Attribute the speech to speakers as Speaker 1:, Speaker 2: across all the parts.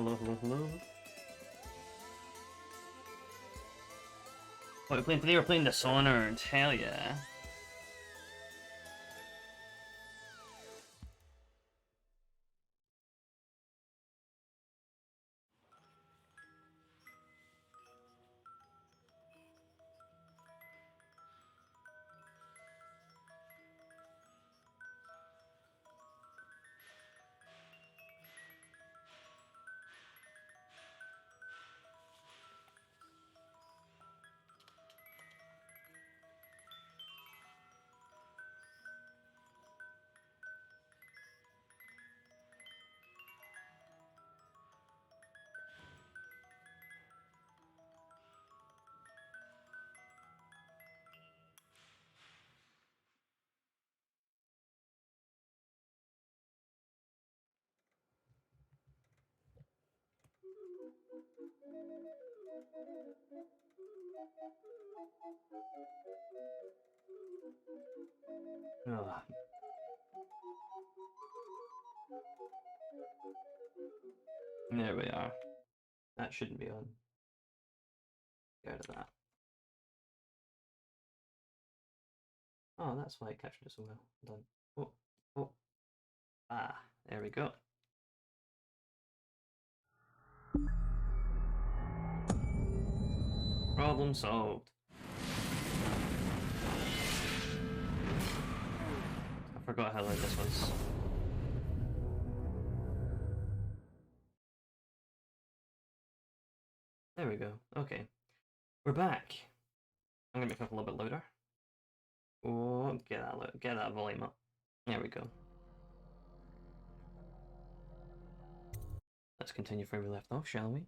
Speaker 1: hello, hello, hello. What are we playing today? We're playing Dishonored, hell yeah. Oh. There we are. That shouldn't be on. Get out of that. Oh, that's why it captured it so well. Done. Oh, oh. Ah, there we go. Problem solved. I forgot how loud this was. There we go. Okay. We're back. I'm gonna make it a little bit louder. Oh, get that volume up. There we go. Let's continue where we left off, shall we?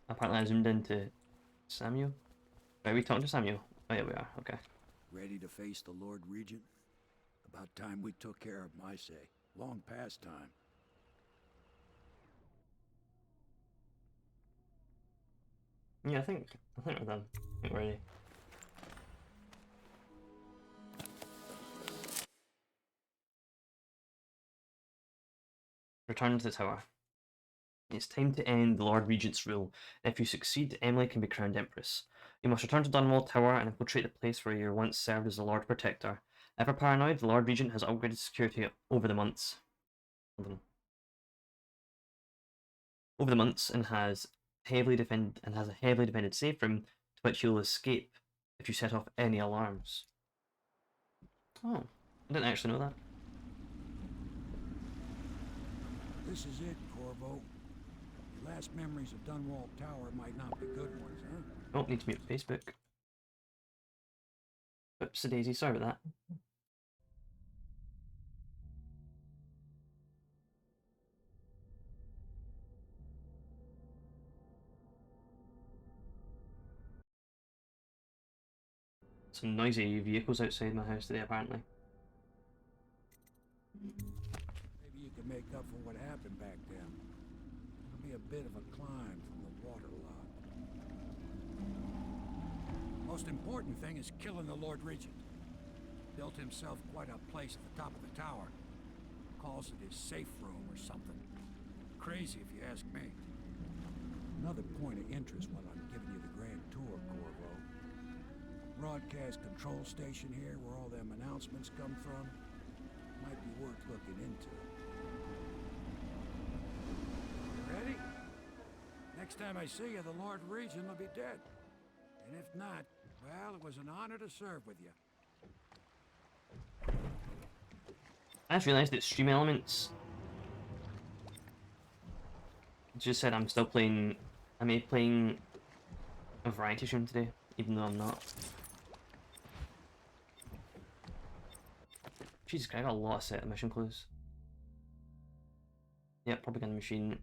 Speaker 1: Apparently I zoomed into Samuel. Are we talking to Samuel? Oh yeah, we are. Okay.
Speaker 2: Ready to face the Lord Regent? About time we took care of my say. Long past time.
Speaker 1: Yeah, I think we're done. I think we're ready. Return to the tower. It's time to end the Lord Regent's rule. If you succeed, Emily can be crowned Empress. You must return to Dunwall Tower and infiltrate the place where you once served as the Lord Protector. Ever paranoid, the Lord Regent has upgraded security over the months. And has a heavily defended safe room to which you'll escape if you set off any alarms. Oh, I didn't actually know that.
Speaker 2: This is it, Corvo. Your last memories of Dunwall Tower might not be good ones, huh?
Speaker 1: Oh, need to mute Facebook. Oops, daisy, sorry about that. Some noisy vehicles outside my house today, apparently.
Speaker 2: Maybe you can make up for what happened back then. It'll be a bit of a climb from the waterlock. Most important thing is killing the Lord Regent. Built himself quite a place at the top of the tower. Calls it his safe room or something. Crazy if you ask me. Another point of interest while I'm giving you the grand tour, Corvo. Broadcast control station here where all them announcements come from. Might be worth looking into. You ready? Next time I see you, the Lord Regent will be dead. And if not, well, it was an honor to serve with you.
Speaker 1: I just realised that Stream Elements just said I'm still playing. I may be playing a variety stream today, even though I'm not. Jesus Christ, I got a lot of set of mission clues. Yep, propaganda machine.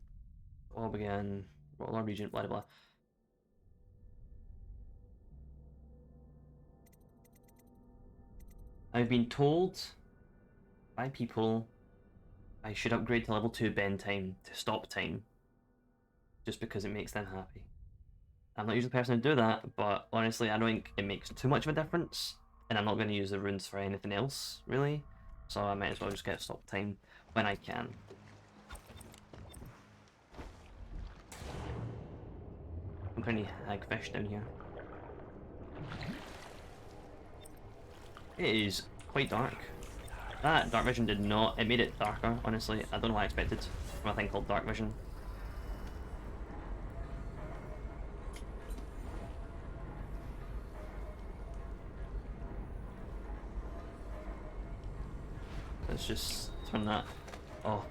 Speaker 1: All began. Lord Regent, blah blah blah. I've been told by people I should upgrade to level 2 bend time to stop time. Just because it makes them happy. I'm not usually the person to do that, but honestly I don't think it makes too much of a difference. And I'm not going to use the runes for anything else, really. so I might as well just get stop time when I can. I'm pretty hagfish down here. It is quite dark. That dark vision did not, it made it darker, honestly. I don't know what I expected from a thing called dark vision. Let's just turn that off.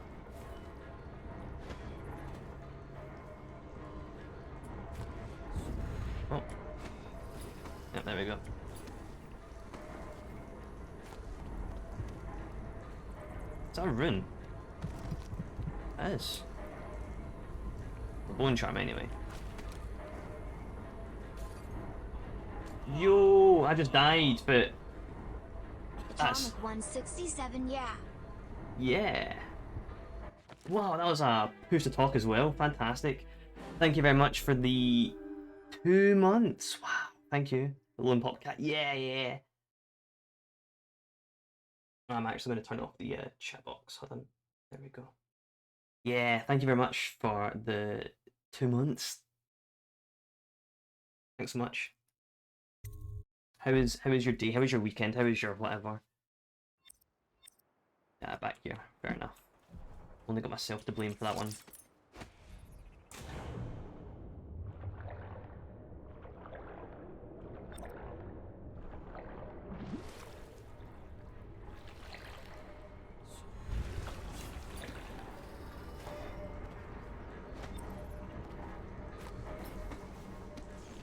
Speaker 1: Oh. Yep, there we go. Is that a rune? That is. A bone charm anyway. Yo, I just died, but that's...
Speaker 3: Atomic 167, yeah.
Speaker 1: Yeah. Wow, that was a push to talk as well. Fantastic. Thank you very much for the 2 months. Wow, thank you. The Lone Pop Cat. Yeah, yeah. I'm actually going to turn off the chat box. Hold on. There we go. Yeah, thank you very much for the 2 months. Thanks so much. How is your day? How is your weekend? How is your whatever? Yeah, back here. Fair enough. Only got myself to blame for that one.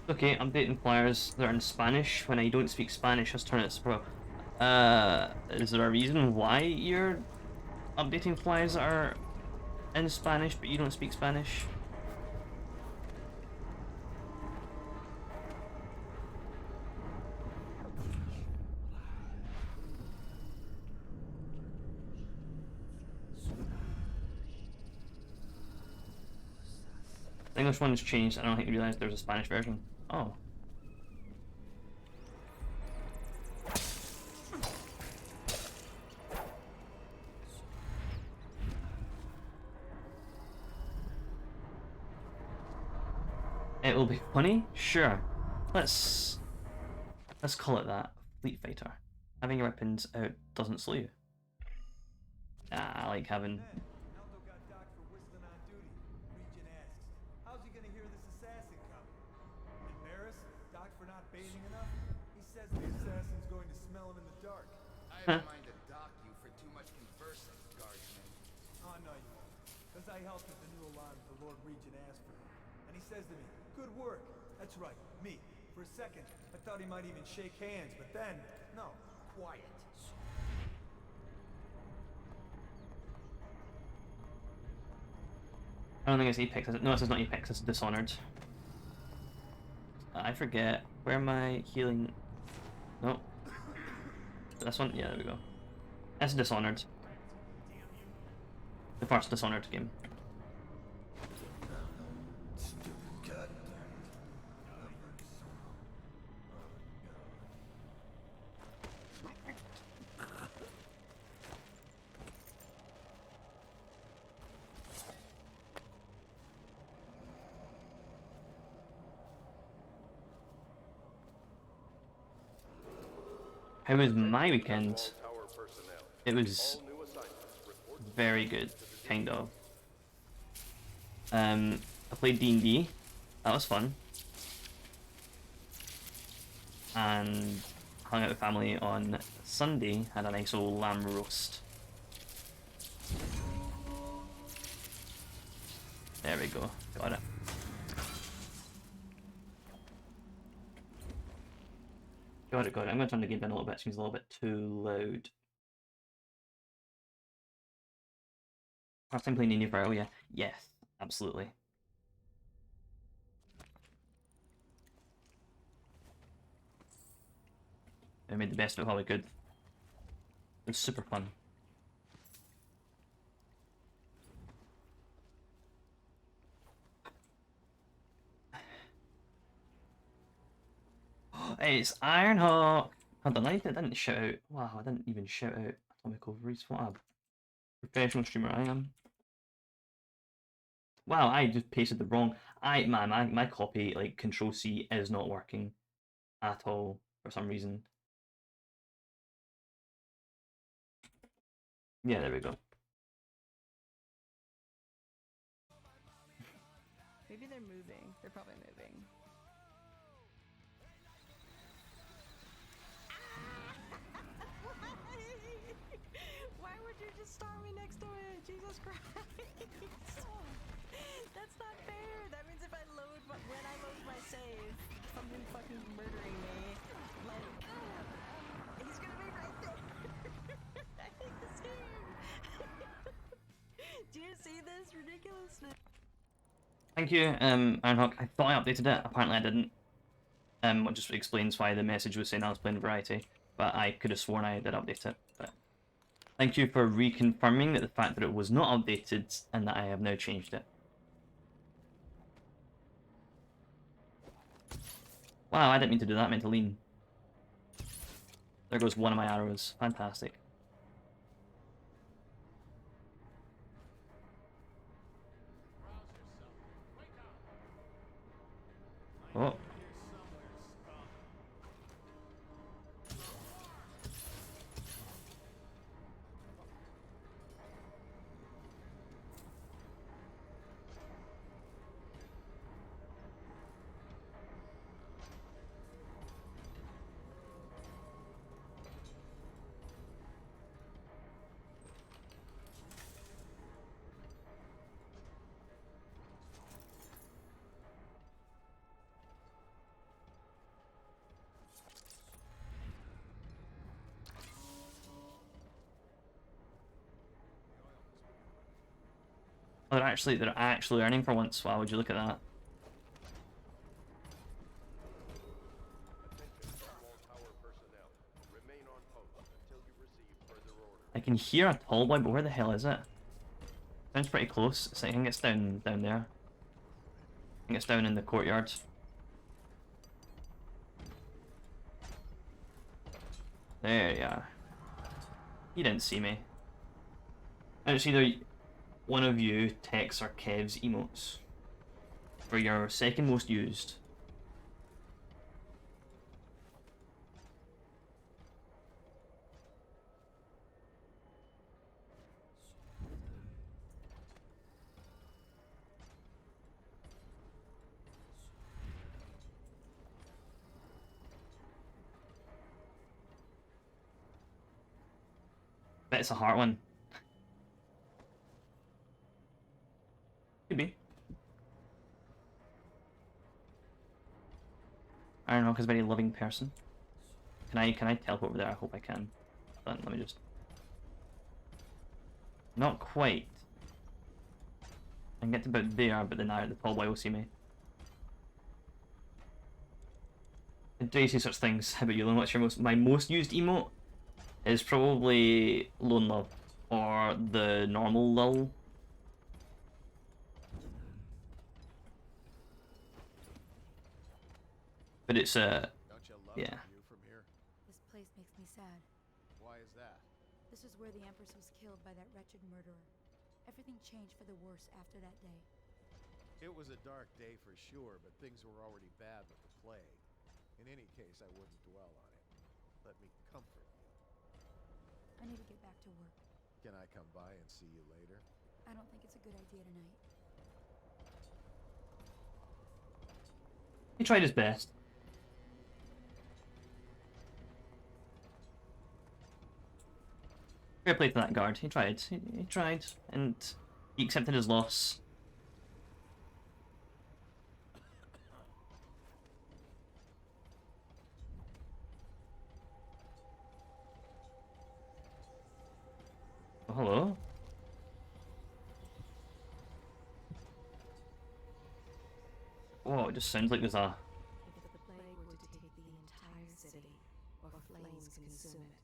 Speaker 1: Okay, updating flyers that are in Spanish when I don't speak Spanish. Let's turn it to pro. Is there a reason why you're updating flyers that are in Spanish but you don't speak Spanish? The English one has changed. I don't think you realized there's a Spanish version. Oh. It will be funny? Sure. Let's call it that. Fleet Fighter. Having your weapons out doesn't slow you. Ah, I like having...
Speaker 4: Aldo got docked for whistling on duty. Regent asks, how's he gonna hear this assassin coming? Embarrassed? Docked for not bathing enough? He says the assassin's going to smell him in the dark.
Speaker 5: I don't mind to dock you for too much conversing, Guardsman.
Speaker 4: Oh, no, you won't. Because I helped with the new alarm the Lord Regent asked for. And he says to me, good work. That's right, me. For a second, I thought he might even shake hands, but then, no, quiet.
Speaker 1: I don't think it's Apex. No, this is not Apex. It's Dishonored. I forget. Where am I healing? No. This one? Yeah, there we go. That's Dishonored. The first Dishonored game. How was my weekend? It was very good, kind of. I played D&D. That was fun. And hung out with family on Sunday. Had a nice old lamb roast. There we go. Got it. Got it, got it. I'm going to turn the game down a little bit. It seems a little bit too loud. First time playing Ninja Fire, oh yeah. Yes, absolutely. I made the best of it while we could. It was super fun. It's Ironhawk! Hold on, I didn't shout out. Wow, I didn't even shout out at Comic Overreads. What a professional streamer I am. Wow, I just pasted the wrong. My copy, like Control C, is not working at all for some reason. Yeah, there we go.
Speaker 6: Maybe they're moving. They're probably moving. Why would you just start me next to it? Jesus Christ. That's not fair. That means if I load when I load my save, something's fucking murdering me. Like, he's gonna be right there. I hate this game. Do you see this ridiculousness?
Speaker 1: Thank you, Ironhawk. I thought I updated it. Apparently I didn't. Which just explains why the message was saying I was playing Variety. But I could have sworn I did update it. But thank you for reconfirming that the fact that it was not updated and that I have now changed it. Wow, I didn't mean to do that. I meant to lean. There goes one of my arrows. Fantastic. Oh. They're actually earning for once. Wow, would you look at that? I can hear a tall boy, but where the hell is it? Sounds pretty close. I think it's down there. I think it's down in the courtyard. There you are. He didn't see me. And it's either one of you, Tex or Kev's emotes for your second most used. Bet it's a hard one. Could be. I don't know, because very loving person. Can I teleport over there? I hope I can. But let me just. Not quite. I can get to about there, but then the tall boy will see me. Do you say such things? How about you, Lone? What's your my most used emote? Is probably Lone Love or the normal lull. But it's
Speaker 5: Don't you love
Speaker 1: yeah.
Speaker 5: the view from here?
Speaker 7: This place makes me sad.
Speaker 5: Why is that?
Speaker 7: This is where the Empress was killed by that wretched murderer. Everything changed for the worse after that day.
Speaker 5: It was a dark day for sure, but things were already bad with the plague. In any case, I wouldn't dwell on it. Let me comfort you.
Speaker 7: I need to get back to work.
Speaker 5: Can I come by and see you later?
Speaker 7: I don't think it's a good idea tonight.
Speaker 1: He tried his best. Fair play to that guard. He tried. He tried, and he accepted his loss. Oh, hello. Oh, it just sounds like there's a.
Speaker 7: If the plague were to take the entire city, or flames consume it,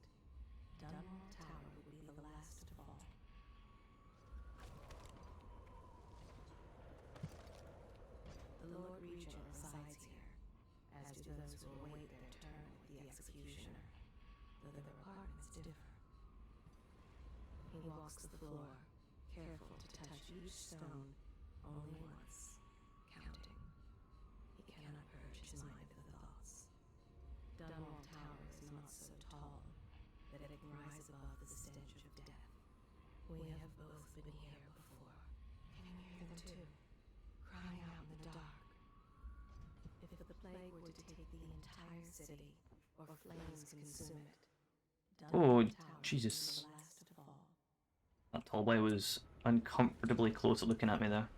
Speaker 7: Dunwall Tower would be the last to fall. The Lord Regent resides here, as do those who await their turn with the Executioner, though their apartments differ. he walks the floor, careful to touch each stone only once, counting. He cannot purge his mind of the thoughts. Dunwall Tower is not so tall that it can rise above the stench of death. We have both been here before. Can you hear them too? Crying out in the dark. If the plague were to take the entire city, or flames consume it,
Speaker 1: Oh,
Speaker 7: Dunwall Tower would be
Speaker 1: Jesus.
Speaker 7: the last to fall.
Speaker 1: That tall boy was uncomfortably close at looking at me there.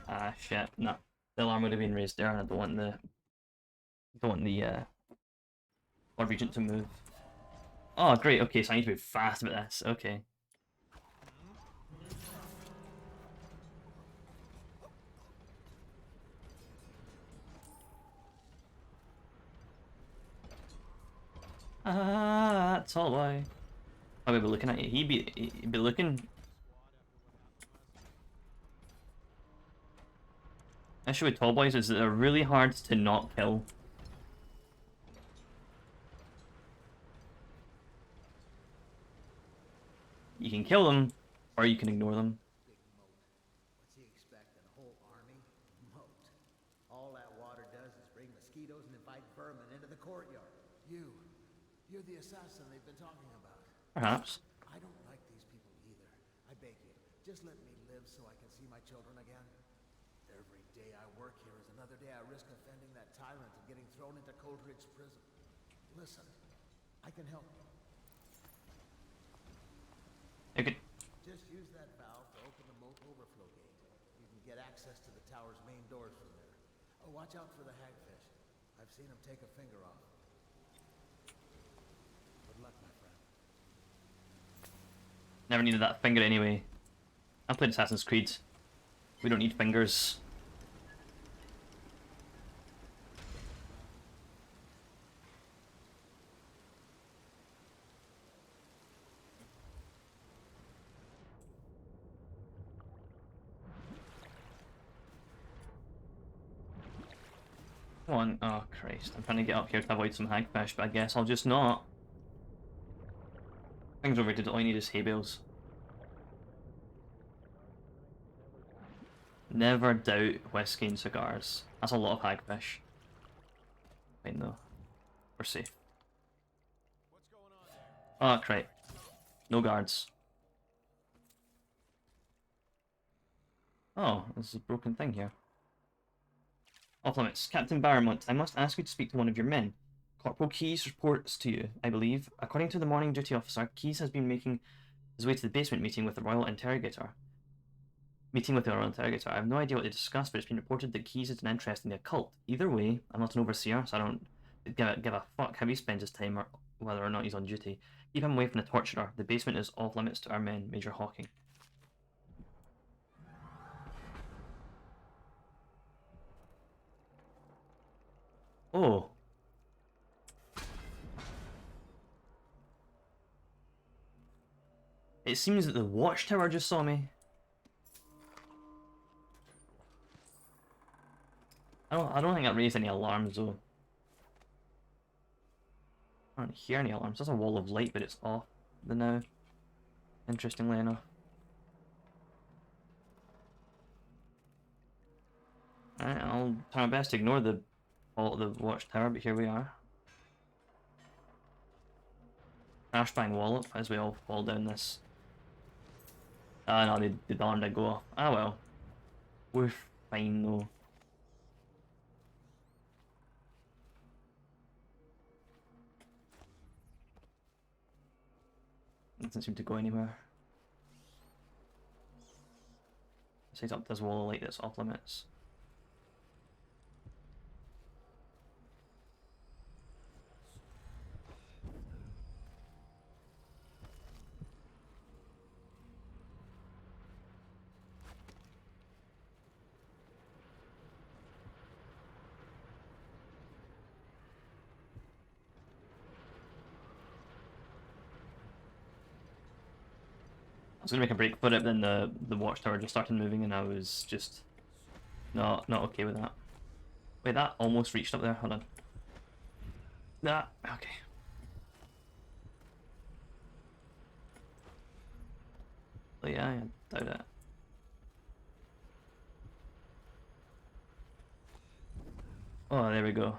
Speaker 1: Ah, shit. No. The alarm would have been raised there, and I don't want the Lord Regent to move. Oh, great. Okay, so I need to be fast about this. Okay. Ah, tall boy. I would be looking at you. He'd be looking. Issue with tall boys is that they're really hard to not kill. You can kill them, or you can ignore them.
Speaker 5: Big moat. What's he expecting? A whole army? Moat. All that water does is bring mosquitoes and invite vermin into the courtyard.
Speaker 4: You're the assassin they've been talking about.
Speaker 1: Perhaps.
Speaker 5: I don't like these people either. I beg you, just let me live so I can see my children again. Every day I work here is another day I risk offending that tyrant and getting thrown into Coldridge prison. Listen, I can help you.
Speaker 1: You could.
Speaker 5: Just use that valve to open the moat overflow gate. You can get access to the tower's main doors from there. Oh, watch out for the hagfish. I've seen him take a finger off. Good luck, my friend.
Speaker 1: Never needed that finger anyway. I played Assassin's Creed. We don't need fingers. Come on. Oh, Christ. I'm trying to get up here to avoid some hagfish, but I guess I'll just not. Things overrated. All I need is hay bales. Never doubt whiskey and cigars. That's a lot of hagfish. Fine though. We're safe. Oh, crap. No guards. Oh, there's a broken thing here. Off limits. Captain Barrymont, I must ask you to speak to one of your men. Corporal Keyes reports to you, I believe. According to the morning duty officer, Keyes has been making his way to the basement meeting with the Royal Interrogator. I have no idea what they discussed, but it's been reported that Keyes is an interest in the occult. Either way, I'm not an overseer, so I don't give a fuck how he spends his time or whether or not he's on duty. Keep him away from the torturer. The basement is off limits to our men, Major Hawking. Oh. It seems that the watchtower just saw me. I don't think that raised any alarms though. I don't hear any alarms. There's a wall of light, but it's off the now. Interestingly enough. Alright, I'll try my best to ignore the watchtower, but here we are. Crash bang wallop as we all fall down this. Ah no, the alarm did go off. Ah well. We're fine though. It doesn't seem to go anywhere. Set up this wall of light that's off limits. I was gonna make a break for it, then the watchtower just started moving, and I was just not okay with that. Wait, that almost reached up there. Hold on. That okay. But yeah, I doubt it. Oh, there we go.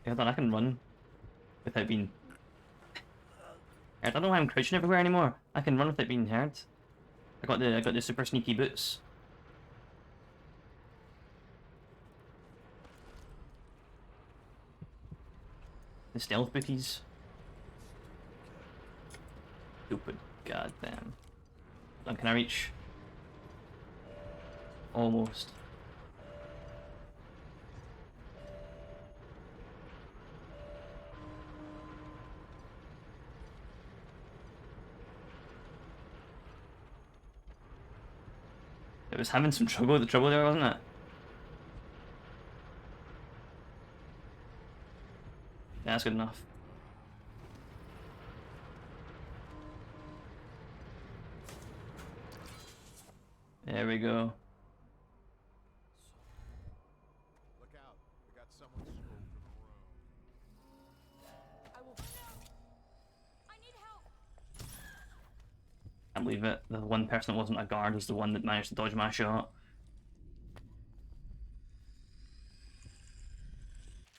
Speaker 1: Yeah, hold on, I can run without being heard. I don't know why I'm crouching everywhere anymore. I can run without being heard. I got the super sneaky boots. The stealth booties. Stupid goddamn. Hold on, can I reach? Almost. It was having some trouble there, wasn't it? Yeah, that's good enough. There we go.
Speaker 8: Look out. We got someone scoped in the room.
Speaker 6: I will. I need help.
Speaker 1: Can't believe it. The one person that wasn't a guard was the one that managed to dodge my shot.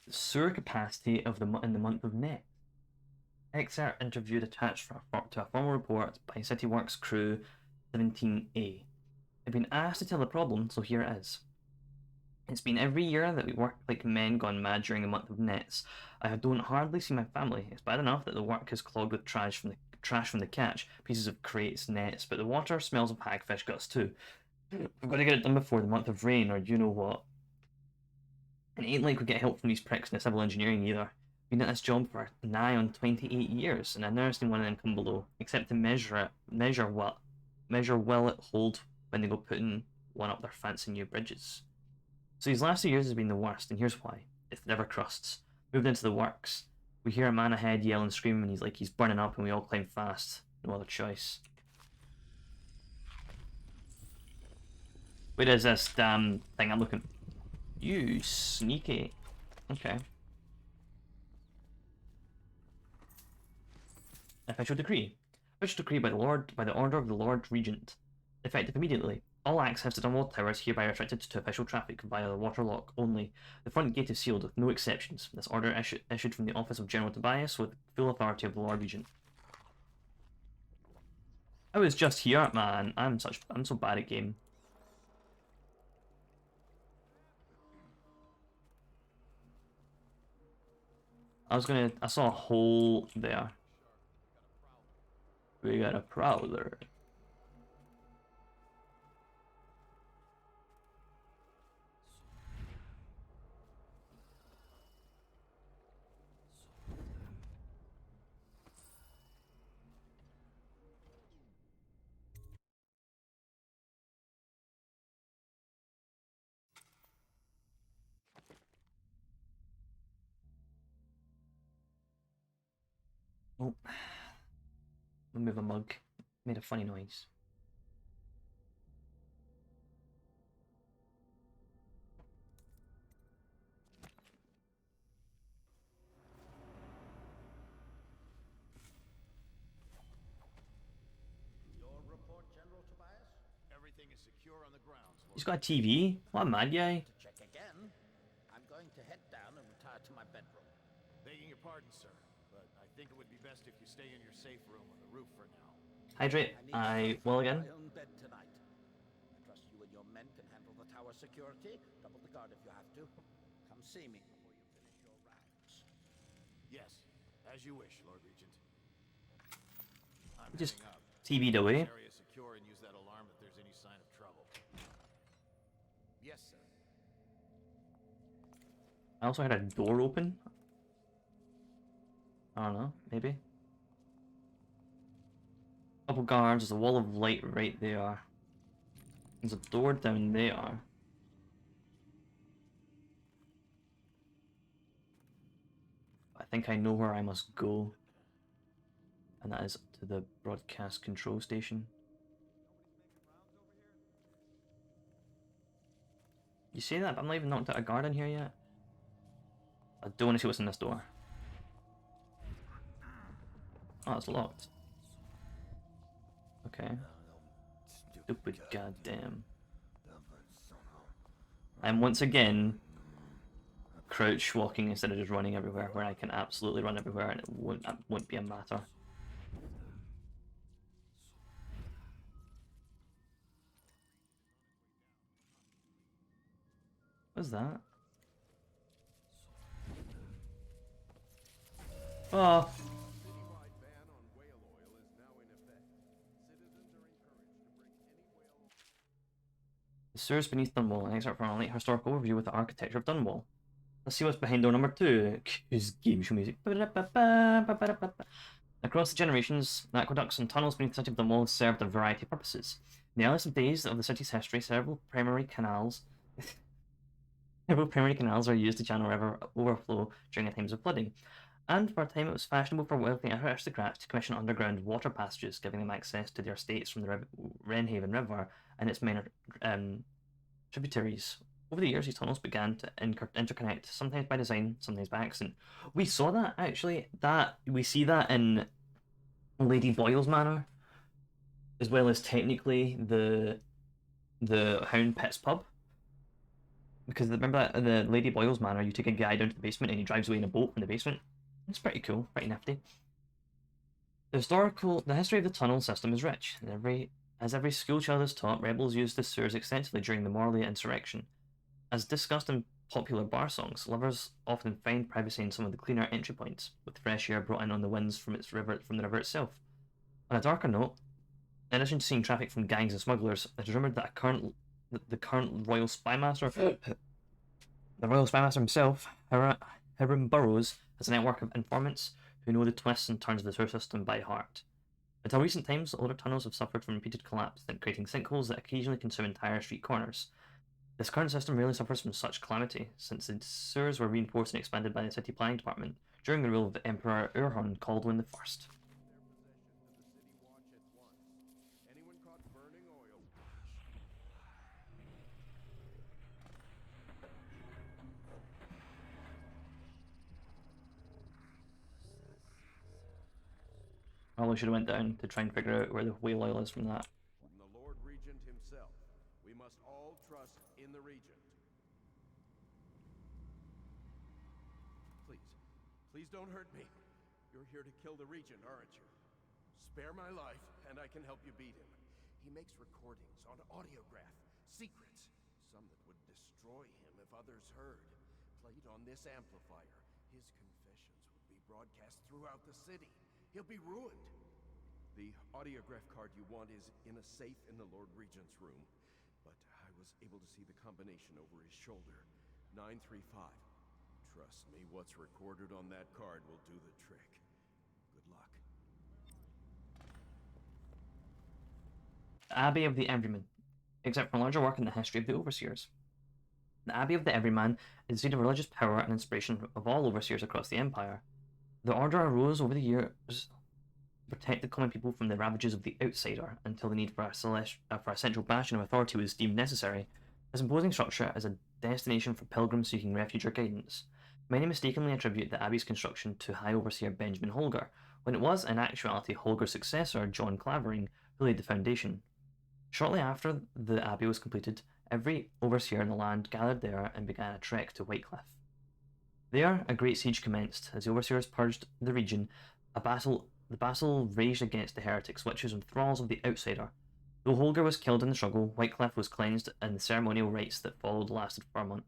Speaker 1: The sewer capacity of in the month of Net. Excerpt interviewed attached to a formal report by City Works crew 17A. I've been asked to tell the problem, so here it is. It's been every year that we work like men gone mad during the month of Nets. I don't hardly see my family. It's bad enough that the work is clogged with trash from the catch, pieces of crates, nets, but the water smells of hagfish guts too. We've got to get it done before the month of rain, or you know what. It ain't like we get help from these pricks in the civil engineering either. Been at this job for nigh on 28 years, and I've never seen one of them come below, except to measure will it hold when they go putting one up their fancy new bridges. So these last 2 years has been the worst, and here's why. It's the never crusts. Moved into the works. We hear a man ahead yell and scream, and he's burning up, and we all climb fast. No other choice. Where is this damn thing I'm looking? You sneaky. Okay. Official decree. Official decree by the order of the Lord Regent. Effective immediately. All access to Dunwall Tower is hereby restricted to official traffic via the waterlock only. The front gate is sealed with no exceptions. This order issued from the office of General Tobias with full authority of the Lord Regent. I was just here, man. I'm so bad at game. I saw a hole there. We got a prowler. Oh, move a mug. Made a funny noise.
Speaker 5: Your report, General Tobias?
Speaker 8: Everything is secure on the grounds,
Speaker 1: He's
Speaker 8: Lord.
Speaker 1: got a TV. What a mad guy.
Speaker 5: To check again. I'm going to head down and retire to my bedroom.
Speaker 8: Begging your pardon, sir, but I think it would be best if you stay in your safe room on the roof for now.
Speaker 1: Hydrate. I will again.
Speaker 5: My own bed tonight. I trust you and your men can handle the tower security. Double the guard if you have to. Come see me before you finish your rounds.
Speaker 8: Yes, as you wish, Lord Regent. I'm
Speaker 1: Just
Speaker 8: heading up.
Speaker 1: TV'd away.
Speaker 8: This area secure and use that alarm if there's any sign of trouble. Yes, sir.
Speaker 1: I also had a door open. I don't know, maybe. Couple guards, there's a wall of light right there. There's a door down there. I think I know where I must go. And that is to the broadcast control station. You say that, but I'm not even knocked out a guard in here yet. I don't want to see what's in this door. Oh, it's locked. Okay. Stupid goddamn. I'm once again crouch walking instead of just running everywhere, where I can absolutely run everywhere and it won't be a matter. What's that? Oh!
Speaker 8: Citywide ban on whale oil is now in effect. Citizens are encouraged to bring any whale.
Speaker 1: The sewers beneath Dunwall, an excerpt from a late historical overview with the architecture of Dunwall. Let's see what's behind door number 2. Cue game show music. Across the generations, the aqueducts and tunnels beneath the city of Dunwall served a variety of purposes. In the earliest days of the city's history, several primary canals are used to channel river overflow during times of flooding. And for a time, it was fashionable for wealthy aristocrats to commission underground water passages, giving them access to their estates from the Wrenhaven River and its minor tributaries. Over the years, these tunnels began to interconnect, sometimes by design, sometimes by accident. We saw that, actually. We see that in Lady Boyle's Manor, as well as technically the Hound Pit's pub. Because remember that in the Lady Boyle's Manor, you take a guy down to the basement and he drives away in a boat from the basement. It's pretty cool, pretty nifty. The history of the tunnel system is rich. As every schoolchild is taught, rebels used the sewers extensively during the Morley insurrection. As discussed in popular bar songs, lovers often find privacy in some of the cleaner entry points, with fresh air brought in on the winds from the river itself. On a darker note, in addition to seeing traffic from gangs and smugglers, it is rumoured that the current Royal Spymaster, the Royal Spymaster himself, Hiram Burrows, has a network of informants who know the twists and turns of the sewer system by heart. Until recent times, older tunnels have suffered from repeated collapse, creating sinkholes that occasionally consume entire street corners. This current system rarely suffers from such calamity, since the sewers were reinforced and expanded by the city planning department during the rule of the Emperor Urhon Caldwin I.
Speaker 8: Anyone caught burning oil.
Speaker 1: Probably should have went down to try and figure out where the whale oil is from that.
Speaker 8: From the Lord Regent himself, we must all trust in the Regent. Please don't hurt me. You're here to kill the Regent, aren't you? Spare my life, and I can help you beat him. He makes recordings on audiograph, secrets, some that would destroy him if others heard. Played on this amplifier, his confessions would be broadcast throughout the city. He'll be ruined. The audiograph card you want is in a safe in the Lord Regent's room, but I was able to see the combination over his shoulder. 935. Trust me, what's recorded on that card will do the trick. Good luck.
Speaker 1: The Abbey of the Everyman, except for larger work in the history of the Overseers. The Abbey of the Everyman is the seat of religious power and inspiration of all overseers across the Empire. The order arose over the years to protect the common people from the ravages of the outsider until the need for a central bastion of authority was deemed necessary. This imposing structure is a destination for pilgrims seeking refuge or guidance. Many mistakenly attribute the abbey's construction to High Overseer Benjamin Holger, when it was in actuality Holger's successor, John Clavering, who laid the foundation. Shortly after the abbey was completed, every overseer in the land gathered there and began a trek to Whitecliff. There, a great siege commenced. As the overseers purged the region, the battle raged against the heretics, witches, and thralls of the outsider. Though Holger was killed in the struggle, Whitecliff was cleansed, and the ceremonial rites that followed lasted for a month,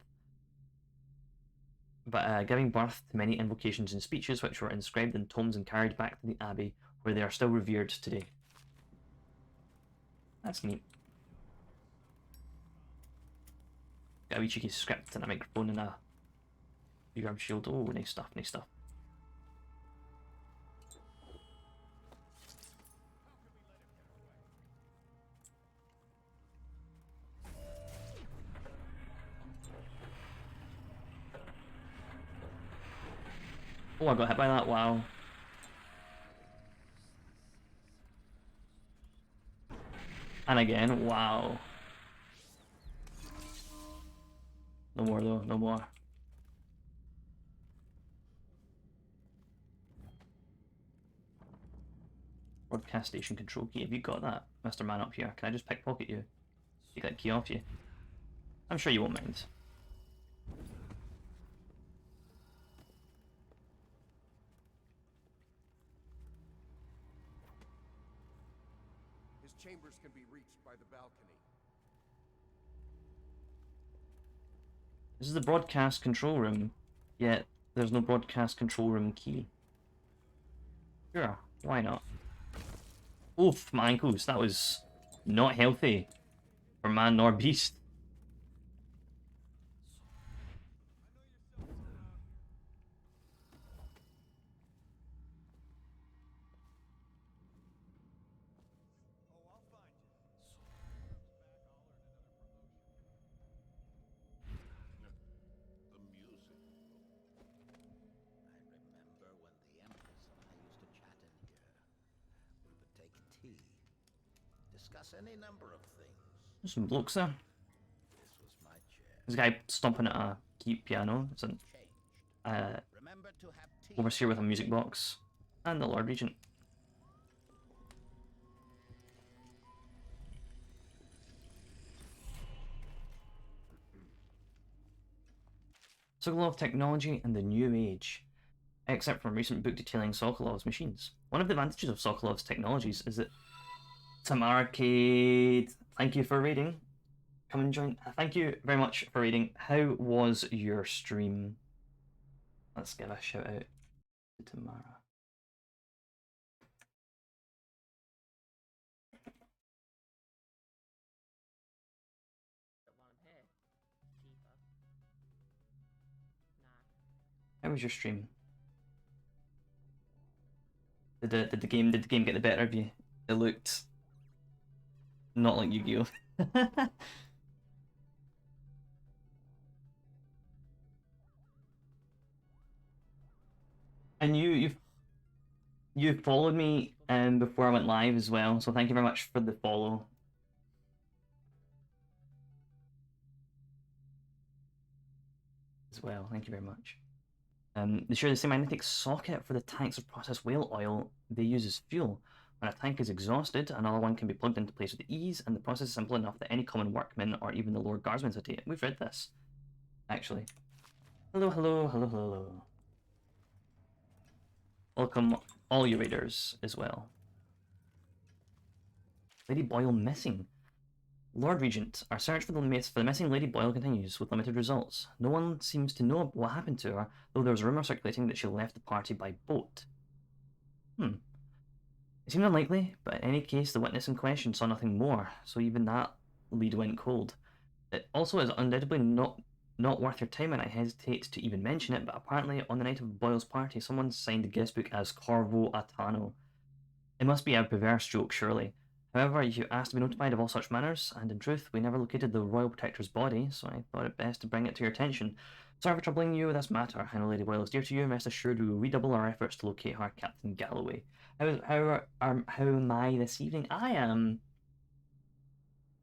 Speaker 1: but giving birth to many invocations and speeches which were inscribed in tomes and carried back to the abbey, where they are still revered today. That's neat. Got a wee cheeky script and a microphone and a rearm shield. Oh, nice stuff, nice stuff. Oh, I got hit by that, wow. And again, wow. No more though, no more. Broadcast station control key. Have you got that, Mr. Man up here? Can I just pickpocket you? Take that key off you? I'm sure you won't mind.
Speaker 8: His chambers can be reached by the balcony.
Speaker 1: This is the broadcast control room, yet there's no broadcast control room key. Sure, why not? Oof, my ankles. That was not healthy for man nor beast.
Speaker 9: The music. I remember when the Empress and I used to chat in here. We would take tea, discuss any number of things.
Speaker 1: There's some blokes there.
Speaker 9: This was my chair.
Speaker 1: There's a guy stomping at a key piano. It's an
Speaker 9: Changed. Remember to have tea.
Speaker 1: overseer with a music box. And the Lord Regent. Sokolov technology and the new age. Except from a recent book detailing Sokolov's machines. One of the advantages of Sokolov's technologies is that Tamarcade, thank you for reading. Come and join. Thank you very much for reading. How was your stream? Let's give a shout out to Tamara. How was your stream? Did the game get the better of you? It looked not like Yu-Gi-Oh. And you followed me before I went live as well, so thank you very much for the follow. As well, thank you very much. They share the same magnetic socket for the tanks of processed whale oil they use as fuel. When a tank is exhausted, another one can be plugged into place with ease, and the process is simple enough that any common workman or even the Lord Guardsman would take it. We've read this, actually. Hello, hello, hello, hello. Welcome all you raiders as well. Lady Boyle missing. Lord Regent, our search for the missing Lady Boyle continues with limited results. No one seems to know what happened to her, though there was a rumour circulating that she left the party by boat. It seemed unlikely, but in any case, the witness in question saw nothing more, so even that lead went cold. It also is undoubtedly not worth your time, and I hesitate to even mention it, but apparently on the night of Boyle's party, someone signed the guest book as Corvo Atano. It must be a perverse joke, surely. However, you asked to be notified of all such matters, and in truth, we never located the Royal Protector's body, so I thought it best to bring it to your attention. Sorry for troubling you with this matter. I know Lady Boyle is dear to you, and rest assured we will redouble our efforts to locate her, Captain Galloway. How am I this evening? I am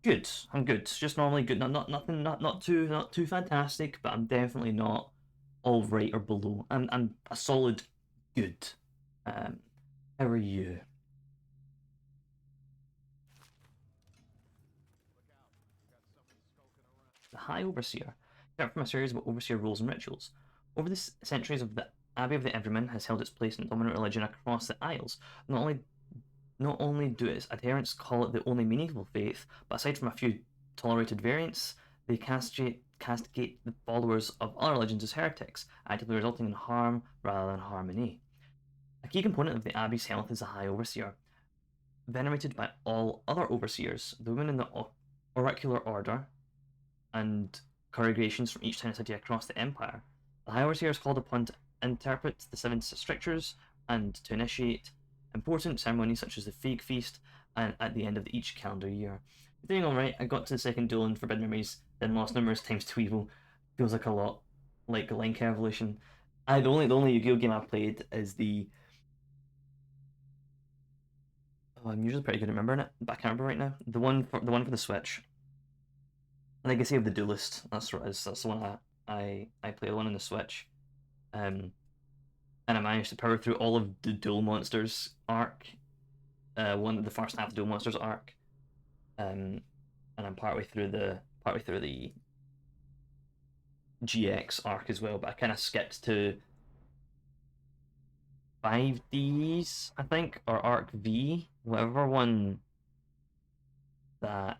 Speaker 1: good. I'm good. Just normally good. Not too fantastic, but I'm definitely not all right or below. I'm a solid good. How are you? The High Overseer, carved from a series of overseer rules and rituals. Over the centuries of the Abbey of the Everyman has held its place in dominant religion across the Isles. Not only do its adherents call it the only meaningful faith, but aside from a few tolerated variants, they castigate the followers of other religions as heretics, actively resulting in harm rather than harmony. A key component of the Abbey's health is the High Overseer. Venerated by all other overseers, the women in the Oracular Order and congregations from each town and city across the Empire, the High Overseer is called upon to interpret the seven strictures and to initiate important ceremonies such as the Fig Feast and at the end of each calendar year. Doing alright, I got to the second duel in Forbidden Memories, then lost numerous times to evil. Feels like a lot like Link Evolution. The only Yu-Gi-Oh game I've played is the... Oh, I'm usually pretty good at remembering it, but I can't remember right now. The one for the Switch. Legacy of the Duelist. That's what it is. That's the one I play the one on the Switch, and I managed to power through all of the Duel Monsters arc, the first half of the Duel Monsters arc, and I'm partway through the GX arc as well. But I kind of skipped to 5Ds, I think, or Arc V, whatever one that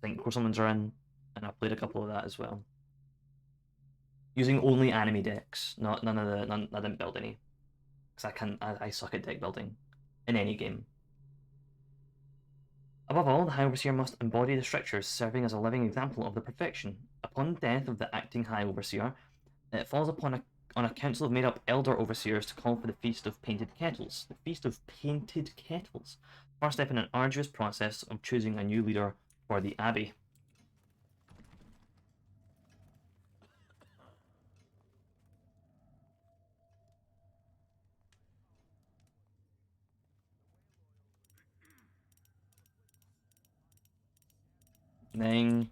Speaker 1: Synchro Summons are in, and I played a couple of that as well. Using only anime decks, I didn't build any, because I suck at deck building in any game. Above all, the High Overseer must embody the strictures, serving as a living example of the perfection. Upon the death of the acting High Overseer, it falls on a council of made-up elder overseers to call for the Feast of Painted Kettles. The Feast of Painted Kettles. First step in an arduous process of choosing a new leader for the Abbey. Nine,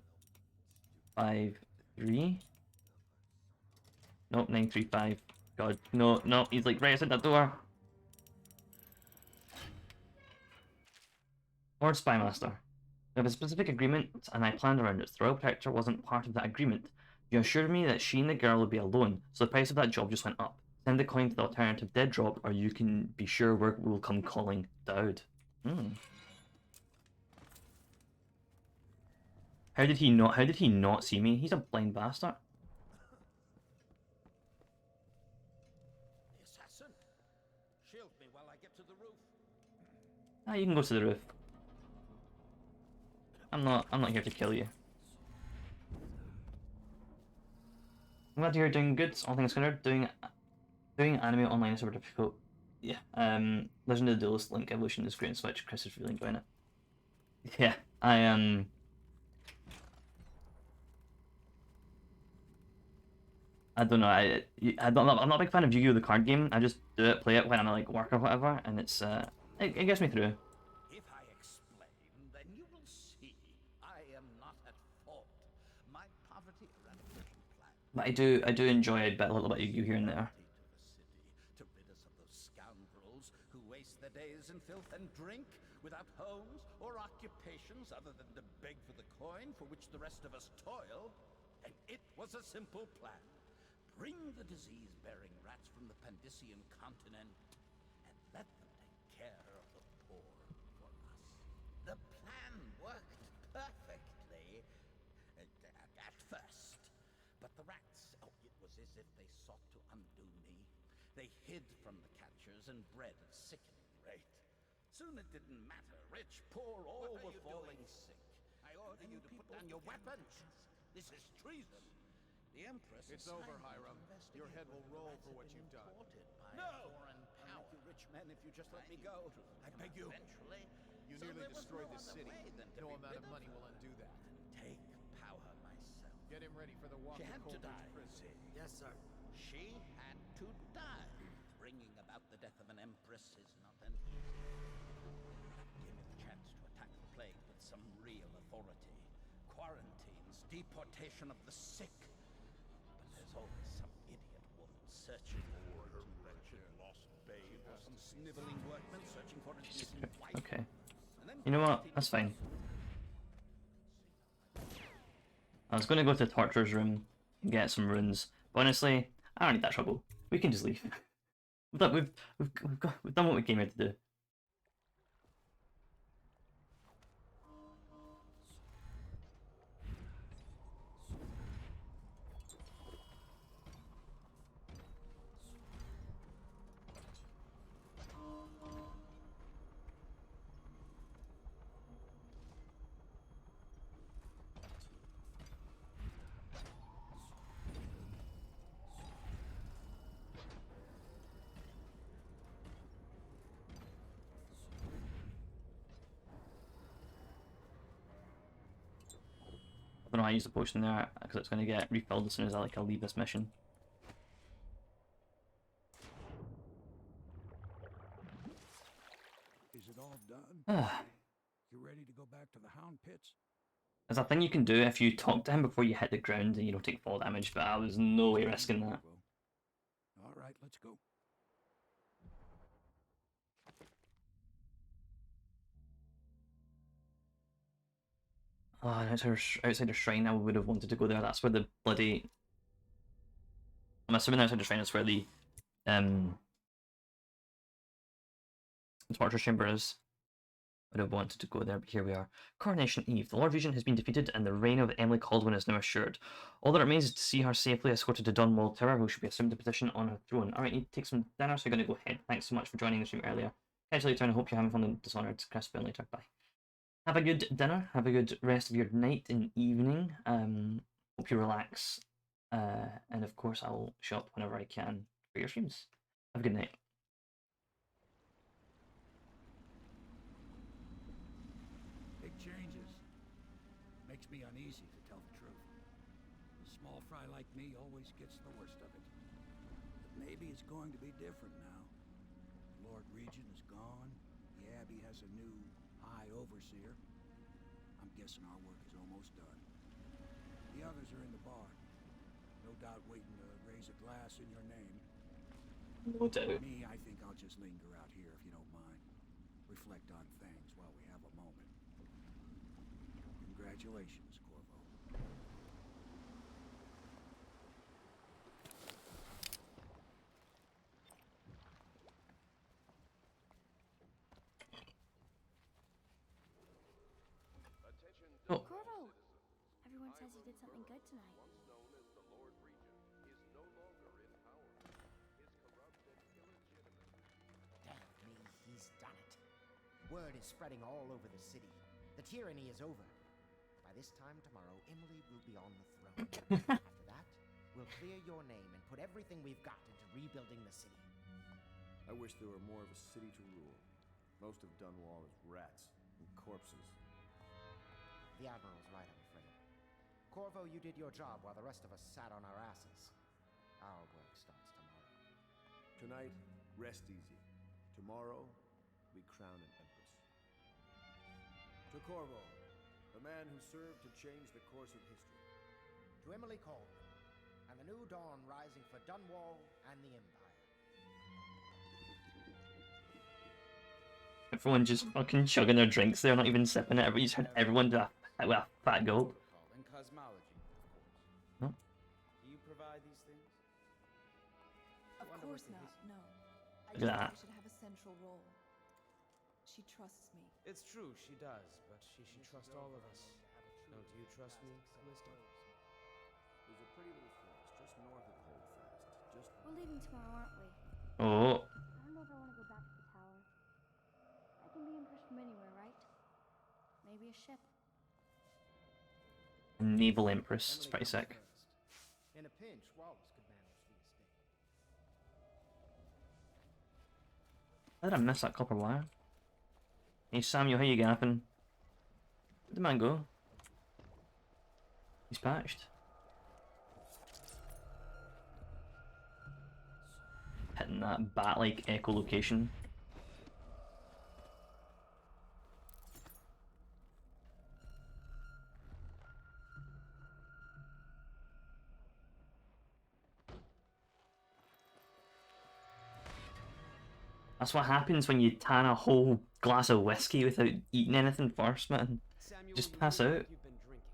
Speaker 1: 5, 3. Nope, 9, 3, 5. God, no, no, he's like right outside that door. Lord Spymaster. We have a specific agreement, and I planned around it. The Royal Protector wasn't part of that agreement. You assured me that she and the girl would be alone, so the price of that job just went up. Send the coin to the alternative dead drop, or you can be sure we'll come calling. Dowd. How did he not see me? He's a blind bastard.
Speaker 8: The assassin! Shield me while I get to the roof.
Speaker 1: Ah, you can go to the roof. I'm not here to kill you. I'm glad you're doing good. All things considered, doing anime online is super difficult. Yeah. Legend of the Duelist Link Evolution is great on Switch. Chris is really enjoying it. Yeah, I am. I don't know. I'm not a big fan of Yu-Gi-Oh! The card game. I just do it, play it when I'm at like work or whatever, and it gets me through.
Speaker 9: If I explain, then you will see I am not at fault. My poverty eradication plan.
Speaker 1: But I do enjoy a little bit of Yu-Gi-Oh! Here and there.
Speaker 9: To rid us of those scoundrels who waste their days in filth and drink, without homes or occupations other than to beg for the coin for which the rest of us toil. And it was a simple plan. Bring the disease-bearing rats from the Pandician continent and let them take care of the poor for us. The plan worked perfectly at first, but the rats, it was as if they sought to undo me. They hid from the catchers and bred at a sickening rate. Soon it didn't matter. Rich, poor, all were falling sick. I order you to put down your weapons. This is treason. The Empress.
Speaker 8: It's over, Hiram. Your head will roll for what you've done.
Speaker 9: No! I'll make you rich men if you just let me go. I beg you. Eventually.
Speaker 8: You nearly destroyed the city. No amount of money will undo that.
Speaker 9: Take power myself.
Speaker 8: Get him ready for the walk
Speaker 9: She
Speaker 8: to
Speaker 9: had to
Speaker 8: Coldridge
Speaker 9: die.
Speaker 8: Prison.
Speaker 5: Yes, sir.
Speaker 9: She had to die. Bringing about the death of an empress is not an easy thing. Give me the chance to attack the plague with some real authority. Quarantines, deportation of the sick. But there's always some idiot woman searching for her wretched lost babe, or some sniveling workman searching for his missing wife.
Speaker 1: Okay. You know what? That's fine. I was going to go to the Torturer's room and get some runes, but honestly, I don't need that trouble. We can just leave. We've done what we came here to do. I don't know how I use the potion there because it's going to get refilled as soon as I leave this mission.
Speaker 2: Is it all done? You ready to go back to the Hound Pits?
Speaker 1: There's a thing you can do if you talk to him before you hit the ground and you don't take fall damage, but I was no way risking that.
Speaker 2: All right, let's go.
Speaker 1: Oh, outside the shrine, I would have wanted to go there. That's where the bloody... I'm assuming outside the shrine is where the torture chamber is. Would have wanted to go there, but here we are. Coronation Eve. The Lord Regent has been defeated, and the reign of Emily Caldwin is now assured. All that remains is to see her safely escorted to Dunwall Tower, who should be assumed the position on her throne. Alright, need to take some dinner, so you're going to go ahead. Thanks so much for joining the stream earlier. Catch you later, and I hope you're having fun in Dishonored. Chris, later. Bye. Have a good dinner. Have a good rest of your night and evening. Hope you relax. And of course, I'll shop whenever I can for your streams. Have a good night.
Speaker 2: Big changes. Makes me uneasy, to tell the truth. A small fry like me always gets the worst of it. But maybe it's going to be different now. The Lord Regent is gone. The Abbey has a new High Overseer. I'm guessing our work is almost done. The others are in the bar. No doubt waiting to raise a glass in your name.
Speaker 1: No doubt.
Speaker 2: Me, I think I'll just linger out here if you don't mind. Reflect on things while we have a moment. Congratulations, Corvo.
Speaker 1: Oh.
Speaker 3: Corvo! Everyone says you did something good tonight.
Speaker 5: Damn me, he's done it. Word is spreading all over the city. The tyranny is over. By this time tomorrow, Emily will be on the throne. After that, we'll clear your name and put everything we've got into rebuilding the city.
Speaker 8: I wish there were more of a city to rule. Most of Dunwall is rats and corpses.
Speaker 5: The Admiral's right, I'm afraid. Corvo, you did your job while the rest of us sat on our asses. Our work starts tomorrow.
Speaker 8: Tonight, rest easy. Tomorrow, we crown an empress. To Corvo, the man who served to change the course of history.
Speaker 5: To Emily Caldwin, and the new dawn rising for Dunwall and the Empire.
Speaker 1: Everyone just fucking chugging their drinks. They're not even sipping it. You just heard everyone do a fat gulp.
Speaker 10: And cosmology, of course.
Speaker 1: No?
Speaker 10: Do you provide these things?
Speaker 7: Of
Speaker 10: Wonder
Speaker 7: course
Speaker 10: what the
Speaker 7: not, no. I
Speaker 1: Look
Speaker 7: just
Speaker 1: at that.
Speaker 7: think I should have a central role. She trusts me.
Speaker 10: It's true, she does, but she should trust all of us. Don't you trust me, Callisto?
Speaker 8: There's a pretty little forest just north of Holdfast. Just
Speaker 3: We're leaving tomorrow, aren't we?
Speaker 1: Oh,
Speaker 3: I don't know if I want to go back to the tower. I can be Empress from anywhere, right? Maybe a ship.
Speaker 1: Naval Empress. It's
Speaker 5: Emily
Speaker 1: pretty
Speaker 5: comes
Speaker 1: sick.
Speaker 5: first. In a pinch, Wallace could manage the estate.
Speaker 1: How did I miss that copper wire? Hey Samuel, how you gapping? Where'd the man go? He's patched. Hitting that bat-like echolocation. That's what happens when you tan a whole glass of whiskey without eating anything first, man.
Speaker 10: Samuel,
Speaker 1: Just
Speaker 10: you
Speaker 1: pass
Speaker 10: look
Speaker 1: out.
Speaker 10: like you've been drinking.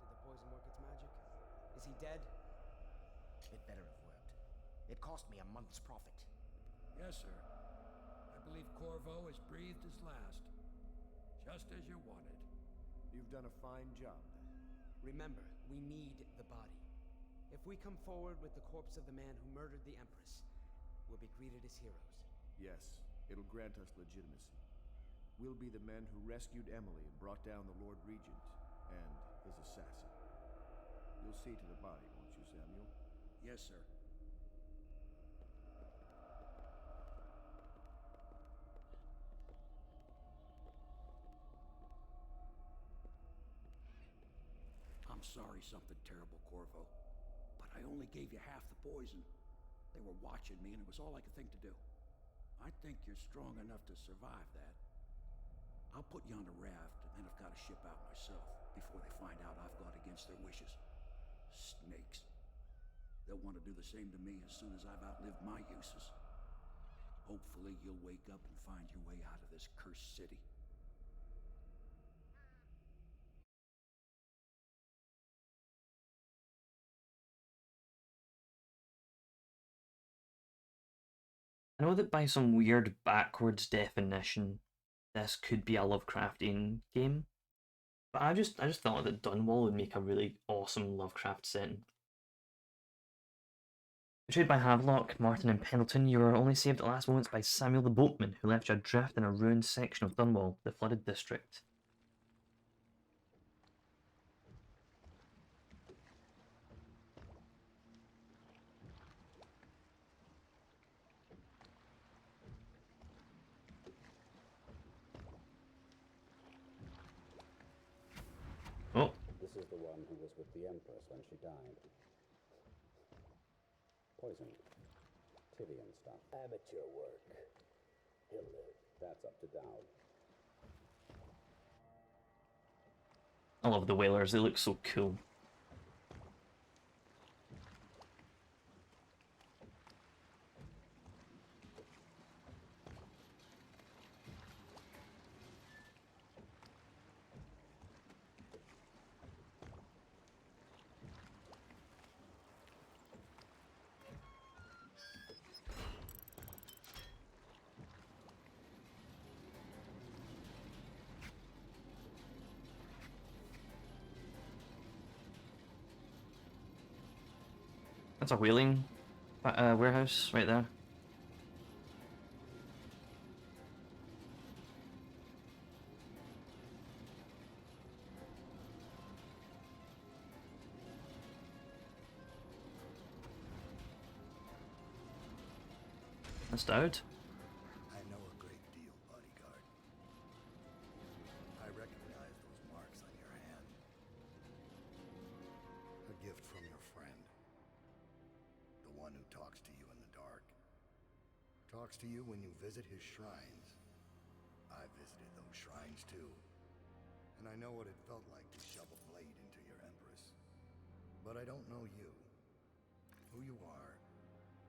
Speaker 10: Did the poison work its magic? Is he dead?
Speaker 5: It better have worked. It cost me a month's profit.
Speaker 2: Yes, sir. I believe Corvo has breathed his last. Just as you wanted.
Speaker 8: you've done a fine job.
Speaker 10: Remember, we need the body. If we come forward with the corpse of the man who murdered the Empress, we'll be greeted as heroes.
Speaker 8: Yes, it'll grant us legitimacy. We'll be the men who rescued Emily and brought down the Lord Regent and his assassin. You'll see to the body, won't you, Samuel?
Speaker 2: Yes, sir. I'm sorry something terrible, Corvo. But I only gave you half the poison. They were watching me, and it was all I could think to do. I think you're strong enough to survive that. I'll put you on a raft, and then I've got to ship out myself before they find out I've gone against their wishes. Snakes. They'll want to do the same to me as soon as I've outlived my uses. Hopefully you'll wake up and find your way out of this cursed city.
Speaker 1: I know that by some weird backwards definition, this could be a Lovecraftian game, but I just thought that Dunwall would make a really awesome Lovecraft setting. Betrayed by Havelock, Martin, and Pendleton, you were only saved at last moments by Samuel the Boatman, who left you adrift in a ruined section of Dunwall, the flooded district. Oh.
Speaker 11: This is the one who was with the Empress when she died. Poisoned. Tivian stuff. Amateur work. He'll live. That's up to Dowd.
Speaker 1: I love the whalers, they look so cool. That's a whaling warehouse right there. That's Dowd.
Speaker 5: I know a great deal, bodyguard. I recognize those marks on your hand. A gift from your friend. The one who talks to you in the dark. Talks to you when you visit his shrines. I visited those shrines too. And I know what it felt like to shove a blade into your Empress. But I don't know you. Who you are,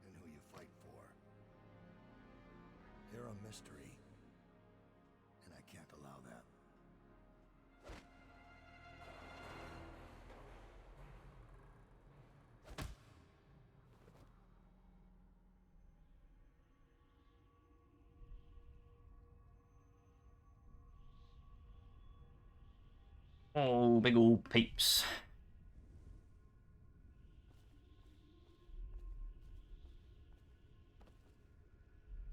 Speaker 5: and who you fight for. You're a mystery, and I can't allow that.
Speaker 1: Oh, big old pipes.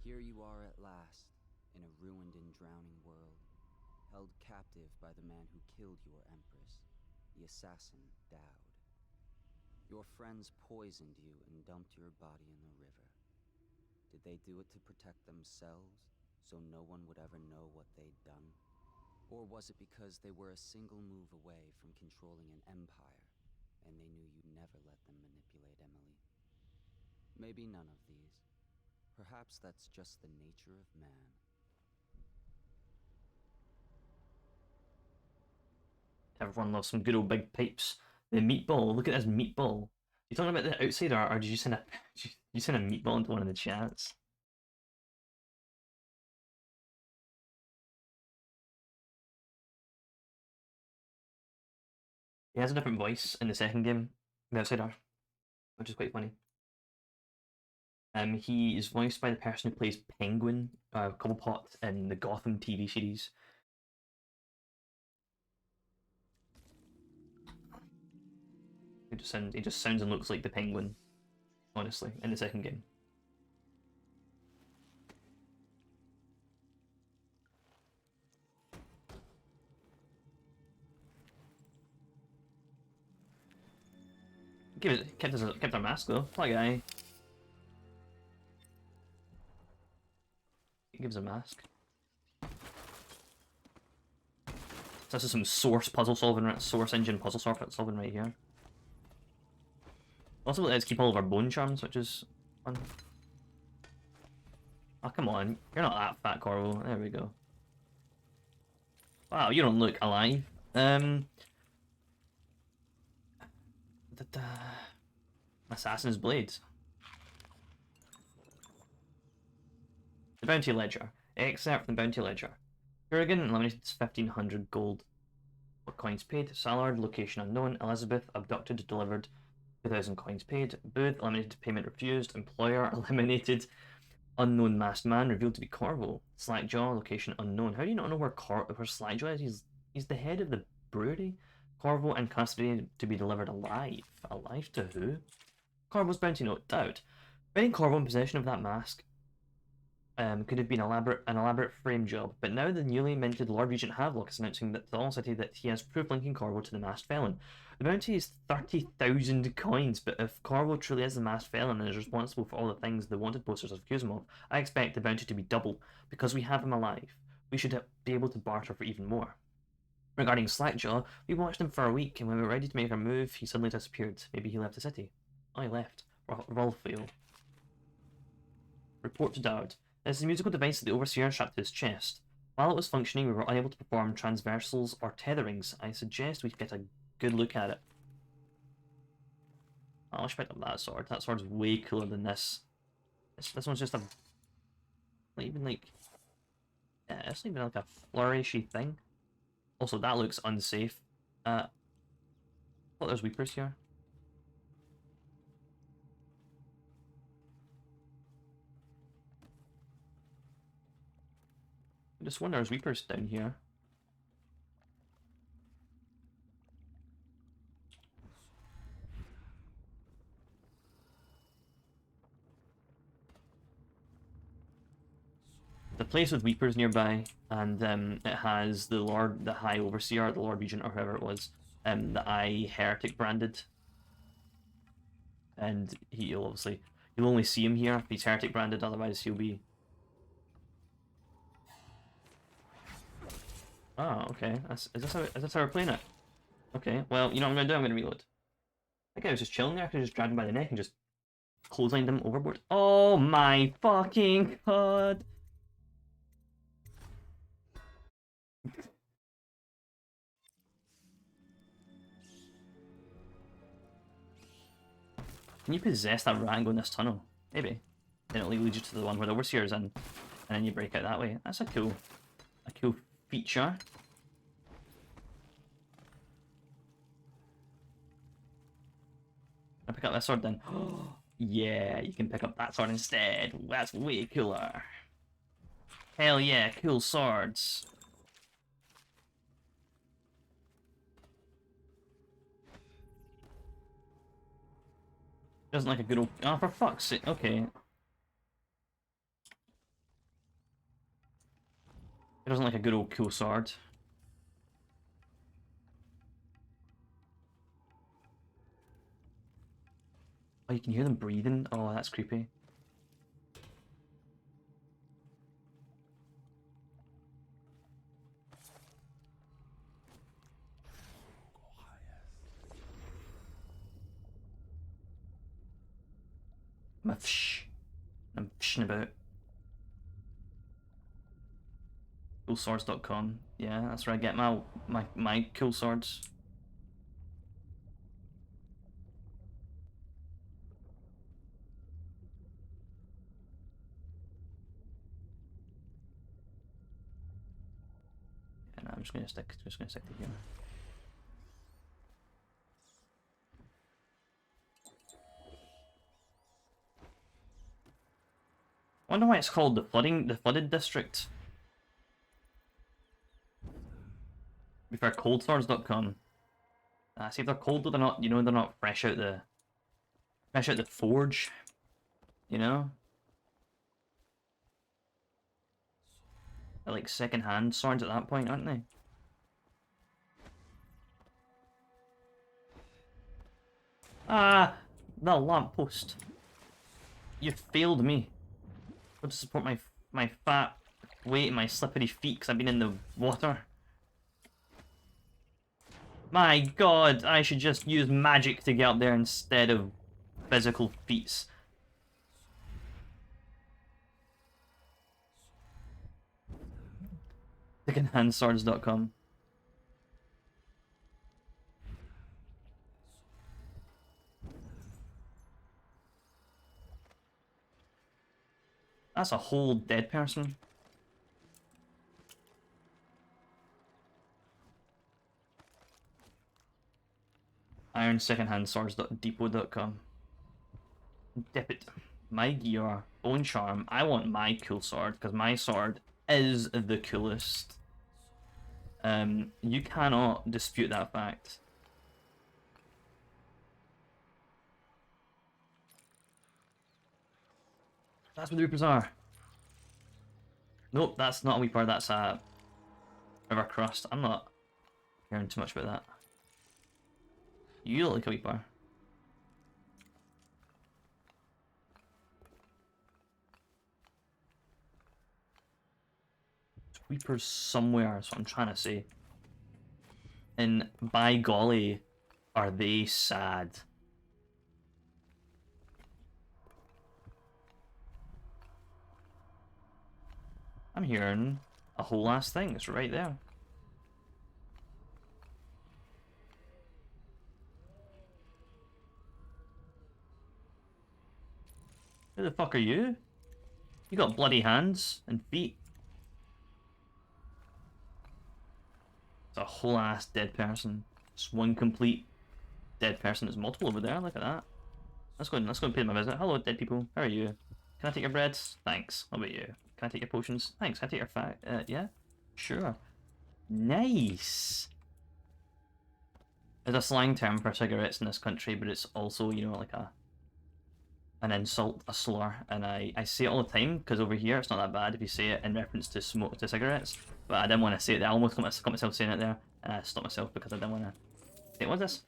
Speaker 10: Here you are at last, in a ruined and drowning world, held captive by the man who killed your Empress, the assassin Dowd. Your friends poisoned you and dumped your body in the river. Did they do it to protect themselves, so no one would ever know what they'd done? Or was it because they were a single move away from controlling an empire, and they knew you'd never let them manipulate Emily? Maybe none of these. Perhaps that's just the nature of man.
Speaker 1: Everyone loves some good old big pipes. The meatball, look at this meatball. You talking about the outsider, or did you send a meatball into one of the chats? He has a different voice in the second game, the outsider, which is quite funny. He is voiced by the person who plays Penguin, Cobblepot in the Gotham TV series. He just sounds and looks like the Penguin, honestly, in the second game. Kept our mask though. Poor guy. He gives a mask. So this is some source engine puzzle solving right here. Also, let's keep all of our bone charms, which is fun. Oh, come on. You're not that fat, Corvo. There we go. Wow, you don't look alive. Assassin's Blade. The Bounty Ledger. Excerpt from the Bounty Ledger. Kurgan, eliminated 1500 gold. What coins paid? Sallard, location unknown. Elizabeth, abducted, delivered. 2000 coins paid. Booth, eliminated, payment refused. Employer, eliminated. Unknown masked man, revealed to be Corvo. Slackjaw, location unknown. How do you not know where Slackjaw is? He's the head of the brewery. Corvo in custody to be delivered alive. Alive to who? Corvo's bounty note. Doubt. Getting Corvo in possession of that mask could have been an elaborate frame job, but now the newly minted Lord Regent Havelock is announcing that to all city that he has proof linking Corvo to the masked felon. The bounty is 30,000 coins, but if Corvo truly is the masked felon and is responsible for all the things the wanted posters have accused him of, I expect the bounty to be double. Because we have him alive, we should be able to barter for even more. Regarding Slackjaw, we watched him for a week, and when we were ready to make our move, he suddenly disappeared. Maybe he left the city. Oh, he left. Rolfio. Report to Dowd. This is a musical device that the Overseer strapped to his chest. While it was functioning, we were unable to perform transversals or tetherings. I suggest we get a good look at it. Oh, I should pick up that sword. That sword's way cooler than this. This one's just a... Not even like... Yeah, it's not even like a flourishy thing. Also, that looks unsafe. Oh, there's Weepers here. I just wonder, there's Weepers down here. The place with Weepers nearby, and it has the High Overseer, the Lord Regent, or whoever it was, that I Heretic branded. And you'll only see him here if he's Heretic branded, otherwise he'll be... Oh, okay. Is this how we're playing it? Okay, well, you know what I'm gonna do? I'm gonna reload. That guy was just chilling there, I could just grab him by the neck and just clotheslined him overboard. Oh my fucking god! Can you possess that rat and go in this tunnel? Maybe. Then it'll lead you to the one where the Overseer is in, and then you break out that way. That's a cool feature. I pick up that sword then. Yeah, you can pick up that sword instead. That's way cooler. Hell yeah, cool swords. Doesn't like a good old... Oh, for fuck's sake. Okay. It doesn't like a good old cool sword. Oh, you can hear them breathing? Oh, that's creepy. I'm fshing about. Coolswords.com. Yeah, that's where I get my cool swords. And I'm just gonna stick to here. I wonder why it's called the flooded district. Prefer coldswords.com. See if they're cold or they're not, you know, they're not fresh out the forge. You know? They're like second-hand swords at that point, aren't they? Ah, the lamppost. You failed me. Got to support my fat weight and my slippery feet because I've been in the water. My god, I should just use magic to get up there instead of physical feats. Secondhandswords.com. That's a whole dead person. IronSecondhandSwords.depot.com. Dip it. My gear, bone charm. I want my cool sword because my sword is the coolest. You cannot dispute that fact. That's what the Reapers are. Nope, that's not a Weeper, that's a River Crust. I'm not hearing too much about that. You look like a Weeper. There's Weepers somewhere, that's what I'm trying to say. And by golly, are they sad. I'm hearing a whole ass thing. It's right there. Who the fuck are you? You got bloody hands and feet. It's a whole ass dead person. It's one complete dead person. There's multiple over there. Look at that. Let's go and pay them a visit. Hello, dead people. How are you? Can I take your breads? Thanks. What about you? Can I take your potions? Thanks. Can I take your fat? Yeah? Sure. Nice! There's a slang term for cigarettes in this country, but it's also, you know, like an insult, a slur, and I say it all the time, because over here it's not that bad if you say it in reference to cigarettes, but I didn't want to say it. I almost caught myself saying it there, and I stopped myself because I didn't want to say it. What's this?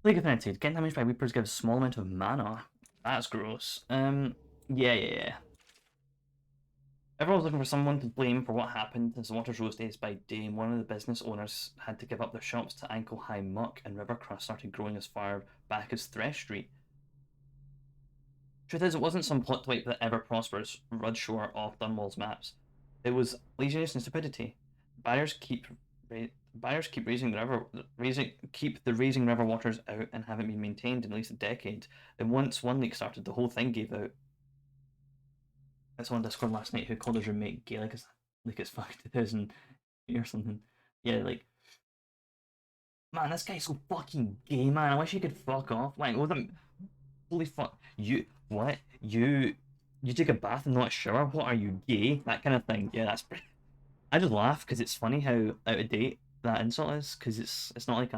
Speaker 1: League of Finitude. Getting damaged by Weepers gives a small amount of mana. That's gross. Yeah. Everyone's looking for someone to blame for what happened as the waters rose days by day, and one of the business owners had to give up their shops to ankle-high muck, and river crust started growing as far back as Thresh Street. Truth is, it wasn't some plot wipe that ever prospers Rudshore off Dunwall's maps. It was laziness and stupidity. Buyers keep raising the raising river waters out and haven't been maintained in at least a decade. And once one leak started, the whole thing gave out. I saw on Discord last night who called his roommate gay like it's fucking 2000 or something. Yeah, like, man, this guy's so fucking gay, man. I wish he could fuck off. Like, holy fuck, what? You take a bath and not a shower? What are you, gay? That kind of thing. Yeah, that's pretty. I just laugh because it's funny how out of date that insult is, because it's not like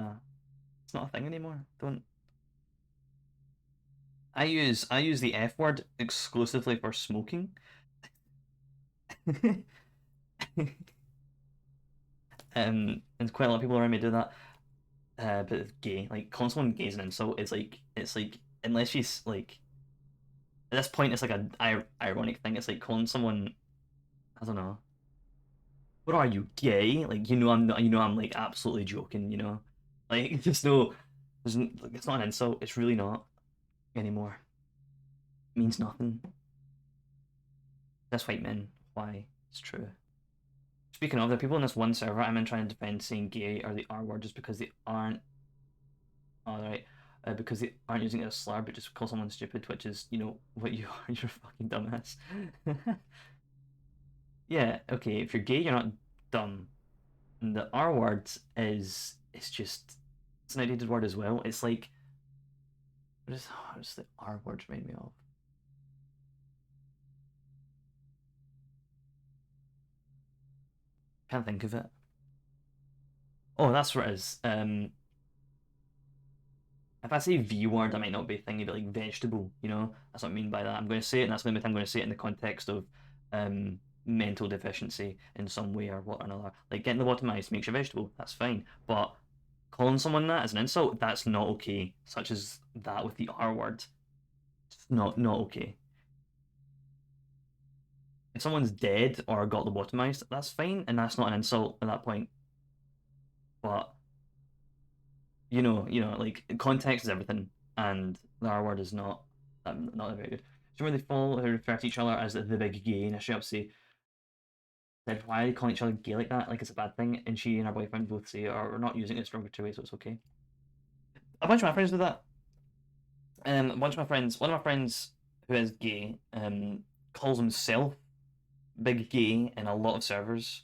Speaker 1: it's not a thing anymore. Don't. I use the F word exclusively for smoking. And quite a lot of people around me do that. But gay, like calling someone gay is an insult. It's like unless she's like at this point it's like a ironic thing. It's like calling someone, I don't know. What are you, gay? Like, I'm like absolutely joking, you know? Like, there's no, like, it's not an insult. It's really not anymore. It means nothing. That's white men. Why? It's true. Speaking of, the people in this one server I'm in trying to defend saying gay are the R word just because they aren't. Alright. Because they aren't using it as a slur, but just call someone stupid, which is, you know, what you are. You're a fucking dumbass. Yeah, okay, if you're gay, you're not dumb. And the R word it's just it's an outdated word as well. It's like what does the R word remind me of? Can't think of it. Oh, that's what it is. If I say V word, I might not be thinking about like vegetable, you know? That's what I mean by that. I'm going to say it, and that's the only time I'm going to say it in the context of mental deficiency in some way or what or another. Like getting lobotomized makes you a vegetable, that's fine. But calling someone that as an insult, that's not okay. Such as that with the R word. It's not okay. If someone's dead or got lobotomized, that's fine, and that's not an insult at that point. But like context is everything, and the R word is not very good. So when they fall who refer to each other as the big gay, and I straight up say, why are they calling each other gay like that? Like it's a bad thing. And she and her boyfriend both say, or we're not using it in a derogatory way, so it's okay. A bunch of my friends do that. One of my friends who is gay, calls himself big gay in a lot of servers,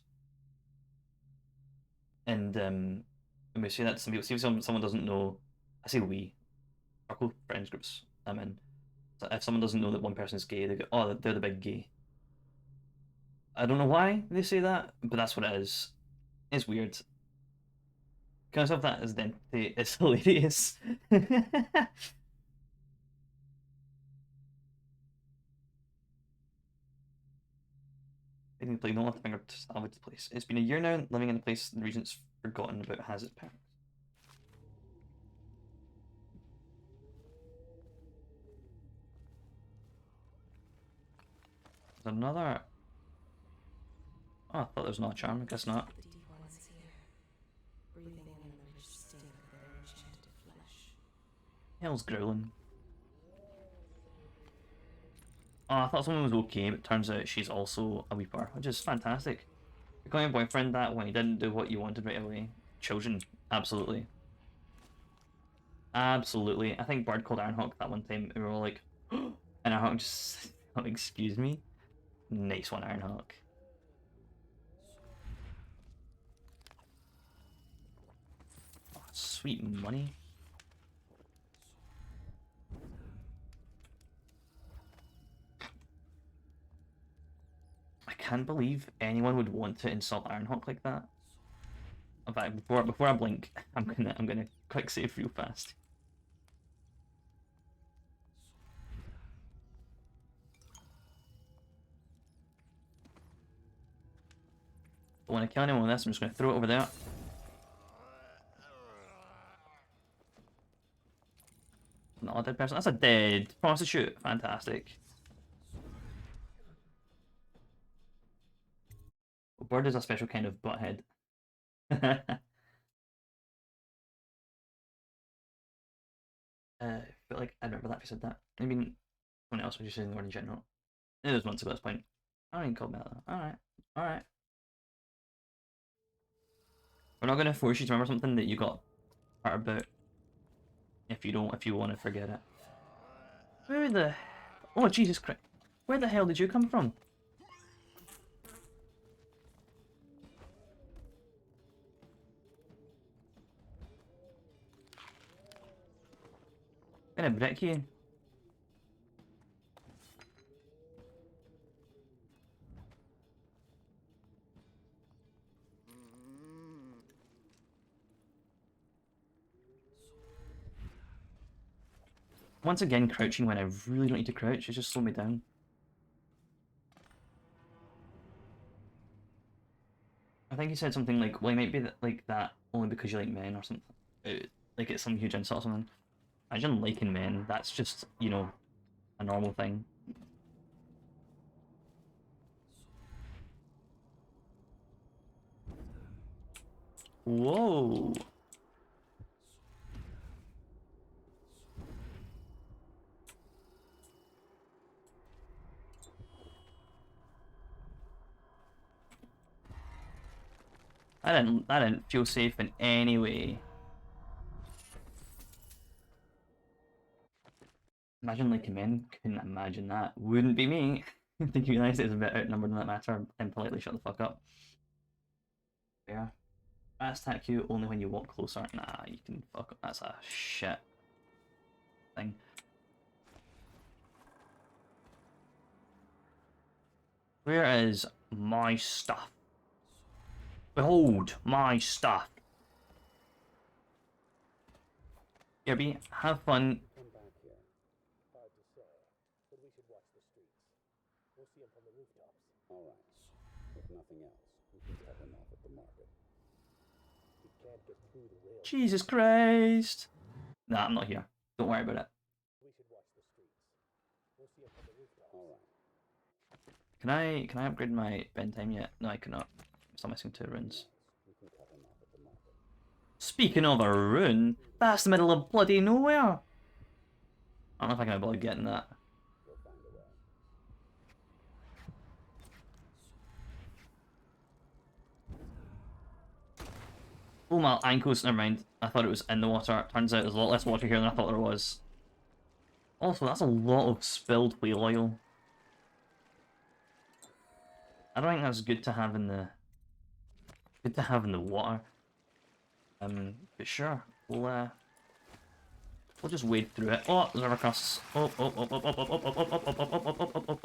Speaker 1: and when we say that to some people, see if someone doesn't know, I say we, circle friends groups I'm in. So if someone doesn't know that one person's gay, they go, "Oh, they're the big gay." I don't know why they say that, but that's what it is. It's weird. Kind of that as identity is hilarious. They play no left finger to salvage the place. It's been a year now, living in a place the region's forgotten about has its perks. There's another. Oh, I thought there was not a charm. I guess not.
Speaker 7: The deep ones here, breathing in the rich stink of their enchanted flesh.
Speaker 1: Hell's growling. Oh, I thought someone was okay, but turns out she's also a weeper, which is fantastic. You're calling your boyfriend that when he didn't do what you wanted right away. Children, absolutely. Absolutely. I think Bird called Ironhawk that one time, and we were all like, and Ironhawk just, oh, excuse me? Nice one, Ironhawk. Oh, sweet money. I can't believe anyone would want to insult Ironhawk like that. In fact, before I blink, I'm gonna quick save real fast. Don't want to kill anyone with this. I'm just gonna throw it over there. Not a dead person. That's a dead. Promise to shoot. Fantastic. Well, Bird is a special kind of butthead. I feel like I remember that if I said that. I mean, someone else was just saying the word in general. It was months ago at this point. I don't even call me that. Alright. Alright. We're not going to force you to remember something that you got hurt about. If you want to forget it. Where the... Oh, Jesus Christ. Where the hell did you come from? I'm gonna brick you. Once again, crouching when I really don't need to crouch, it's just slow me down. I think he said something like, well, he might be like that only because you like men or something. Like it's some huge insult or something. Imagine liking men, that's just, you know, a normal thing. Whoa! I didn't feel safe in any way. Imagine liking men, couldn't imagine that. Wouldn't be me. I think you realised it was a bit outnumbered in that matter and politely shut the fuck up. Yeah. Fast attack you only when you walk closer. Nah, you can fuck up. That's a shit thing. Where is my stuff? Behold my stuff. Kirby, have fun.
Speaker 11: Come back here. Hard to say, but we should watch the streets. We'll see him from the rooftops. All right. If nothing else, we can cut him off at the market. He can't get through the rail.
Speaker 1: Jesus Christ. Nah, I'm not here. Don't worry about it.
Speaker 11: We should watch the streets. We'll see him from the rooftops. All right.
Speaker 1: Can I upgrade my bend time yet? No, I cannot. I'm still missing 2 runes.
Speaker 11: We can cut him off at the market.
Speaker 1: Speaking of a rune, that's the middle of bloody nowhere. I don't know if I can avoid getting that.
Speaker 11: We'll find a way.
Speaker 1: Oh my ankles, never mind. I thought it was in the water. Turns out there's a lot less water here than I thought there was. Also, that's a lot of spilled whale oil. I don't think that's good to have in the water. But sure, we'll just wade through it. Oh, there's our cross. Oh, oh, oh, oh, oh, oh, oh, oh, oh, oh, oh, oh, oh, oh, oh, oh.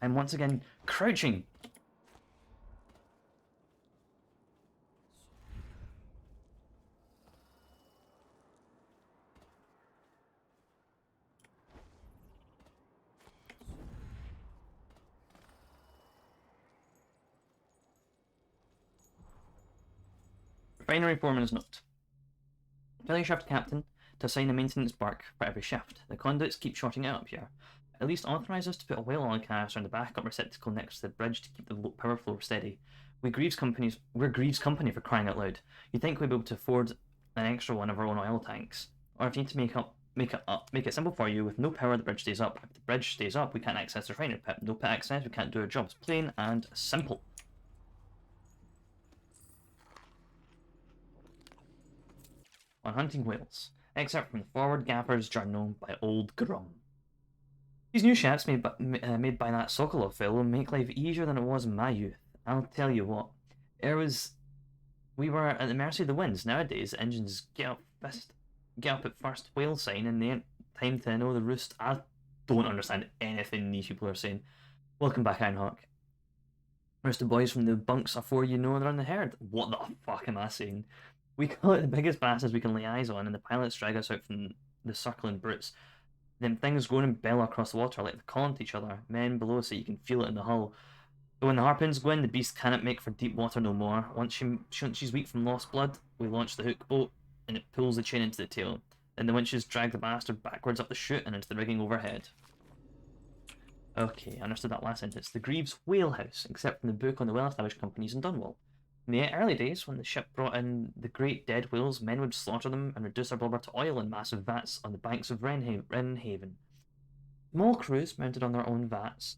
Speaker 1: And once again, crouching. Refinery foreman's note. Tell your shift captain to assign a maintenance bark for every shift. The conduits keep shorting out up here. At least authorize us to put a whale oil canister in the backup receptacle next to the bridge to keep the power flow steady. We're Greaves Company for crying out loud. You'd think we'd be able to afford an extra one of our own oil tanks. Or if you need to make it simple for you, with no power the bridge stays up. If the bridge stays up, we can't access the refinery pit. No pit access, we can't do our jobs. Plain and simple. On hunting whales, excerpt from the Forward Gaffer's Journal by Old Grum. These new ships made by that Sokolov fellow make life easier than it was in my youth. I'll tell you what, we were at the mercy of the winds. Nowadays, the engines get up at first whale sign and they ain't time to know the roost. I don't understand anything these people are saying. Welcome back, Ironhawk. Rest of the boys from the bunks afore you know they're on the herd. What the fuck am I saying? We call it the biggest bastards we can lay eyes on, and the pilots drag us out from the circling brutes. Them things groan and bellow across the water like they're calling to each other. Men below so you can feel it in the hull. But when the harpoons go in, the beast cannot make for deep water no more. Once she's weak from lost blood, we launch the hook boat, and it pulls the chain into the tail. Then the winches drag the bastard backwards up the chute and into the rigging overhead. Okay, I understood that last sentence. The Greaves Whalehouse, except from the book on the well-established companies in Dunwall. In the early days, when the ship brought in the great dead whales, men would slaughter them and reduce their blubber to oil in massive vats on the banks of Wrenhaven. Small crews maintained their own vats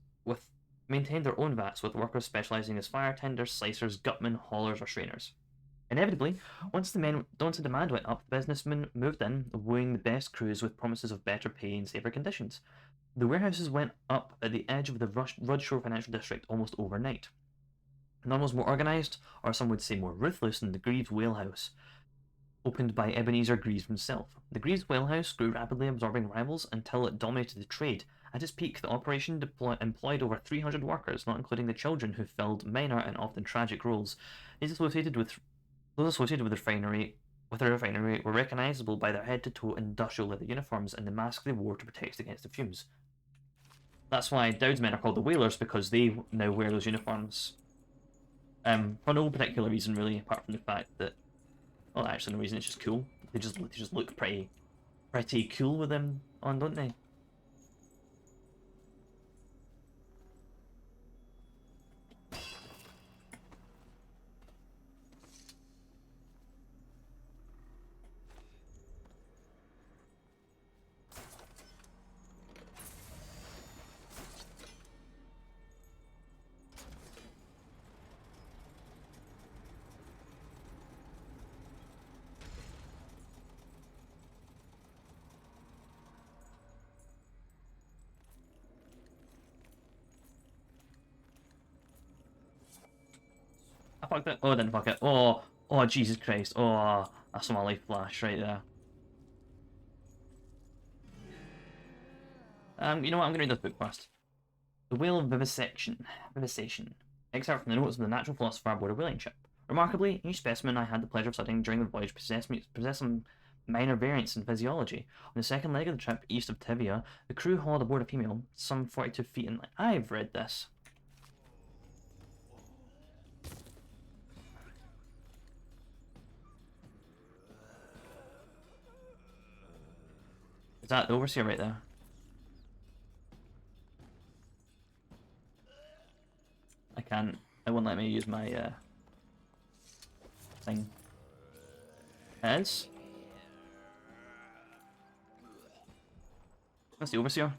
Speaker 1: with workers specialising as fire tenders, slicers, gutmen, haulers, or strainers. Inevitably, once the demand went up, businessmen moved in, wooing the best crews with promises of better pay and safer conditions. The warehouses went up at the edge of the Rudshore Financial District almost overnight. None was more organised, or some would say more ruthless, than the Greaves Whalehouse, opened by Ebenezer Greaves himself. The Greaves Whalehouse grew rapidly, absorbing rivals until it dominated the trade. At its peak, the operation employed over 300 workers, not including the children who filled minor and often tragic roles. Those associated with the refinery were recognisable by their head-to-toe industrial leather uniforms and the mask they wore to protect against the fumes. That's why Dowd's men are called the Whalers, because they now wear those uniforms. For no particular reason, really, apart from the fact that, well, actually no reason, it's just cool. They just look pretty cool with them on, don't they? I fucked it. Oh, I didn't fuck it. Oh, Jesus Christ. Oh, that's my life flash right there. You know what? I'm gonna read this book first. The Whale of Vivisection. Excerpt from the notes of the natural philosopher aboard a whaling ship. Remarkably, each specimen I had the pleasure of studying during the voyage possessed some minor variants in physiology. On the second leg of the trip, east of Tivia, the crew hauled aboard a female, some 42 feet in length. I've read this. Is that the overseer right there? I can't. It won't let me use my thing. It is? That's the Overseer.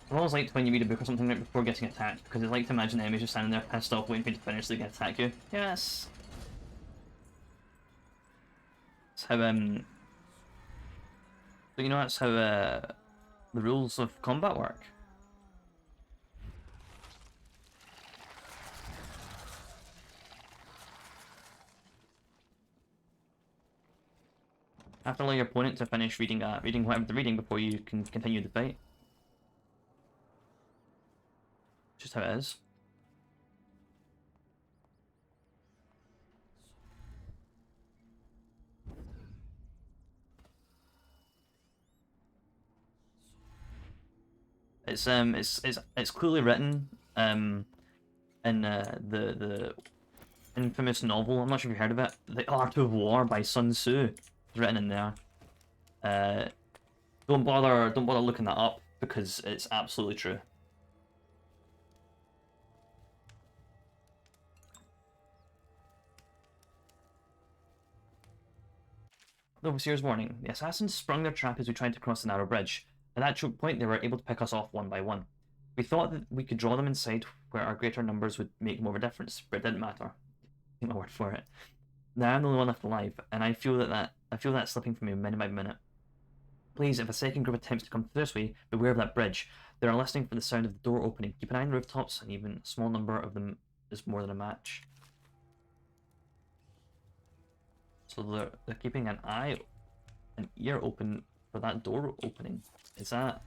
Speaker 1: I always liked when you read a book or something right before getting attacked, because I like to imagine enemies just standing there pissed off waiting for you to finish so they can attack you. Yes! That's how, but you know, that's how, the rules of combat work. Have to allow your opponent to finish reading whatever they're reading before you can continue the fight. Just how it is. It's clearly written in the infamous novel. I'm not sure if you heard of it. The Art of War by Sun Tzu is written in there. Don't bother looking that up because it's absolutely true. The Overseer's warning. The assassins sprung their trap as we tried to cross the narrow bridge. At that choke point, they were able to pick us off one by one. We thought that we could draw them inside where our greater numbers would make more of a difference, but it didn't matter. Take my word for it. Now I'm the only one left alive, and I feel that slipping from me minute by minute. Please, if a second group attempts to come through this way, beware of that bridge. They are listening for the sound of the door opening. Keep an eye on the rooftops, and even a small number of them is more than a match. So they're keeping an ear open for that door opening. Is that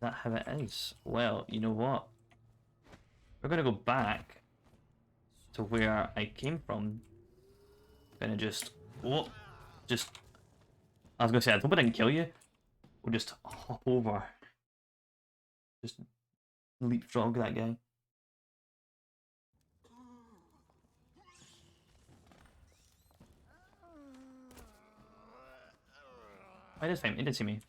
Speaker 1: how it is? Well, you know what? We're gonna go back to where I came from. Gonna just I was gonna say I hope I didn't kill you. We'll just hop over. Just leapfrog that guy. Oh, it is fine. It did see me.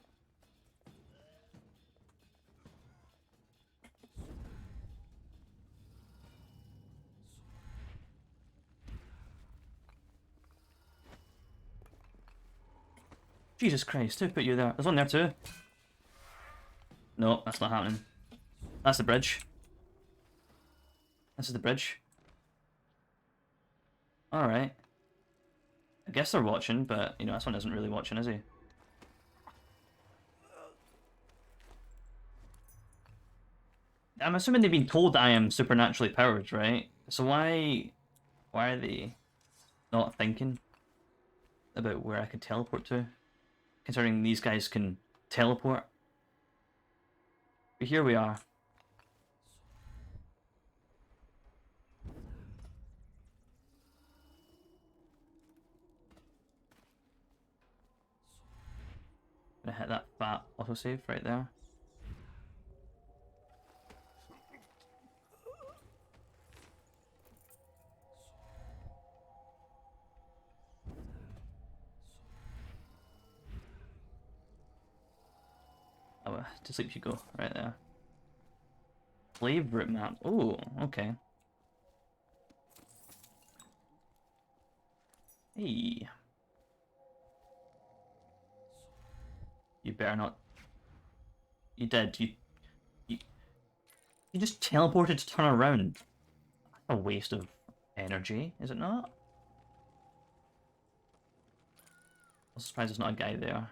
Speaker 1: Jesus Christ, who put you there? There's one there too. No, that's not happening. That's the bridge. This is the bridge. Alright. I guess they're watching, but, you know, this one isn't really watching, is he? I'm assuming they've been told that I am supernaturally powered, right? So why are they not thinking about where I could teleport to? Considering these guys can teleport. But here we are. Gonna hit that fat autosave right there. Oh, to sleep you go, right there. Slave route map. Oh, okay. Hey. You better not. You did. You just teleported to turn around. That's a waste of energy, is it not? I'm surprised there's not a guy there.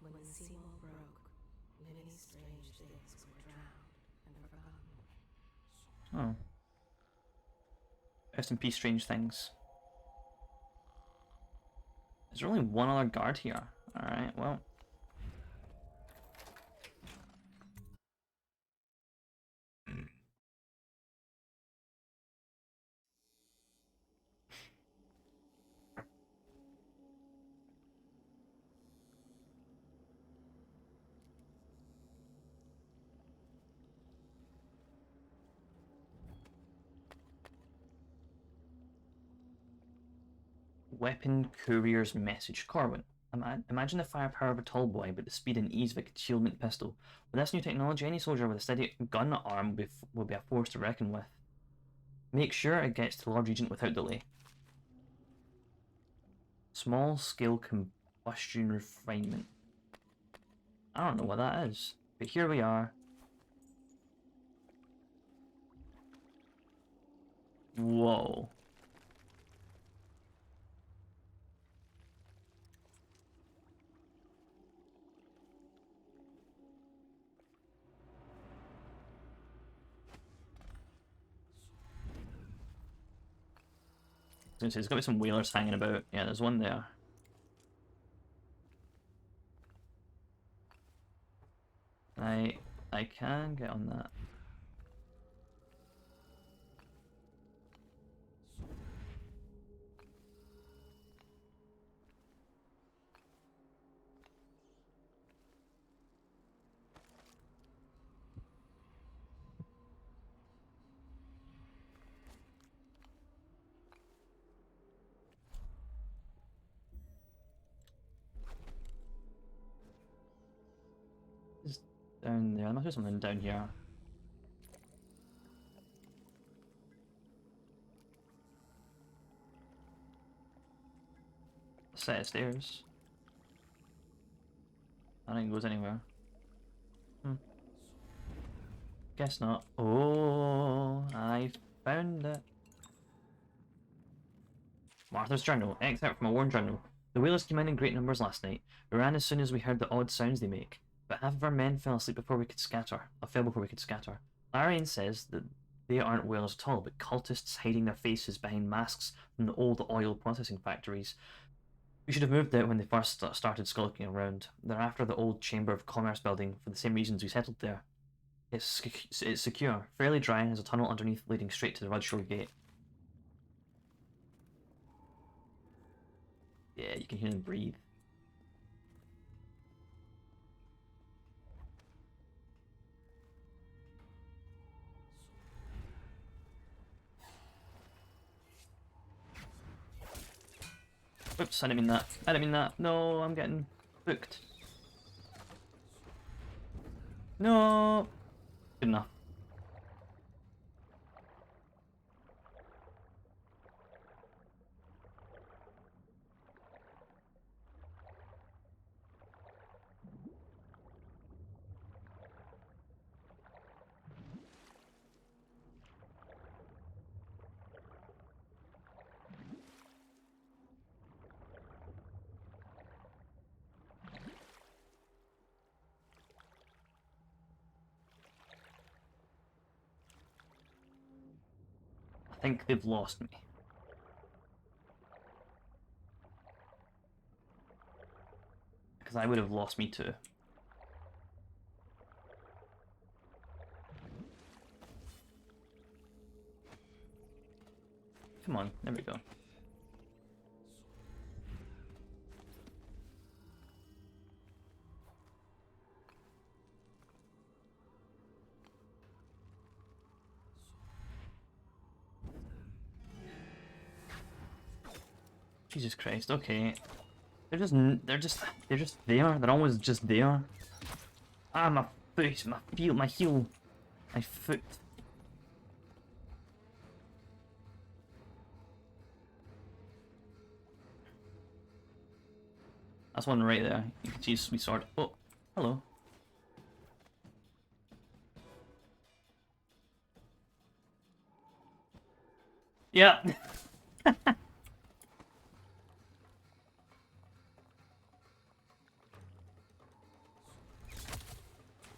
Speaker 7: When the seawall broke, many strange things were drowned and forgotten.
Speaker 1: Oh. Rest in peace, strange things. Is there only one other guard here? Alright, well. Weapon Courier's Message. Corwin. Imagine the firepower of a tall boy, but the speed and ease of a concealment pistol. With this new technology, any soldier with a steady gun arm will be a force to reckon with. Make sure it gets to the Lord Regent without delay. Small scale combustion refinement. I don't know what that is, but here we are. Whoa. There's got to be some whalers hanging about. Yeah, there's one there. I can get on that. Just down there. There must be something down here. A set of stairs. I don't think it goes anywhere. Guess not. Oh, I found it. Martha's journal. Excerpt from a worn journal. The whalers came in great numbers last night. We ran as soon as we heard the odd sounds they make, but half of our men fell asleep before we could scatter. Fell before we could scatter. Larian says that they aren't whalers at all, but cultists hiding their faces behind masks from the old oil processing factories. We should have moved out when they first started skulking around. They're after the old Chamber of Commerce building for the same reasons we settled there. It's secure, fairly dry, and has a tunnel underneath leading straight to the Rudshore Gate. Yeah, you can hear them breathe. Oops, I didn't mean that. I didn't mean that. No, I'm getting booked. No! Good enough. I think they've lost me. Because I would have lost me too. Come on, there we go. Jesus Christ, okay. They're just there. They're always just there. Ah, my foot, my heel, my foot. That's one right there. You can see a sweet sword. Oh, hello. Yeah.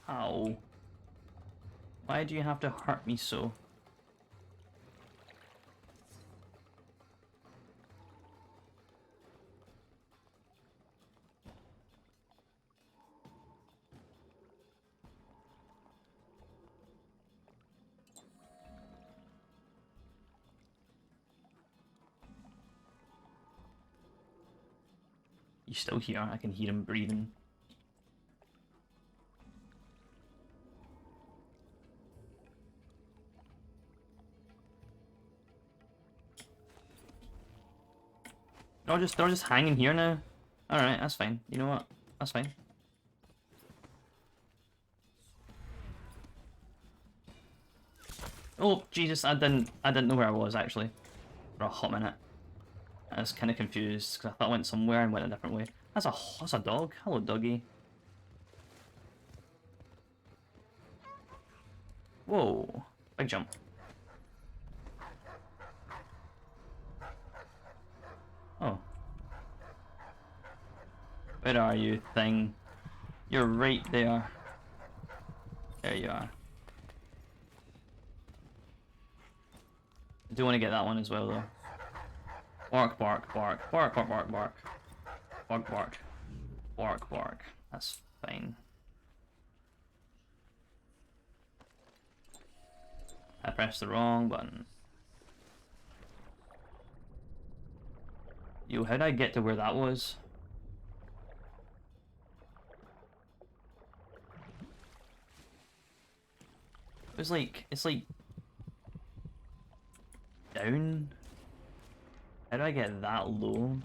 Speaker 1: Ow. Why do you have to hurt me so? He's still here. I can hear him breathing. They're all just hanging here now. Alright, that's fine. You know what? That's fine. Oh, Jesus, I didn't know where I was, actually. For a hot minute. I was kind of confused, because I thought I went somewhere and went a different way. That's a dog. Hello, doggy. Whoa. Big jump. Oh. Where are you, thing? You're right there. There you are. I do want to get that one as well, though. Bark, bark, bark, bark, bark, bark, bark. Bark, bark. Bark, bark. That's fine. I pressed the wrong button. Yo, how did I get to where that was? It's like down. How do I get that low?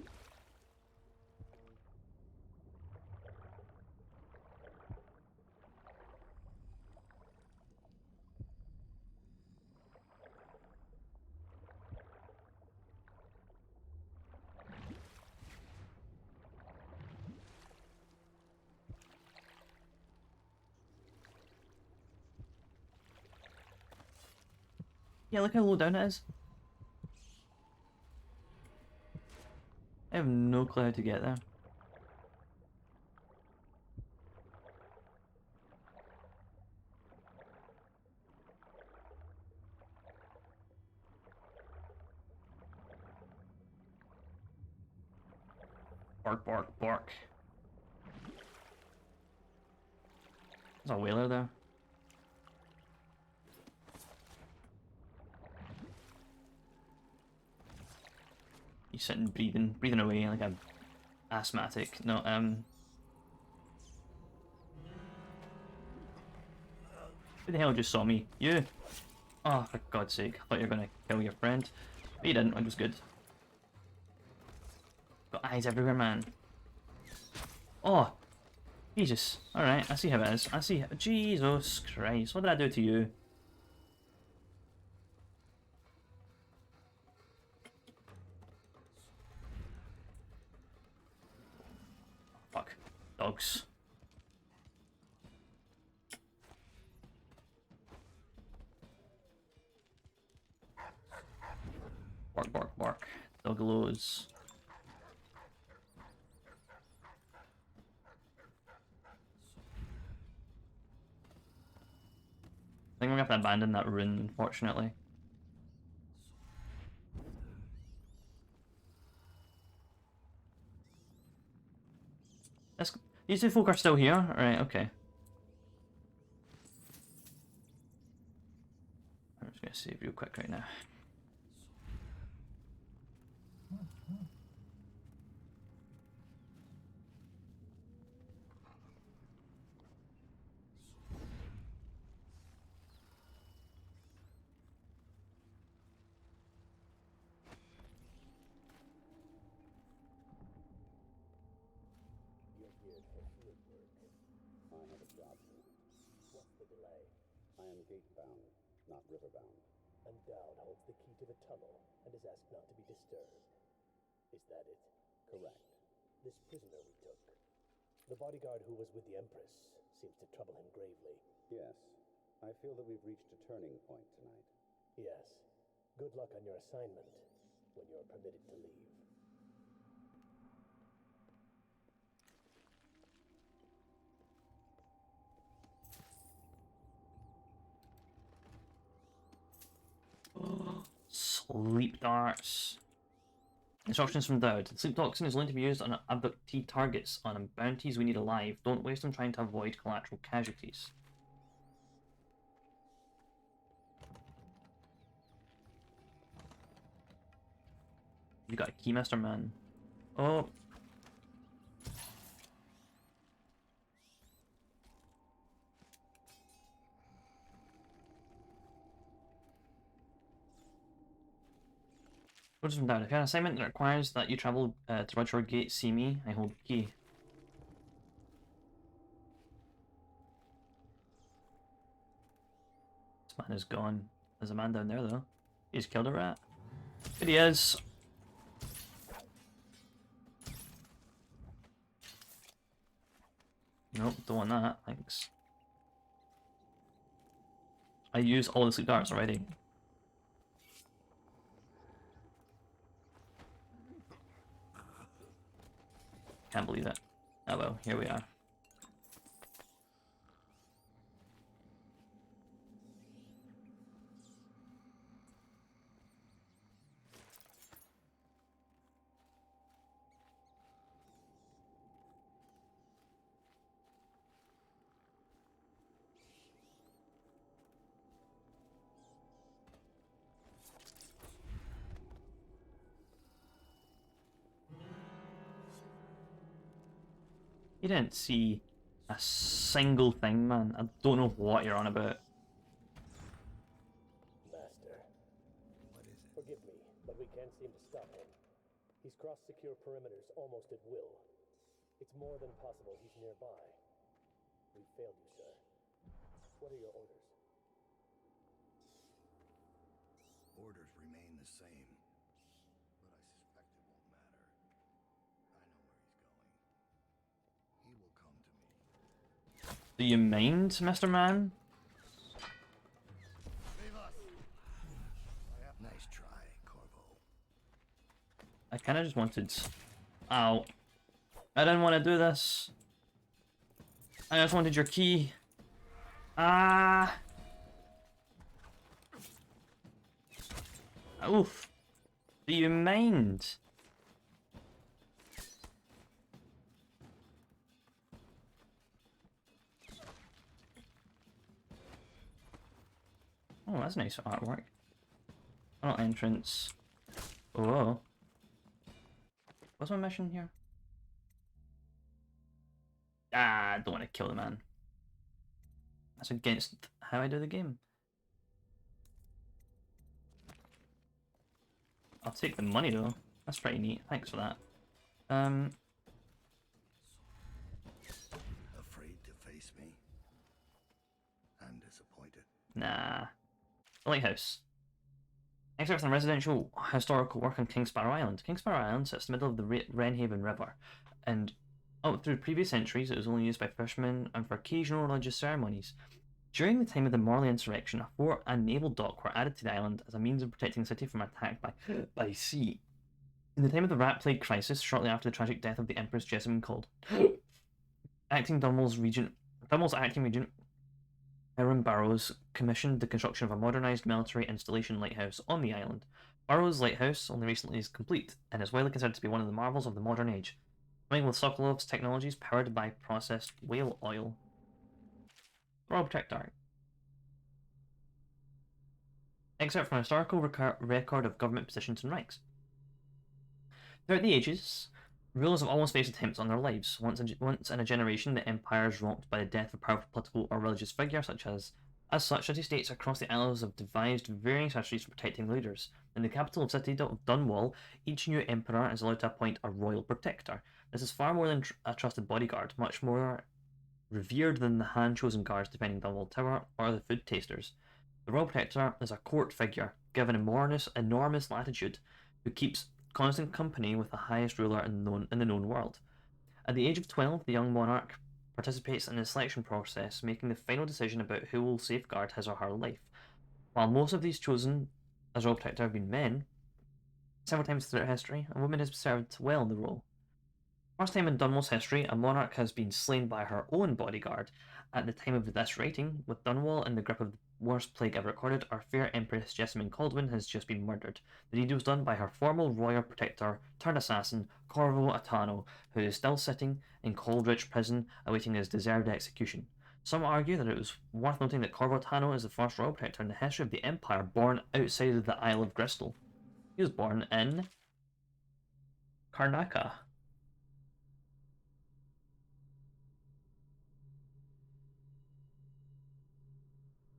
Speaker 1: Yeah, look how low down it is. I have no clue how to get there. Bark, bark, bark. There's a whaler there. He's sitting breathing away like a asthmatic. No, who the hell just saw me? You! Oh, for God's sake, I thought you were gonna kill your friend. But you didn't, which was good. Got eyes everywhere, man. Oh! Jesus. Alright, I see how it is. I see how... Jesus Christ, what did I do to you? Fuck. Dogs. Bark, bark, bark. Doggalos. I think we're gonna have to abandon that rune, unfortunately. These two folk are still here? Alright, okay. I'm just gonna save real quick right now.
Speaker 11: You're geared for field work. I have a job tonight. What's the delay? I am gate-bound, not river-bound. And Dowd holds the key to the tunnel and is asked not to be disturbed. Is that it? Correct. This prisoner we took, the bodyguard who was with the Empress, seems to trouble him gravely. Yes. I feel that we've reached a turning point tonight. Yes. Good luck on your assignment when you're permitted to leave.
Speaker 1: Sleep darts. Instructions from Dowd. The sleep toxin is only to be used on abductee targets on bounties we need alive. Don't waste them trying to avoid collateral casualties. You got a key, Mr. Man. Oh. Orders from down. If you have an assignment that requires that you travel to Rudshore Gate, see me. I hold the key. This man is gone. There's a man down there though. He's killed a rat. Here he is. Nope, don't want that. Thanks. I use all the sleep darts already. Can't believe it. Oh well, here we are. You didn't see a single thing, man. I don't know what you're on about.
Speaker 11: Master. Forgive me, but we can't seem to stop him. He's crossed secure perimeters almost at will. It's more than possible he's nearby. We failed you, sir. What are your orders?
Speaker 2: Orders remain the same, but I suspect it won't matter. I know where he's going. He will come to me.
Speaker 1: Do you mind, Mr. Man?
Speaker 2: Nice try, Corvo.
Speaker 1: I kinda just wanted... Ow. I didn't want to do this. I just wanted your key. Ah! Oof. Do you mind? Oh, that's nice artwork. Tunnel entrance. Oh. What's my mission here? Ah, I don't want to kill the man. That's against how I do the game. I'll take the money though. That's pretty neat. Thanks for that.
Speaker 2: Afraid to face me? I'm disappointed.
Speaker 1: Nah. The lighthouse. Excerpt from residential historical work on King Sparrow Island. King Sparrow Island sits in the middle of the Wrenhaven River, and through previous centuries it was only used by fishermen and for occasional religious ceremonies. During the time of the Morley insurrection, a fort and naval dock were added to the island as a means of protecting the city from attack by sea. In the time of the rat plague crisis, shortly after the tragic death of the Empress Jessamine called, Dunwall's acting regent, Aaron Burrows, commissioned the construction of a modernised military installation lighthouse on the island. Burrows' lighthouse only recently is complete, and is widely considered to be one of the marvels of the modern age, running with Sokolov's technologies powered by processed whale oil. Royal Protector. Excerpt from a historical record of government positions and ranks. Throughout the ages, rulers have almost faced attempts on their lives. Once in a generation, the empire is rocked by the death of a powerful political or religious figure, as such, city-states across the Isles have devised varying strategies for protecting leaders. In the capital of city of Dunwall, each new emperor is allowed to appoint a royal protector. This is far more than a trusted bodyguard, much more revered than the hand-chosen guards defending Dunwall Tower or the food tasters. The royal protector is a court figure, given enormous latitude, who keeps constant company with the highest ruler in the known world. At the age of 12, the young monarch participates in the selection process, making the final decision about who will safeguard his or her life. While most of these chosen as royal protector have been men, several times throughout history, a woman has served well in the role. First time in Dunwall's history, a monarch has been slain by her own bodyguard. At the time of this writing, with Dunwall in the grip of the worst plague ever recorded, our fair Empress Jessamine Caldwin has just been murdered. The deed was done by her former royal protector turned assassin, Corvo Attano, who is still sitting in Coldridge prison awaiting his deserved execution. Some argue that it was worth noting that Corvo Attano is the first royal protector in the history of the Empire born outside of the Isle of Bristol. He was born in Karnaka.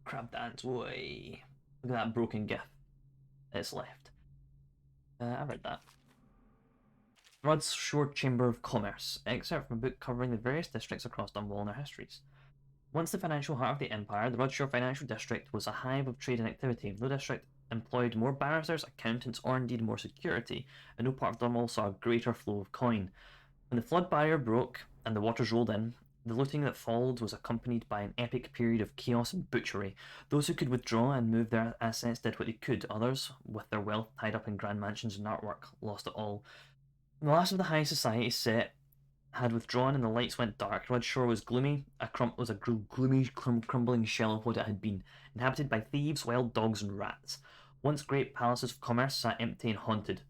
Speaker 1: Crab dance, way. Look at that broken gif. It's left. I read that. Rudd's Shore Chamber of Commerce, excerpt from a book covering the various districts across Dunwall and their histories. Once the financial heart of the empire, the Rudshore Financial District was a hive of trade and activity. No district employed more barristers, accountants, or indeed more security, and no part of Dunwall saw a greater flow of coin. When the flood barrier broke and the waters rolled in, the looting that followed was accompanied by an epic period of chaos and butchery. Those who could withdraw and move their assets did what they could. Others, with their wealth tied up in grand mansions and artwork, lost it all. The last of the high society set had withdrawn and the lights went dark. Redshore was gloomy, gloomy, crumbling shell of what it had been, inhabited by thieves, wild dogs, and rats. Once great palaces of commerce sat empty and haunted,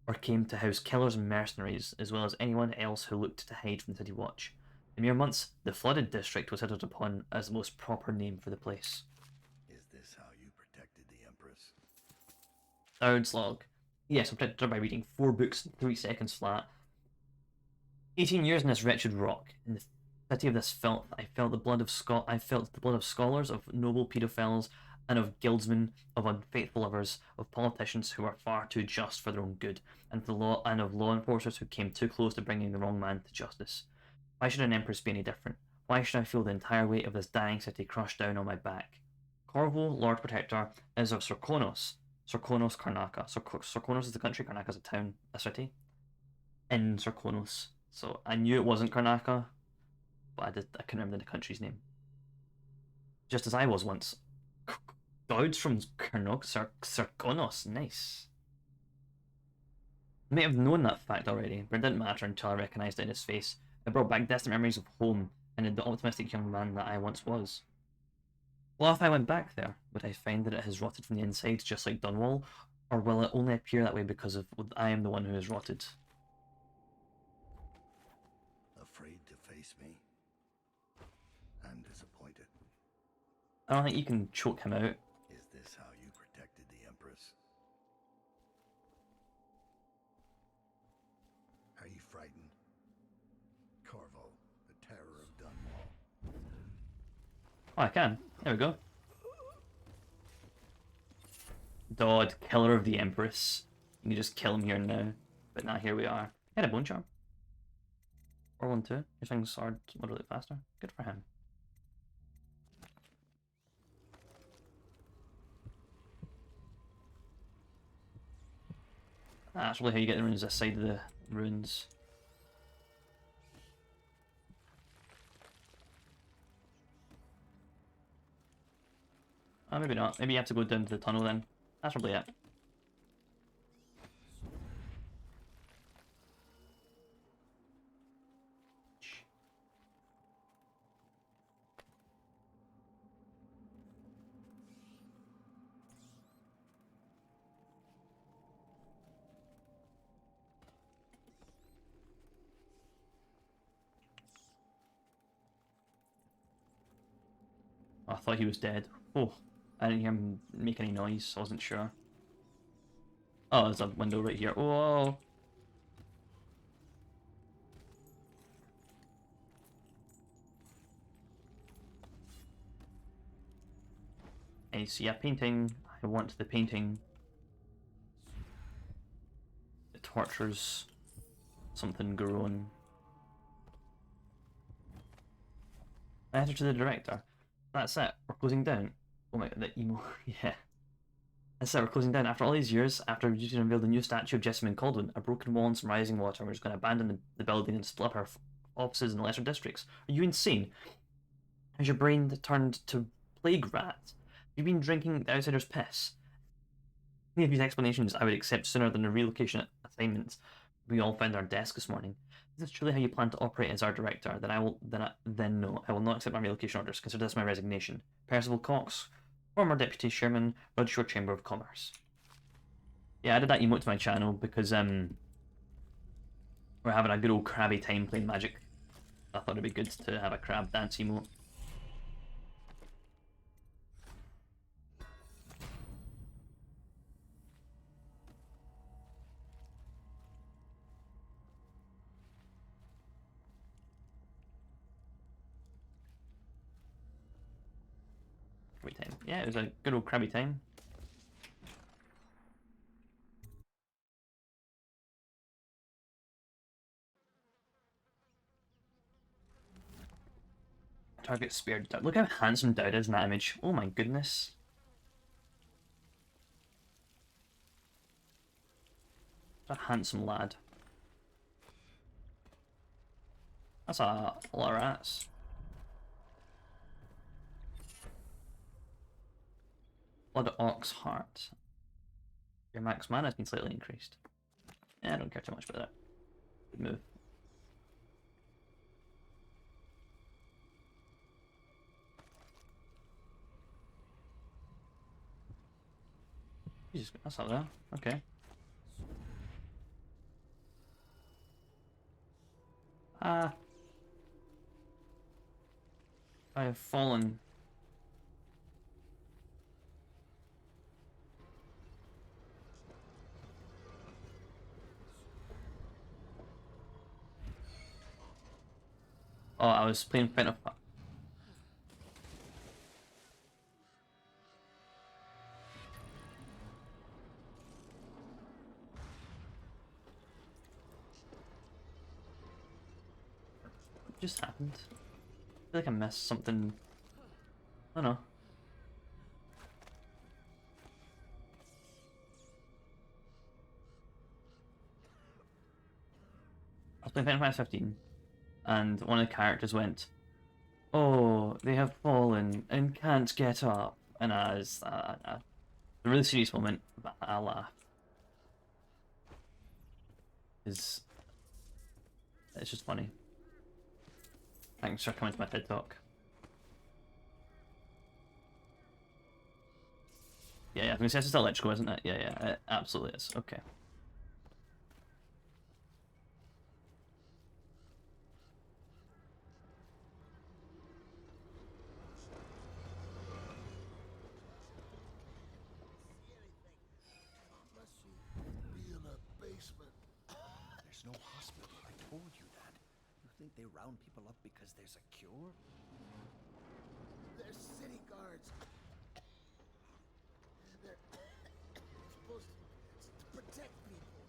Speaker 1: or came to house killers and mercenaries, as well as anyone else who looked to hide from the city watch. In mere months, the flooded district was hitted upon as the most proper name for the place.
Speaker 12: Is this how you protected the Empress?
Speaker 1: Third slog. Yes, I protected her by reading 4 books in 3 seconds flat. 18 years in this wretched rock, in the city of this filth, I felt the blood of scholars, of noble paedophiles, and of guildsmen, of unfaithful lovers, of politicians who are far too just for their own good, and of law enforcers who came too close to bringing the wrong man to justice. Why should an empress be any different? Why should I feel the entire weight of this dying city crushed down on my back? Corvo, Lord Protector, is of Sorkonos. Sorkonos, Karnaka. Sorkonos is the country, Karnaka is a town, a city. In Sorkonos. So I knew it wasn't Karnaka, but I couldn't remember the country's name. Just as I was once. Dowds from Sorkonos, nice. I may have known that fact already, but it didn't matter until I recognised it in his face. It brought back distant memories of home and the optimistic young man that I once was. Well, if I went back there, would I find that it has rotted from the inside just like Dunwall, or will it only appear that way because I am the one who has rotted?
Speaker 12: Afraid to face me? I'm disappointed.
Speaker 1: I don't think you can choke him out.
Speaker 12: Is this how you protected the Empress? Are you frightened? Corvo, the terror of Dunwall.
Speaker 1: Oh, I can. There we go. Dodd, killer of the Empress. You can just kill him here and now. But now here we are. He had a bone charm. Or 1-2. Your swing sword literally faster. Good for him. That's really how you get the runes this side of the runes. Oh, maybe not. Maybe you have to go down to the tunnel then. That's probably it. Oh, I thought he was dead. Oh, I didn't hear him make any noise, so I wasn't sure. Oh, there's a window right here. Whoa! And you see a painting. I want the painting. It tortures something grown. Letter to the director. That's it. We're closing down. Oh my god, the emo. Yeah. That's it. We're closing down. After all these years, after Eugene unveiled the new statue of Jessamine Caldwin, a broken wall and some rising water, we're just going to abandon the building and split up our offices in the lesser districts. Are you insane? Has your brain turned to plague rat? Have you been drinking the outsider's piss? Any of these explanations I would accept sooner than a relocation assignment we all found our desk this morning. If this is truly how you plan to operate as our director, then no, I will not accept my relocation orders. Consider this my resignation. Percival Cox, former deputy chairman, Rudshore Chamber of Commerce. Yeah, I did that emote to my channel because we're having a good old crabby time playing Magic. I thought it'd be good to have a crab dance emote. Crabby time. Yeah, it was a good old crabby time. Target spared. Look how handsome Dowd is in that image. Oh my goodness. What a handsome lad. That's a lot of rats. Blood Ox Heart. Your max mana has been slightly increased. Yeah, I don't care too much about that. Good move. Jesus, that's not there. Okay. Ah. I have fallen. Oh, I was playing Final Fantasy. What just happened? I feel like I missed something. I don't know. I was playing Final Fantasy 15, and one of the characters went, "Oh, they have fallen and can't get up," and I was a really serious moment, but I laughed. It's just funny. Thanks for coming to my TED Talk. Yeah, I was gonna say it's just electrical, isn't it? Yeah, it absolutely is. Okay.
Speaker 12: Must be in a basement.
Speaker 9: There's no hospital. I told you that. You think they round people up because there's a cure?
Speaker 5: They're city guards. They're supposed to protect people.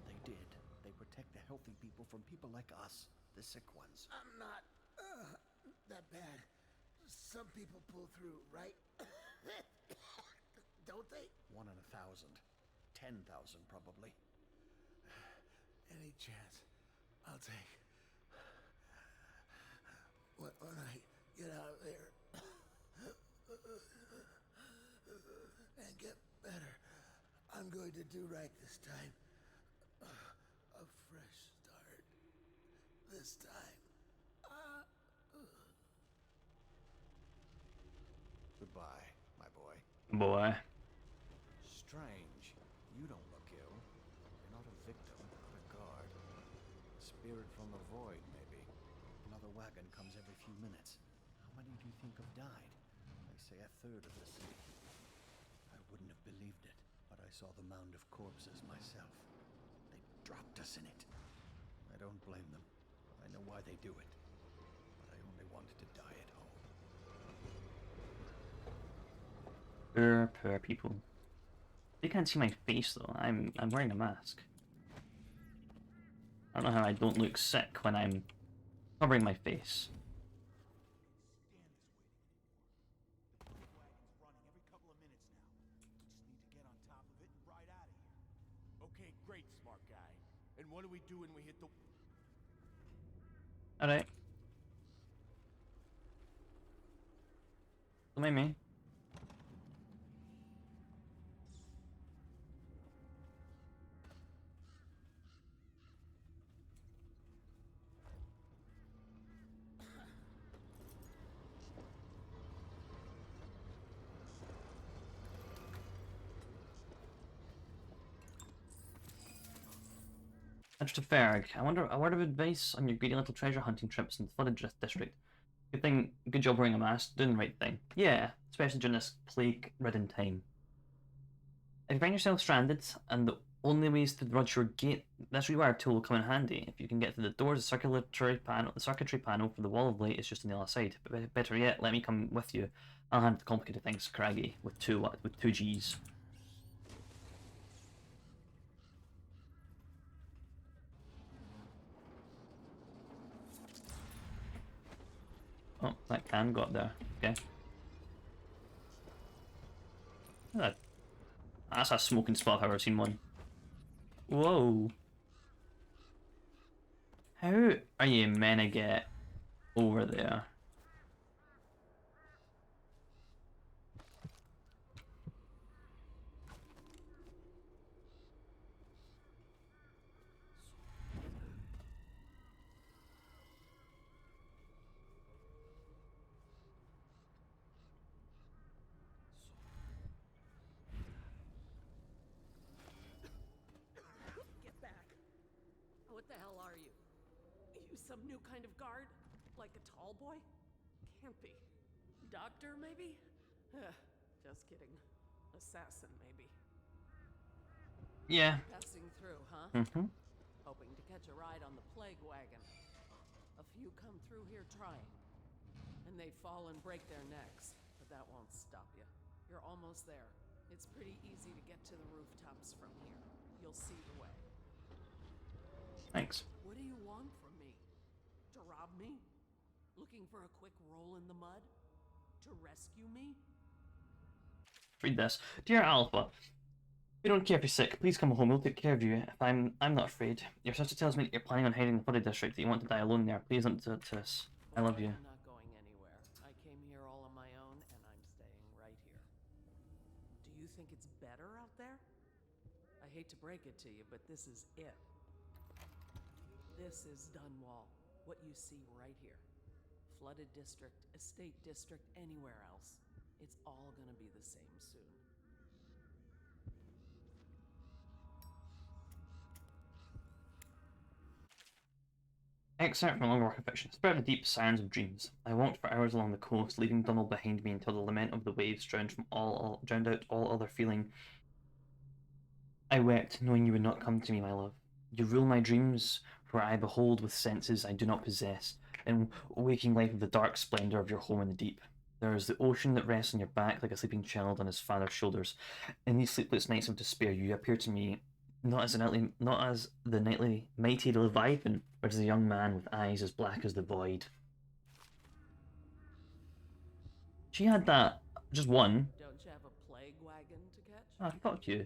Speaker 9: They did. They protect the healthy people from people like us, the sick ones.
Speaker 5: I'm not that bad. Some people pull through, right? Don't they?
Speaker 9: 1 in 1,000. 10,000 probably.
Speaker 5: Any chance I'll take. When I get out of there and get better, I'm going to do right this time. A fresh start. This time.
Speaker 9: Goodbye, my boy.
Speaker 1: Boy.
Speaker 9: Strange. You don't look ill. You're not a victim, not a guard. A spirit from the void, maybe. Another wagon comes every few minutes. How many do you think have died? They say 1/3 of the city. I wouldn't have believed it, but I saw the mound of corpses myself. They dropped us in it. I don't blame them. I know why they do it. But I only wanted to die at home.
Speaker 1: Poor people. You can't see my face though. I'm wearing a mask. I don't know how I don't look sick when I'm covering my face.
Speaker 8: Okay, great, smart guy. And what do we do when we hit the...
Speaker 1: Alright. Don't mind me. Mr. Ferg, I wonder a word of advice on your greedy little treasure hunting trips in the flooded district. Good job wearing a mask, doing the right thing. Yeah, especially during this plague-ridden time. If you find yourself stranded and the only ways to dodge your gate, this rewire tool will come in handy. If you can get to the doors, the circuitry panel for the wall of light is just on the other side. But better yet, let me come with you. I'll handle the complicated things, Craggy, with two G's. Oh, that can go up there. Okay. That's a smoking spot if I've ever seen one. Whoa. How are you meant to get over there?
Speaker 13: Get back. What the hell are you? You some new kind of guard? Like a tall boy? Can't be. Doctor, maybe? Just kidding. Assassin, maybe.
Speaker 1: Yeah.
Speaker 13: Passing through, huh?
Speaker 1: Mm-hmm.
Speaker 13: Hoping to catch a ride on the plague wagon. A few come through here trying. And they fall and break their necks. But that won't stop you. You're almost there. It's pretty easy to get to the rooftops from here. You'll see the way.
Speaker 1: Thanks.
Speaker 13: What do you want from me? To rob me? Looking for a quick roll in the mud? To rescue me?
Speaker 1: Read this. Dear Alpha, we don't care if you're sick. Please come home. We'll take care of you. If I'm not afraid. Your sister tells me that you're planning on heading to the flooded district. That you want to die alone there. Please don't do it to us. I love you.
Speaker 13: I'm not going anywhere. I came here all on my own, and I'm staying right here. Do you think it's better out there? I hate to break it to you, but this is it. This is Dunwall. What you see right here. Flooded district, estate district, anywhere else. It's all gonna be the same soon.
Speaker 1: Excerpt from a longer work of fiction. Spread the deep sounds of dreams. I walked for hours along the coast, leaving Dunwall behind me until the lament of the waves drowned out all other feeling. I wept, knowing you would not come to me, my love. You rule my dreams, where I behold with senses I do not possess, in waking life of the dark splendor of your home in the deep. There is the ocean that rests on your back like a sleeping child on his father's shoulders. In these sleepless nights of despair, you appear to me not as the nightly mighty Leviathan, but as a young man with eyes as black as the void. She had that just one.
Speaker 13: Don't you have a plague wagon to catch?
Speaker 1: Ah, fuck you.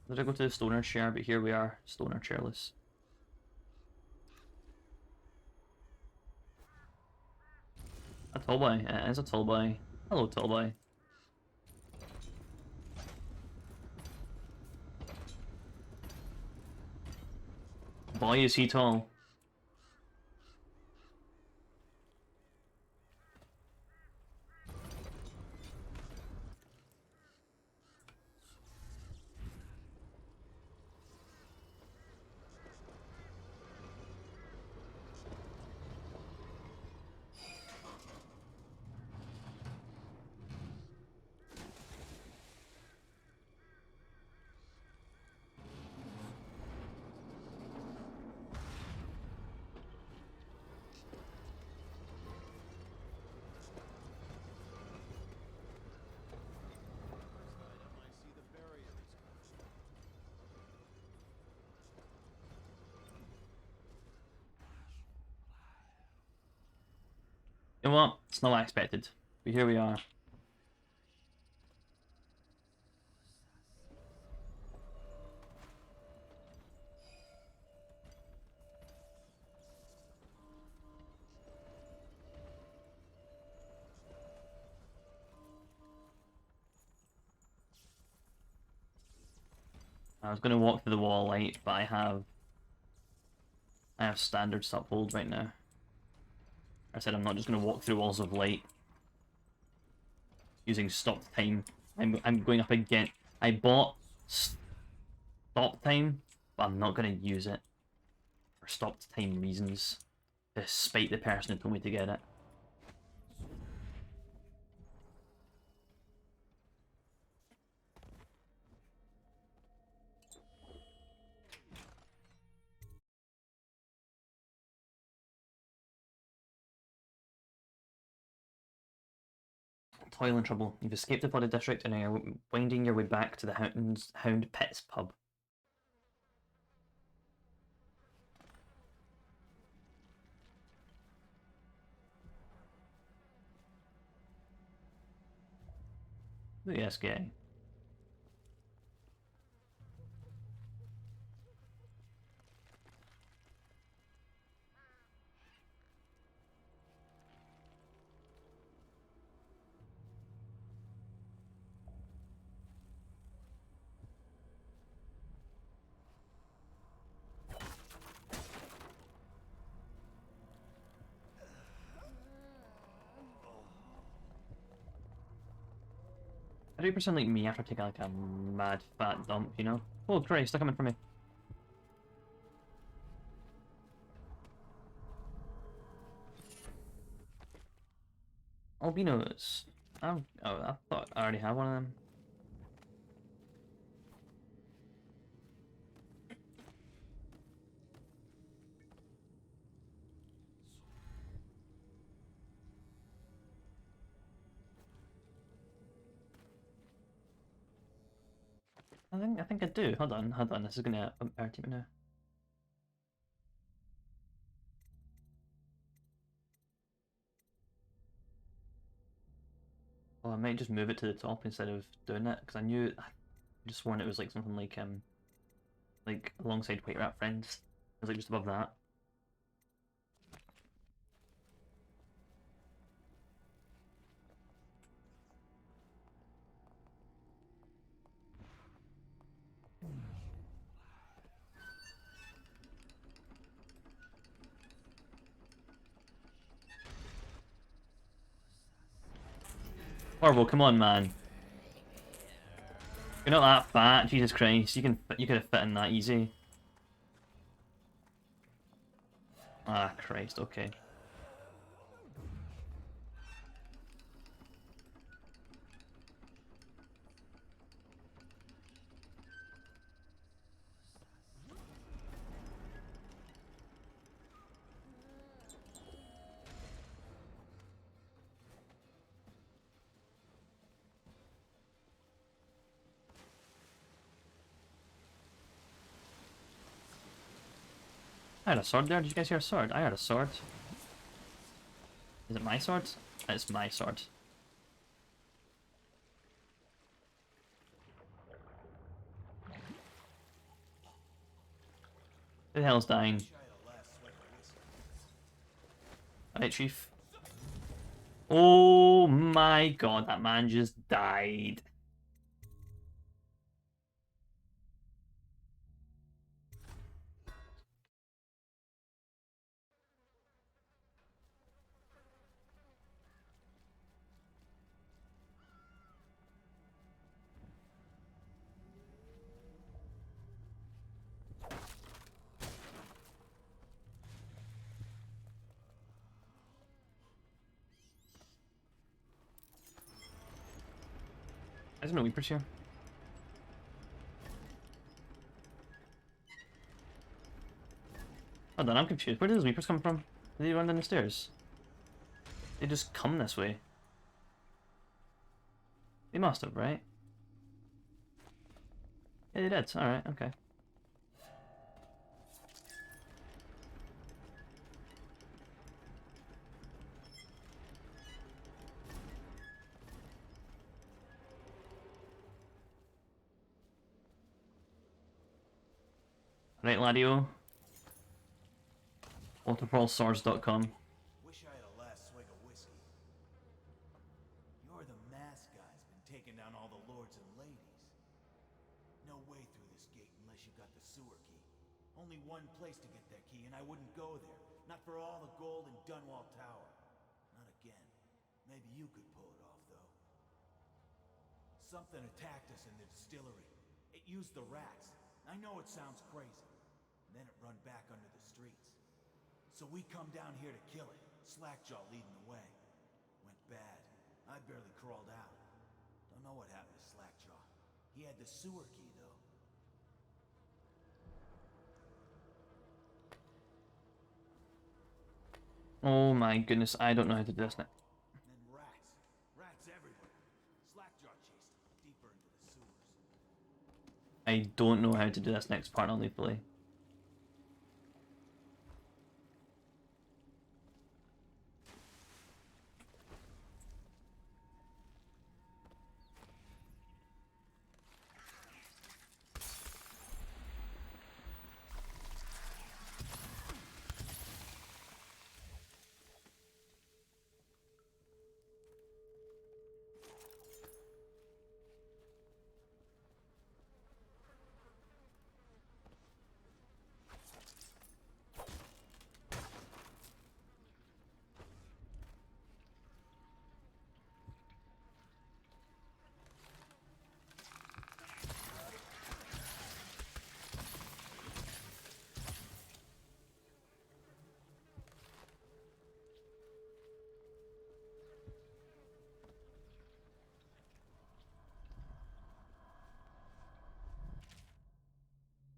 Speaker 1: Did I go to the stoner chair? But here we are, stoner chairless. A tall boy. It is a tall boy. Hello, tall boy. Boy, is he tall. You know what? It's not what I expected. But here we are. I was going to walk through the wall of light, but I have standards to uphold right now. I said I'm not just going to walk through walls of light. using stopped time. I'm going up again. I bought stop time, but I'm not going to use it for stopped time reasons, despite the person who told me to get it. Toil and trouble. You've escaped the flooded district and are winding your way back to the Hound Pits pub. Yes, gay. How do you pretend like me after taking like a mad fat dump, you know? Oh Christ, they're coming for me. Albinos. Oh, I thought I already had one of them. I think I do. Hold on. This is gonna irritate me now. Oh, I might just move it to the top instead of doing it because I just sworn it was like something like alongside White Rat Friends. It was like just above that. Horrible, come on, man. You're not that fat, Jesus Christ. You could have fit in that easy. Ah, Christ. Okay. I had a sword there. Did you guys hear a sword? I had a sword. Is it my sword? It's my sword. Who the hell's dying? Alright, Chief. Oh my god, that man just died. There's no Weepers here. Hold on, I'm confused. Where did those Weepers come from? Did they run down the stairs? They just come this way. They must have, right? Yeah, they did. Alright, okay. Right, Ladio. Waterfallswords.com.
Speaker 4: Wish I had a last swig of whiskey. You're the masked guy's been taking down all the lords and ladies. No way through this gate unless you got the sewer key. Only one place to get that key, and I wouldn't go there. Not for all the gold in Dunwall Tower. Not again. Maybe you could pull it off, though. Something attacked us in the distillery. It used the rats. I know it sounds crazy. And then it run back under the streets. So we come down here to kill it. Slackjaw leading the way. Went bad. I barely crawled out. Don't know what happened to Slackjaw. He had the sewer key, though.
Speaker 1: Oh my goodness, I don't know how to do this now.
Speaker 4: And then rats. Rats everywhere. Slackjaw chased them deeper into the sewers.
Speaker 1: I don't know how to do this next part lethally.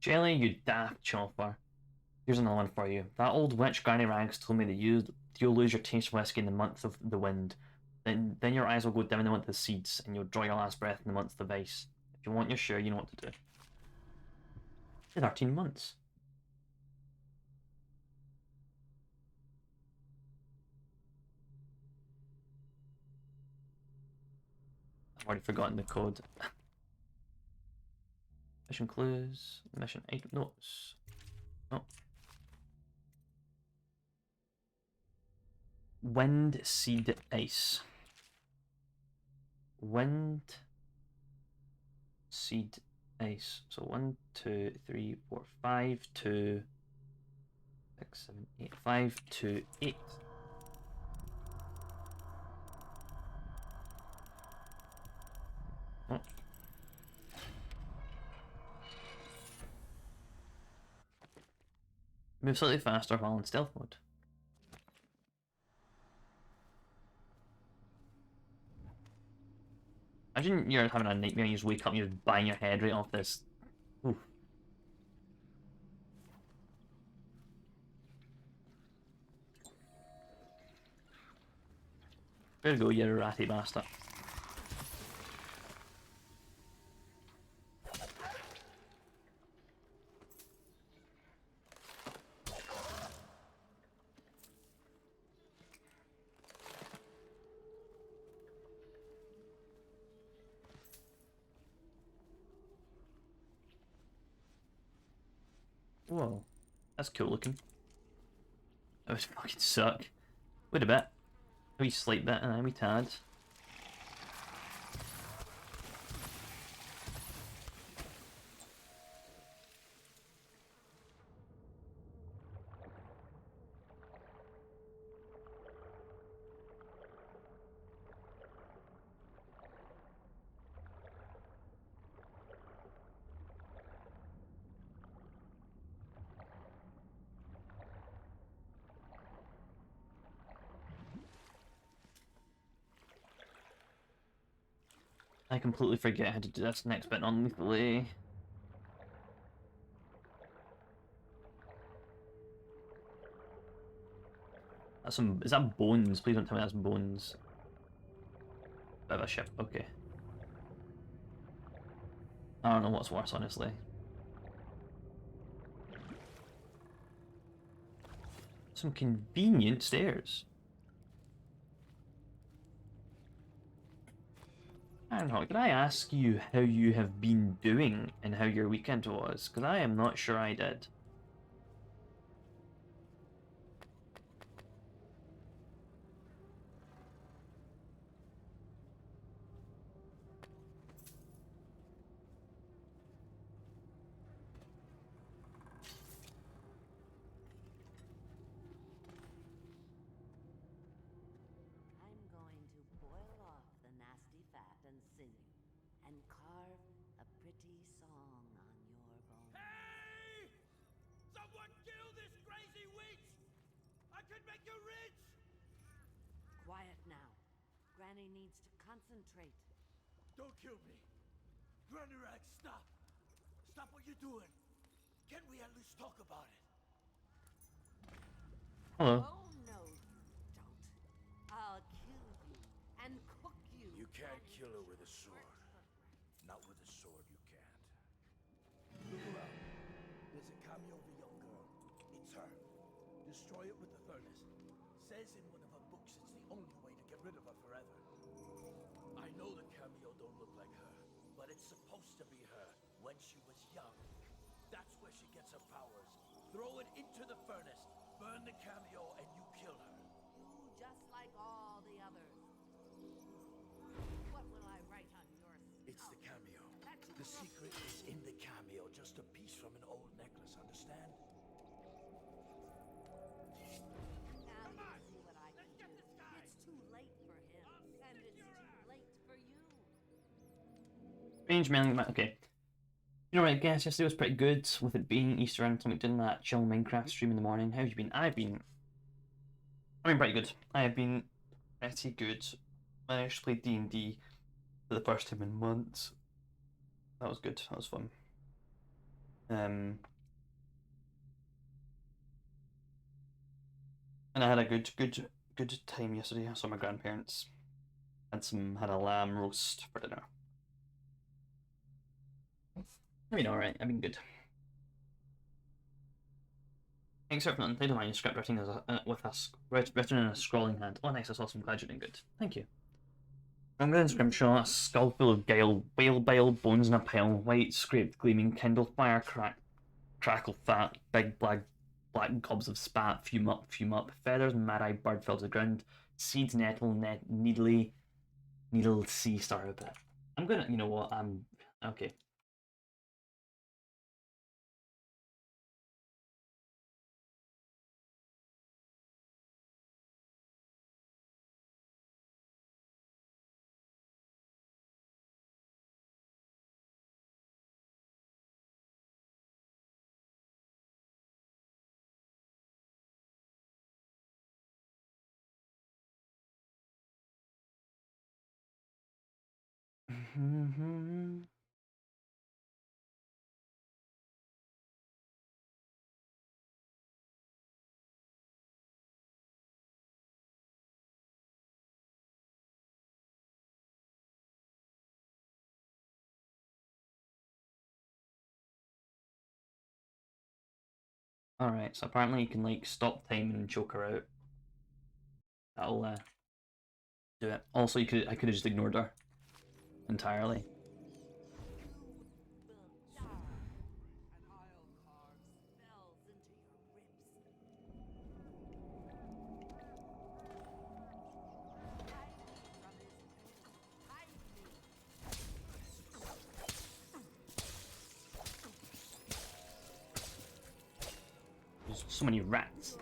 Speaker 1: Jelly, you daft chopper. Here's another one for you. That old witch Granny Rags told me that you'll lose your taste for whiskey in the month of the wind. Then your eyes will go dim in the month of the seeds, and you'll draw your last breath in the month of the vice. If you want your share, you know what to do. 13 months. I've already forgotten the code. Mission clues, mission item notes. Oh. Wind, seed, ice. Wind, seed, ice. So 1, 2, 3, 4, 5, 2, 6, 7, 8. 5, 2, 8. Oh. Move slightly faster while in stealth mode. Imagine you're having a nightmare and you just wake up and you're just bang your head right off this. Oof. There you go, you ratty bastard. Whoa, that's cool looking. That would fucking suck. Wait a bit. A wee slight bit and a wee tad. I completely forget how to do this next bit non-lethally. That's some. Is that bones? Please don't tell me that's bones. Bit of a ship. Okay. I don't know what's worse, honestly. Some convenient stairs. I don't know, can I ask you how you have been doing and how your weekend was? Because I am not sure I did.
Speaker 14: I'm going to boil off the nasty fat and sinew
Speaker 2: can make you rich!
Speaker 14: Quiet now. Granny needs to concentrate.
Speaker 2: Don't kill me. Granny Rag, stop. Stop what you're doing. Can we at least talk about it?
Speaker 1: Hello.
Speaker 14: Oh, no, you don't. I'll kill you and cook you.
Speaker 2: You can't kill her with a sword. Not with a sword, you can't. Look around. There's a cameo of a young girl. It's her. Destroy it with the furnace. Says in one of her books it's the only way to get rid of her forever. I know the cameo don't look like her, but it's supposed to be her when she was young. That's where she gets her powers. Throw it into the furnace, burn the cameo, and you kill her.
Speaker 14: You just like all the others. What will I write on your skull?
Speaker 2: It's the cameo. The secret is in the cameo, just a piece from an old necklace, understand?
Speaker 14: Now you see what I can do. It's too late for him, and it's too late for you.
Speaker 1: Range mailing. Okay. You know what, I guess yesterday was pretty good with it being Easter and something doing that chill Minecraft stream in the morning. How have you been? I've been pretty good. I have been pretty good. Managed to play D&D for the first time in months. That was good. That was fun. And I had a good time yesterday. I saw my grandparents. Had a lamb roast for dinner. I mean, alright. I've been good. Except for the my script written written in a scrolling hand. Oh, nice. That's awesome. Glad you're doing good. Thank you. I'm going to scrimshaw, a skull full of whale bile, bones in a pile, white, scraped, gleaming, kindle, fire, crackle, fat, big black gobs of spat, fume up, feathers, mad-eye bird fell to the ground, seeds, nettle, needle, sea star a bit. I'm gonna, you know what, okay. Alright, so apparently you can like stop time and choke her out. That'll do it. Also, I could have just ignored her entirely. There's so many rats.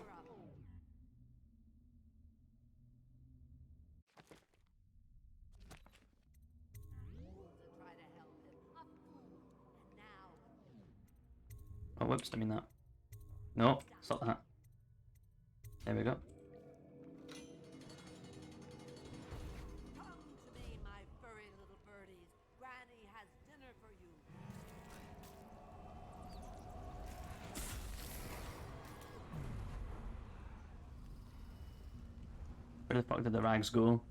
Speaker 1: Oh, whoops, I mean that. No, stop that. There we go.
Speaker 14: Come to me, my furry little birdies. Granny has dinner for you.
Speaker 1: Where the fuck did the rags go?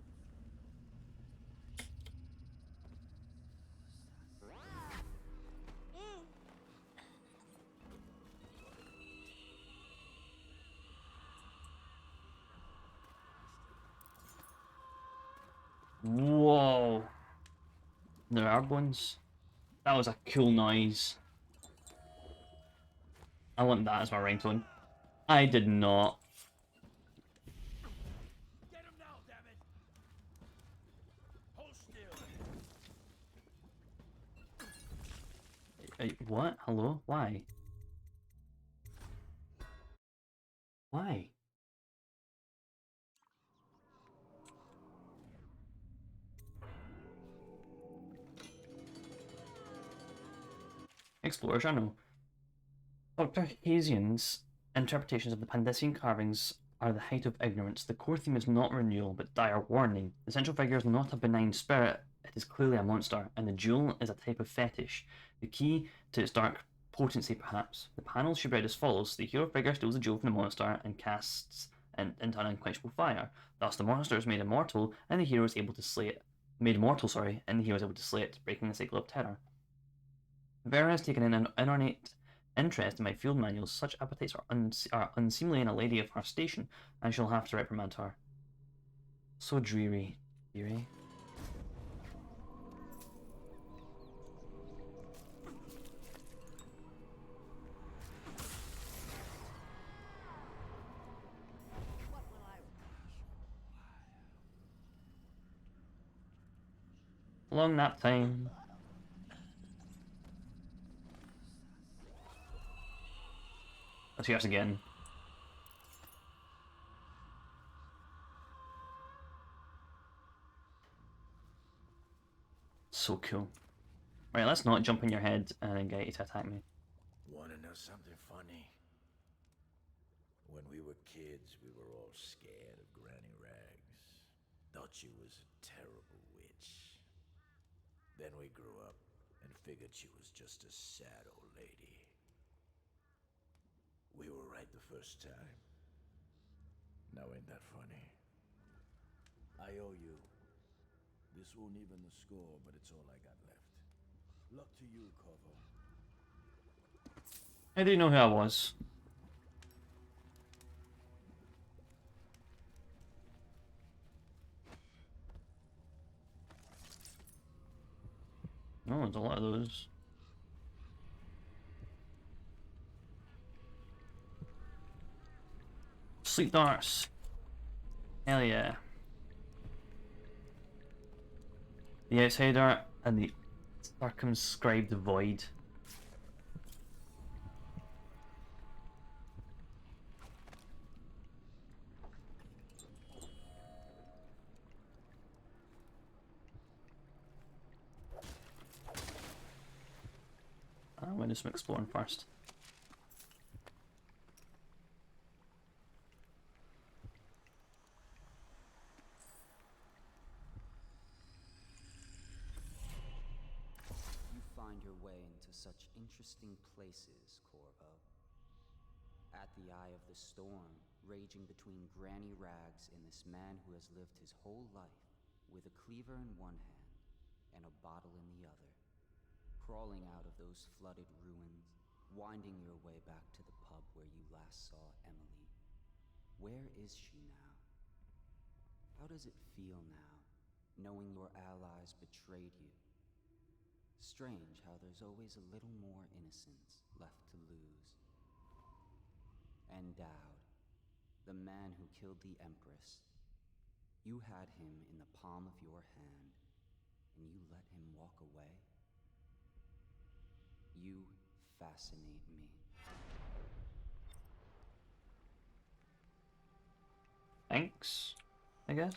Speaker 1: Whoa! There are ones. That was a cool noise. I want that as my ringtone. I did not.
Speaker 2: Get him now, damn it! Hold still.
Speaker 1: What? Hello? Why? Why? Explorers, I know. Dr. Hazian's interpretations of the Pandician carvings are the height of ignorance. The core theme is not renewal, but dire warning. The central figure is not a benign spirit, it is clearly a monster, and the jewel is a type of fetish, the key to its dark potency, perhaps. The panels should read as follows: the hero figure steals the jewel from the monster and casts into an unquenchable fire. Thus, the monster is made immortal, and the hero is able to slay it. Made immortal, sorry, and the hero is able to slay it, breaking the cycle of terror. Vera has taken an inordinate interest in my field manuals. Such appetites are unseemly in a lady of her station. I shall have to reprimand her. So dreary, dearie. Long nap time. Let's hear us again. So cool. Right, let's not jump in your head and then get you to attack me.
Speaker 15: Wanna know something funny? When we were kids, we were all scared of Granny Rags. Thought she was a terrible witch. Then we grew up and figured she was just a sad old lady. We were right the first time. Now ain't that funny? I owe you. This won't even the score, but it's all I got left. Luck to you, Corvo.
Speaker 1: How do you know who I was? Oh, there's a lot of those. Sleep darts. Hell yeah. The Outsider and the Circumscribed Void. I'm going to do some exploring first.
Speaker 10: You find your way into such interesting places, Corvo. At the eye of the storm, raging between Granny Rags and this man who has lived his whole life with a cleaver in one hand and a bottle in the other. Crawling out of those flooded ruins, winding your way back to the pub where you last saw Emily. Where is she now? How does it feel now, knowing your allies betrayed you? Strange how there's always a little more innocence left to lose. And Dowd, the man who killed the Empress. You had him in the palm of your hand, and you let him walk away? You fascinate me.
Speaker 1: Thanks, I guess.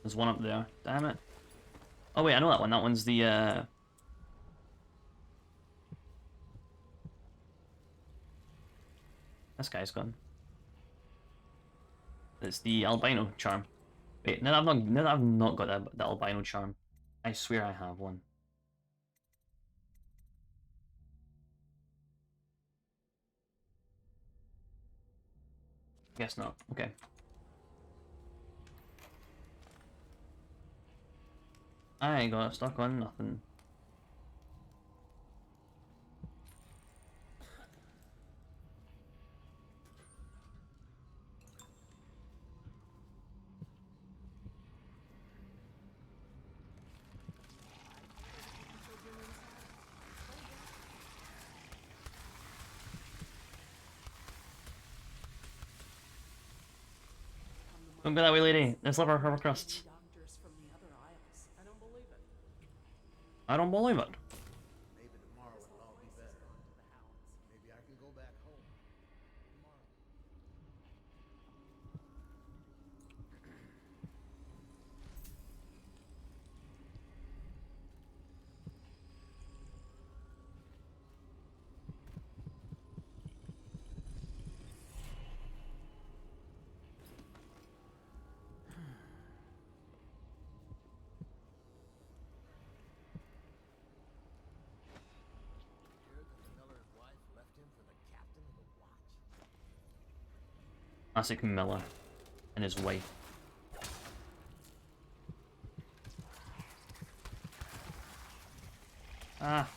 Speaker 1: There's one up there. Damn it. Oh wait, I know that one. That one's the this guy's gone. It's the albino charm. Wait, no, I've not got the albino charm. I swear I have one. Guess not. Okay. I ain't got stuck on nothing. Don't go that way, lady. There's liver crusts.
Speaker 13: Doctors from the other isles. I don't believe it.
Speaker 1: I don't believe it.
Speaker 5: Maybe tomorrow it'll all be better. Maybe I can go back home tomorrow. Hear that the miller's wife left him for the captain of the watch?
Speaker 1: Classic Miller and his wife. Ah.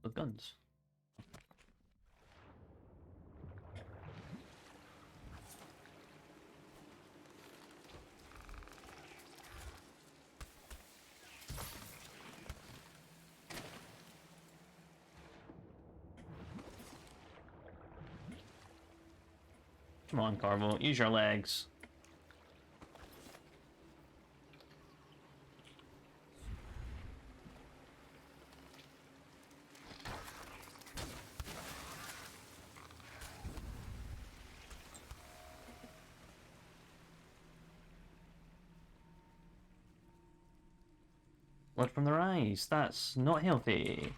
Speaker 1: With guns. Come on, Carvel, use your legs. Blood from their eyes. That's not healthy.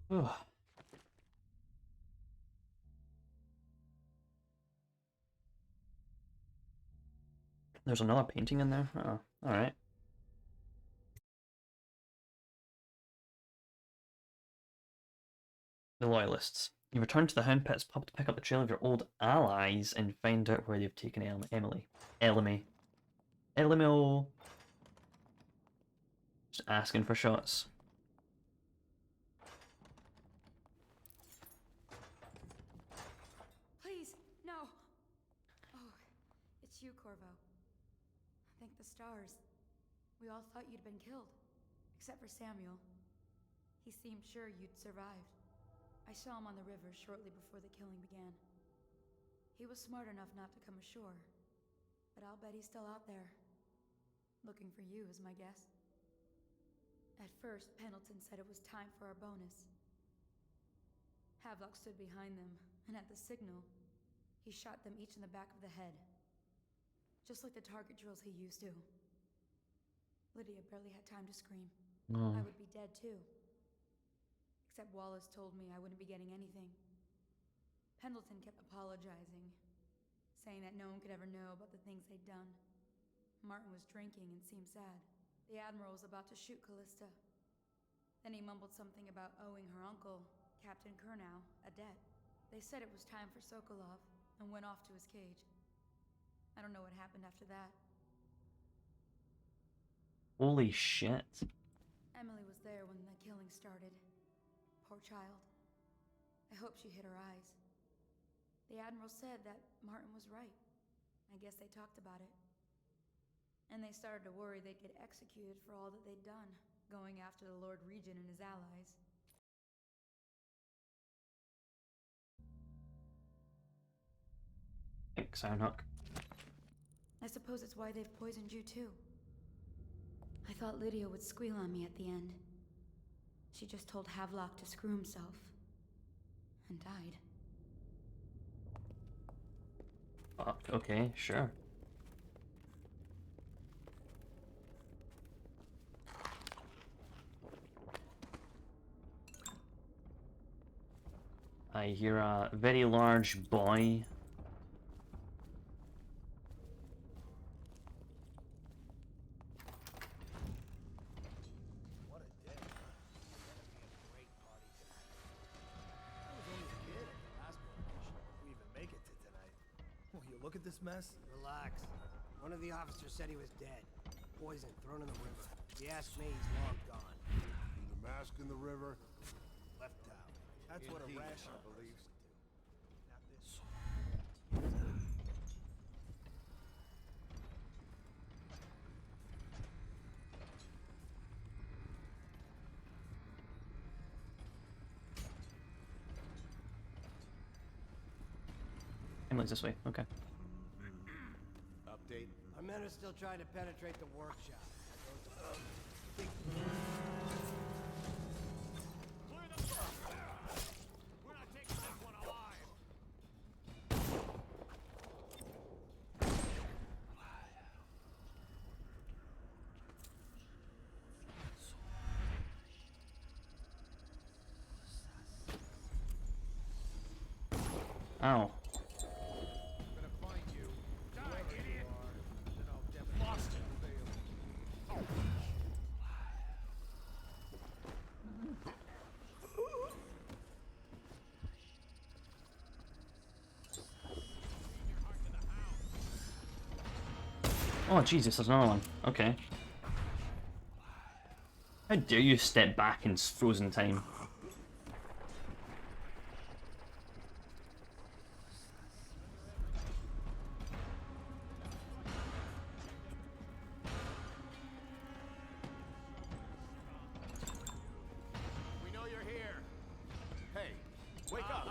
Speaker 1: Ugh. There's another painting in there? Oh, alright. The Loyalists. You return to the Hound Pits pub to pick up the trail of your old allies and find out where they've taken Emily. Elimo. Just asking for shots.
Speaker 3: Please, no. Oh, it's you, Corvo. Thank the stars. We all thought you'd been killed, except for Samuel. He seemed sure you'd survived. I saw him on the river shortly before the killing began. He was smart enough not to come ashore, but I'll bet he's still out there. Looking for you is my guess. At first, Pendleton said it was time for our bonus. Havelock stood behind them, and at the signal, he shot them each in the back of the head. Just like the target drills he used to. Lydia barely had time to scream. I would be dead too. Except Wallace told me I wouldn't be getting anything. Pendleton kept apologizing, saying that no one could ever know about the things they'd done. Martin was drinking and seemed sad. The Admiral was about to shoot Callista. Then he mumbled something about owing her uncle, Captain Kurnow, a debt. They said it was time for Sokolov, and went off to his cage. I don't know what happened after that.
Speaker 1: Holy shit.
Speaker 3: Emily was there when the killing started. Poor child. I hope she hid her eyes. The Admiral said that Martin was right. I guess they talked about it. And they started to worry they'd get executed for all that they'd done, going after the Lord Regent and his allies.
Speaker 1: Thanks, Ironhawk.
Speaker 3: I suppose it's why they've poisoned you too. I thought Lydia would squeal on me at the end. She just told Havelock to screw himself. And died.
Speaker 1: Fuck, okay, sure. I hear a very large boy.
Speaker 5: What a day, huh? It's gonna be a great party tonight. I was only a kid at the last coronation. If we even make it to tonight.
Speaker 4: Well, you look at this mess.
Speaker 16: Relax. One of the officers said he was dead. Poison thrown in the river. If you ask me, he's long gone.
Speaker 12: And the mask in the river?
Speaker 16: Left out.
Speaker 4: That's what a
Speaker 12: Indeed.
Speaker 4: rational believes. Not this.
Speaker 1: Emily's this way. Okay.
Speaker 8: Update.
Speaker 16: Our men are still trying to penetrate the workshop.
Speaker 2: We're not taking this one alive.
Speaker 1: Ow.
Speaker 2: Gonna find you. Die, idiot! Then I'll demonstrate. Lost it.
Speaker 1: Oh Jesus, there's another one. Okay. How dare you step back in frozen time?
Speaker 8: We know you're here. Hey, wake up.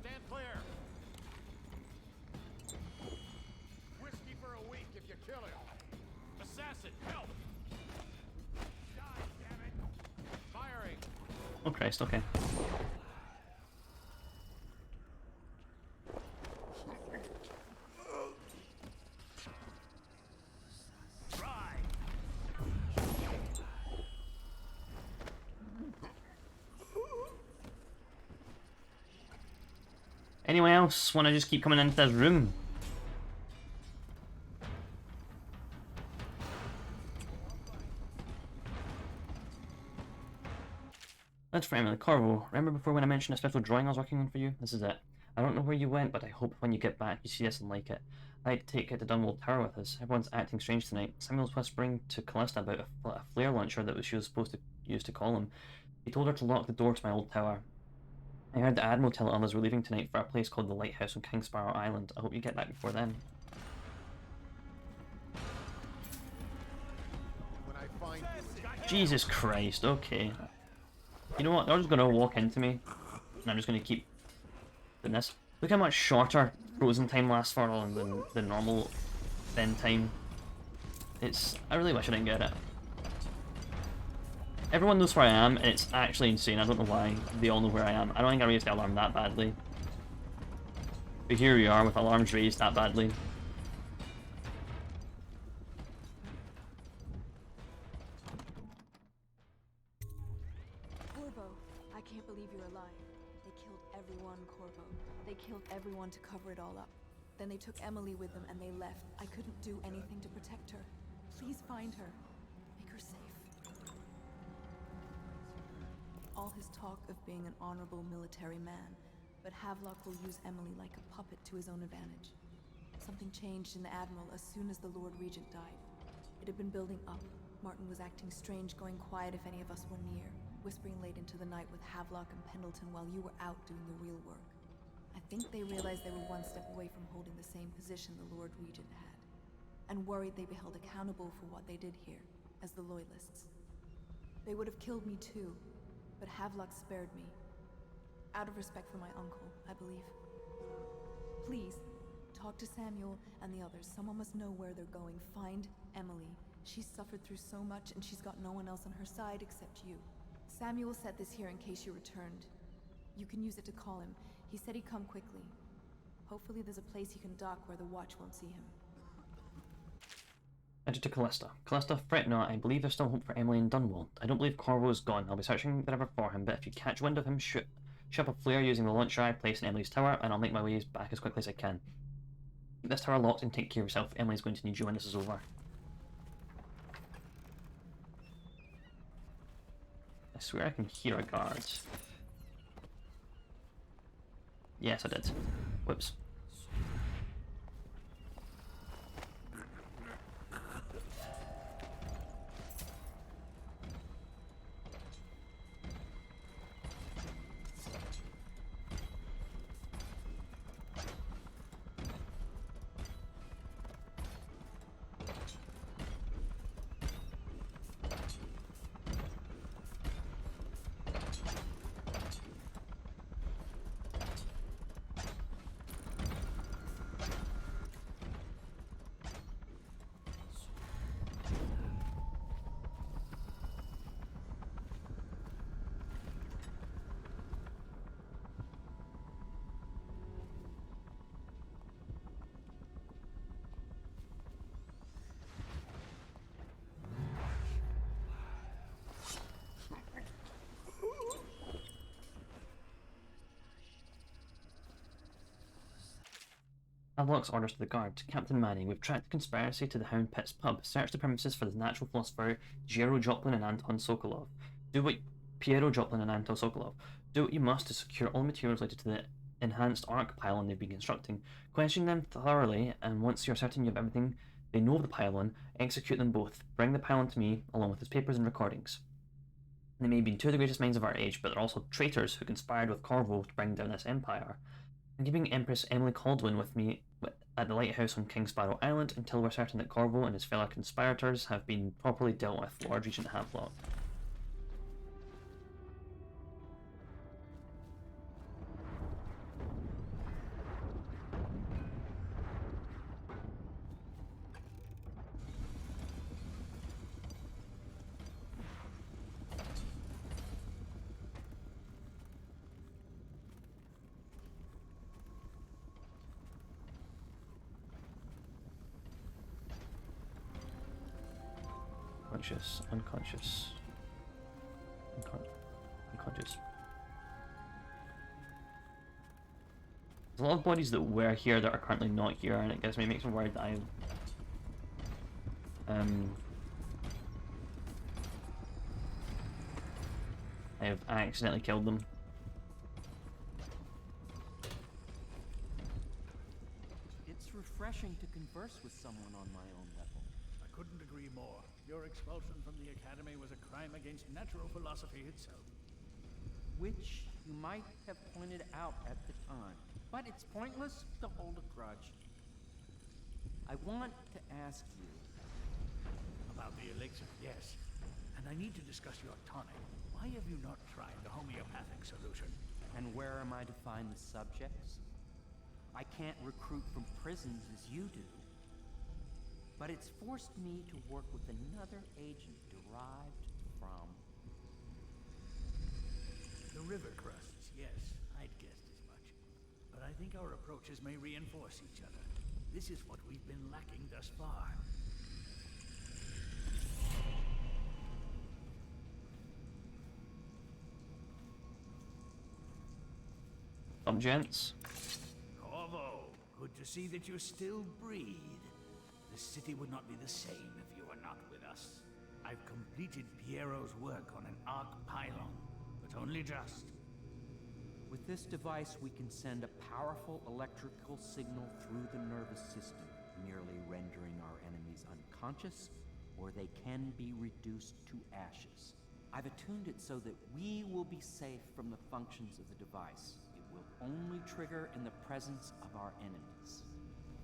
Speaker 8: Stand clear. Whiskey for a week if you kill him. Assassin, help! Die, damn it! Firing.
Speaker 1: Oh Christ, okay.
Speaker 2: Try.
Speaker 1: Anyone else want to just keep coming into this room? That's for Emily. Corvo, remember before when I mentioned a special drawing I was working on for you? This is it. I don't know where you went, but I hope when you get back you see this and like it. I'd like to take it to Dunwall Tower with us. Everyone's acting strange tonight. Samuel's whispering to Callista about a flare launcher that she was supposed to use to call him. He told her to lock the door to my old tower. I heard the Admiral tell others we're leaving tonight for a place called the Lighthouse on King Sparrow Island. I hope you get back before then.
Speaker 8: When I find you,
Speaker 1: Jesus Christ, okay. You know what, they're just gonna walk into me, and I'm just gonna keep doing this. Look how much shorter frozen time lasts for than the normal bend time. I really wish I didn't get it. Everyone knows where I am, and it's actually insane. I don't know why they all know where I am. I don't think I raised the alarm that badly. But here we are with alarms raised that badly.
Speaker 3: Corvo, I can't believe you're alive. They killed everyone, Corvo. They killed everyone to cover it all up. Then they took Emily with them and they left. I couldn't do anything to protect her. Please find her. Make her safe. All his talk of being an honorable military man, but Havelock will use Emily like a puppet to his own advantage. Something changed in the Admiral as soon as the Lord Regent died. It had been building up. Martin was acting strange, going quiet if any of us were near, whispering late into the night with Havelock and Pendleton while you were out doing the real work. I think they realized they were one step away from holding the same position the Lord Regent had, and worried they'd be held accountable for what they did here, as the Loyalists. They would have killed me too, but Havelock spared me. Out of respect for my uncle, I believe. Please, talk to Samuel and the others. Someone must know where they're going. Find Emily. She's suffered through so much, and she's got no one else on her side except you. Samuel set this here in case you returned. You can use it to call him. He said he'd come quickly.
Speaker 7: Hopefully there's a place he can dock where the Watch won't see him.
Speaker 1: Enter to Callista. Callista, fret not, I believe there's still hope for Emily in Dunwall. I don't believe Corvo is gone. I'll be searching the river for him, but if you catch wind of him, shoot up a flare using the launcher I placed in Emily's tower, and I'll make my ways back as quickly as I can. Keep this tower locked and take care of yourself. Emily's going to need you when this is over. I swear I can hear a guard. Yes, I did. Whoops. Havelock's orders to the guard. Captain Manning, we've tracked the conspiracy to the Hound Pit's pub. Search the premises for the natural philosopher Piero Joplin and Anton Sokolov. Do what you must to secure all materials related to the enhanced arc pylon they've been constructing. Question them thoroughly, and once you're certain you have everything they know of the pylon, execute them both. Bring the pylon to me, along with his papers and recordings. They may have been two of the greatest minds of our age, but they're also traitors who conspired with Corvo to bring down this empire. I'm keeping Empress Emily Caldwin with me at the lighthouse on King Sparrow Island until we're certain that Corvo and his fellow conspirators have been properly dealt with. Lord Regent Havelock. Unconscious, unconscious, unconscious. There's a lot of bodies that were here that are currently not here, and it makes me worried that I have accidentally killed them.
Speaker 17: It's refreshing to converse with someone on my own level.
Speaker 18: I couldn't agree more. Your expulsion from the Academy was a crime against natural philosophy itself.
Speaker 17: Which you might have pointed out at the time. But it's pointless to hold a grudge. I want to ask you...
Speaker 18: About the elixir, yes. And I need to discuss your tonic. Why have you not tried the homeopathic solution?
Speaker 17: And where am I to find the subjects? I can't recruit from prisons as you do. But it's forced me to work with another agent derived from...
Speaker 18: The river crusts, yes. I'd guessed as much. But I think our approaches may reinforce each other. This is what we've been lacking thus far.
Speaker 1: Gents.
Speaker 18: Corvo, good to see that you still breathe. The city would not be the same if you were not with us. I've completed Piero's work on an arc pylon, but only just.
Speaker 17: With this device, we can send a powerful electrical signal through the nervous system, merely rendering our enemies unconscious, or they can be reduced to ashes. I've attuned it so that we will be safe from the functions of the device. It will only trigger in the presence of our enemies.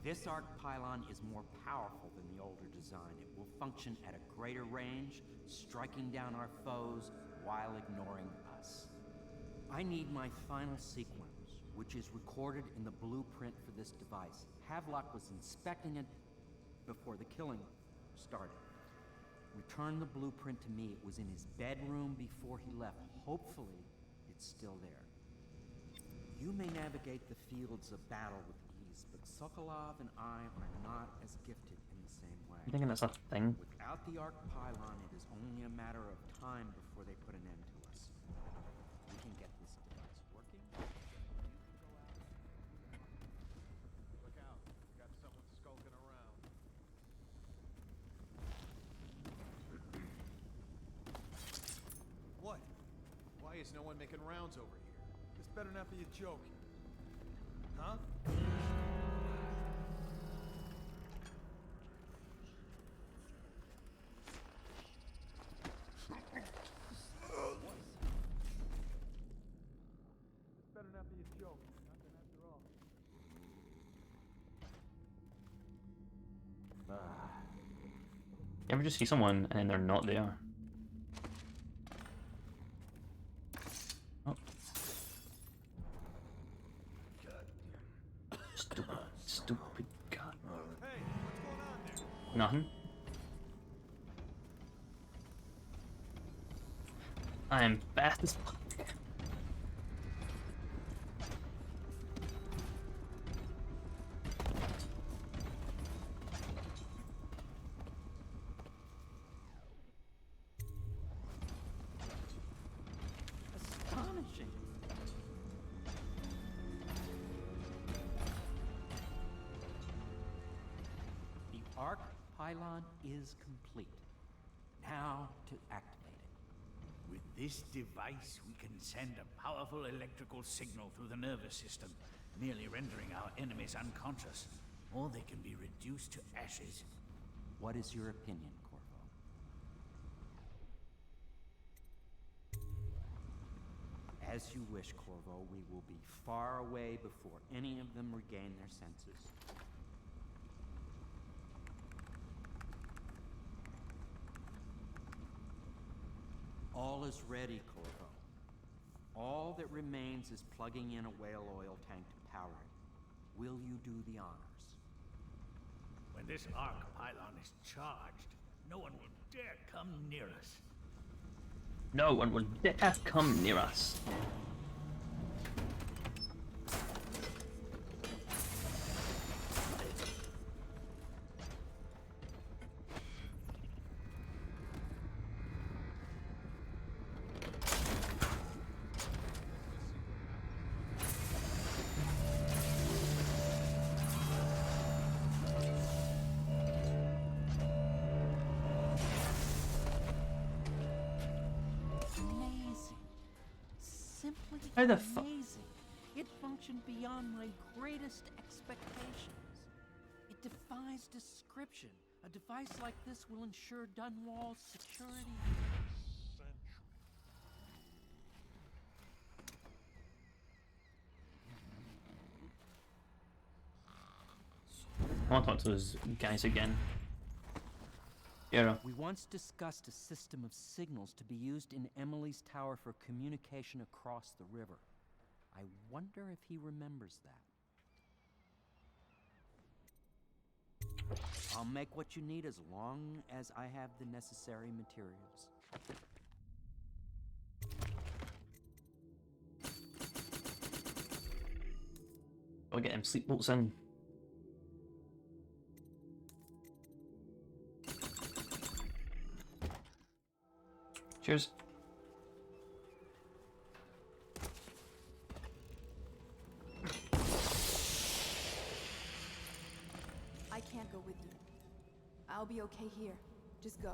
Speaker 17: This arc pylon is more powerful than the older design. It will function at a greater range, striking down our foes while ignoring us. I need my final sequence, which is recorded in the blueprint for this device. Havelock was inspecting it before the killing started. Return the blueprint to me. It was in his bedroom before he left. Hopefully, it's still there. You may navigate the fields of battle with genius, but Sokolov and I are not as gifted in the same way.
Speaker 1: You thinking that's a thing?
Speaker 17: Without the Arc Pylon, it is only a matter of time before they put an end to us. We can get this device working.
Speaker 8: Look out. We got someone skulking around.
Speaker 4: What?
Speaker 8: Why is no one making rounds over here?
Speaker 4: This better not be a joke. Huh? This better not be a joke. Nothing after all.
Speaker 1: You ever just see someone and then they're not there? Oh. Stupid god.
Speaker 4: Hey, what's going on there?
Speaker 1: Nothing. I am fast as fuck.
Speaker 17: Astonishing. The Arc Pylon is complete. Now to activate it.
Speaker 18: With this device, we can send a powerful electrical signal through the nervous system, nearly rendering our enemies unconscious, or they can be reduced to ashes.
Speaker 17: What is your opinion, Corvo? As you wish, Corvo. We will be far away before any of them regain their senses. All is ready, Corvo. All that remains is plugging in a whale oil tank to power it. Will you do the honors?
Speaker 18: When this Arc Pylon is charged, no one will dare come near us.
Speaker 1: No one will dare come near us.
Speaker 17: Amazing. Simply
Speaker 1: How the fu-
Speaker 17: amazing. It functioned beyond my greatest expectations. It defies description. A device like this will ensure Dunwall's security.
Speaker 1: I want to talk to those guys again. Yeah.
Speaker 17: We once discussed a system of signals to be used in Emily's tower for communication across the river. I wonder if he remembers that. I'll make what you need as long as I have the necessary materials.
Speaker 1: I'll get them sleep bolts in. Cheers.
Speaker 3: I can't go with you. I'll be okay here. Just go.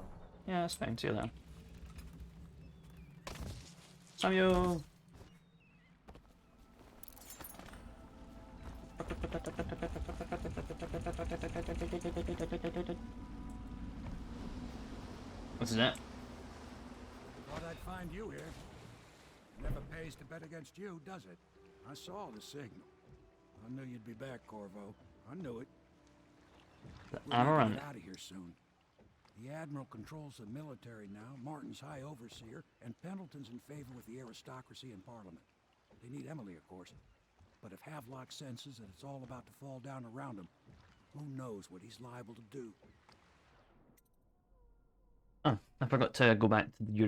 Speaker 1: Yeah, that's fine. See you then. Samuel! What's that?
Speaker 2: Thought I'd find you here. Never pays to bet against you, does it? I saw the signal. I knew you'd be back, Corvo. I knew it.
Speaker 1: I'm
Speaker 2: We're gonna
Speaker 1: around.
Speaker 2: get out of here soon. The Admiral controls the military now, Martin's High Overseer, and Pendleton's in favor with the aristocracy and Parliament. They need Emily, of course. But if Havelock senses that it's all about to fall down around him, who knows what he's liable to do?
Speaker 1: Oh, I forgot to go back to your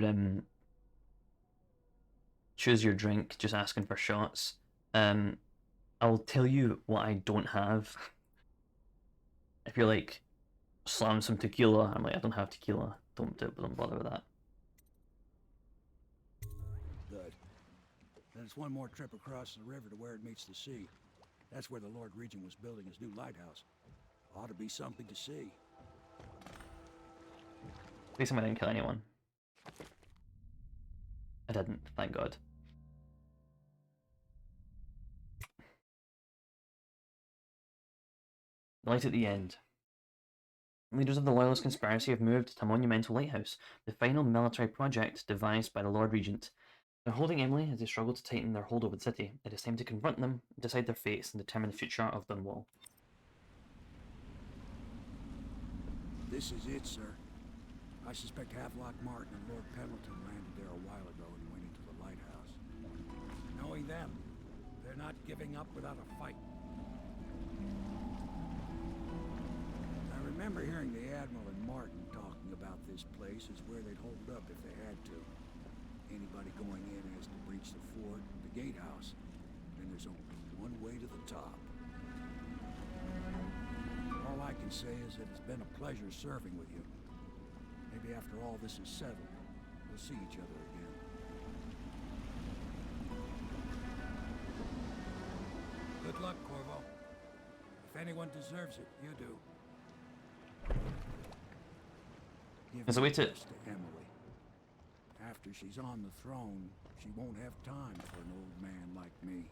Speaker 1: choose your drink, just asking for shots. I'll tell you what I don't have. If you're like, slam some tequila, I'm like, I don't have tequila. Don't bother with that.
Speaker 2: Good. Then it's one more trip across the river to where it meets the sea. That's where the Lord Regent was building his new lighthouse. Ought to be something to see.
Speaker 1: At least I didn't kill anyone. I didn't, thank God. The light at the end. Leaders of the Loyalist conspiracy have moved to a monumental lighthouse, the final military project devised by the Lord Regent. They're holding Emily as they struggle to tighten their hold over the city. It is time to confront them, decide their fates, and determine the future of Dunwall.
Speaker 2: This is it, sir. I suspect Havelock Martin and Lord Pendleton landed there a while ago and went into the lighthouse. Knowing them, they're not giving up without a fight. I remember hearing the Admiral and Martin talking about this place as where they'd hold up if they had to. Anybody going in has to breach the fort, the gatehouse. Then there's only one way to the top. All I can say is that it's been a pleasure serving with you. Maybe after all this is settled, we'll see each other again. Good luck, Corvo. If anyone deserves it, you do.
Speaker 1: There's a way to...
Speaker 2: Emily. After she's on the throne, she won't have time for an old man like me.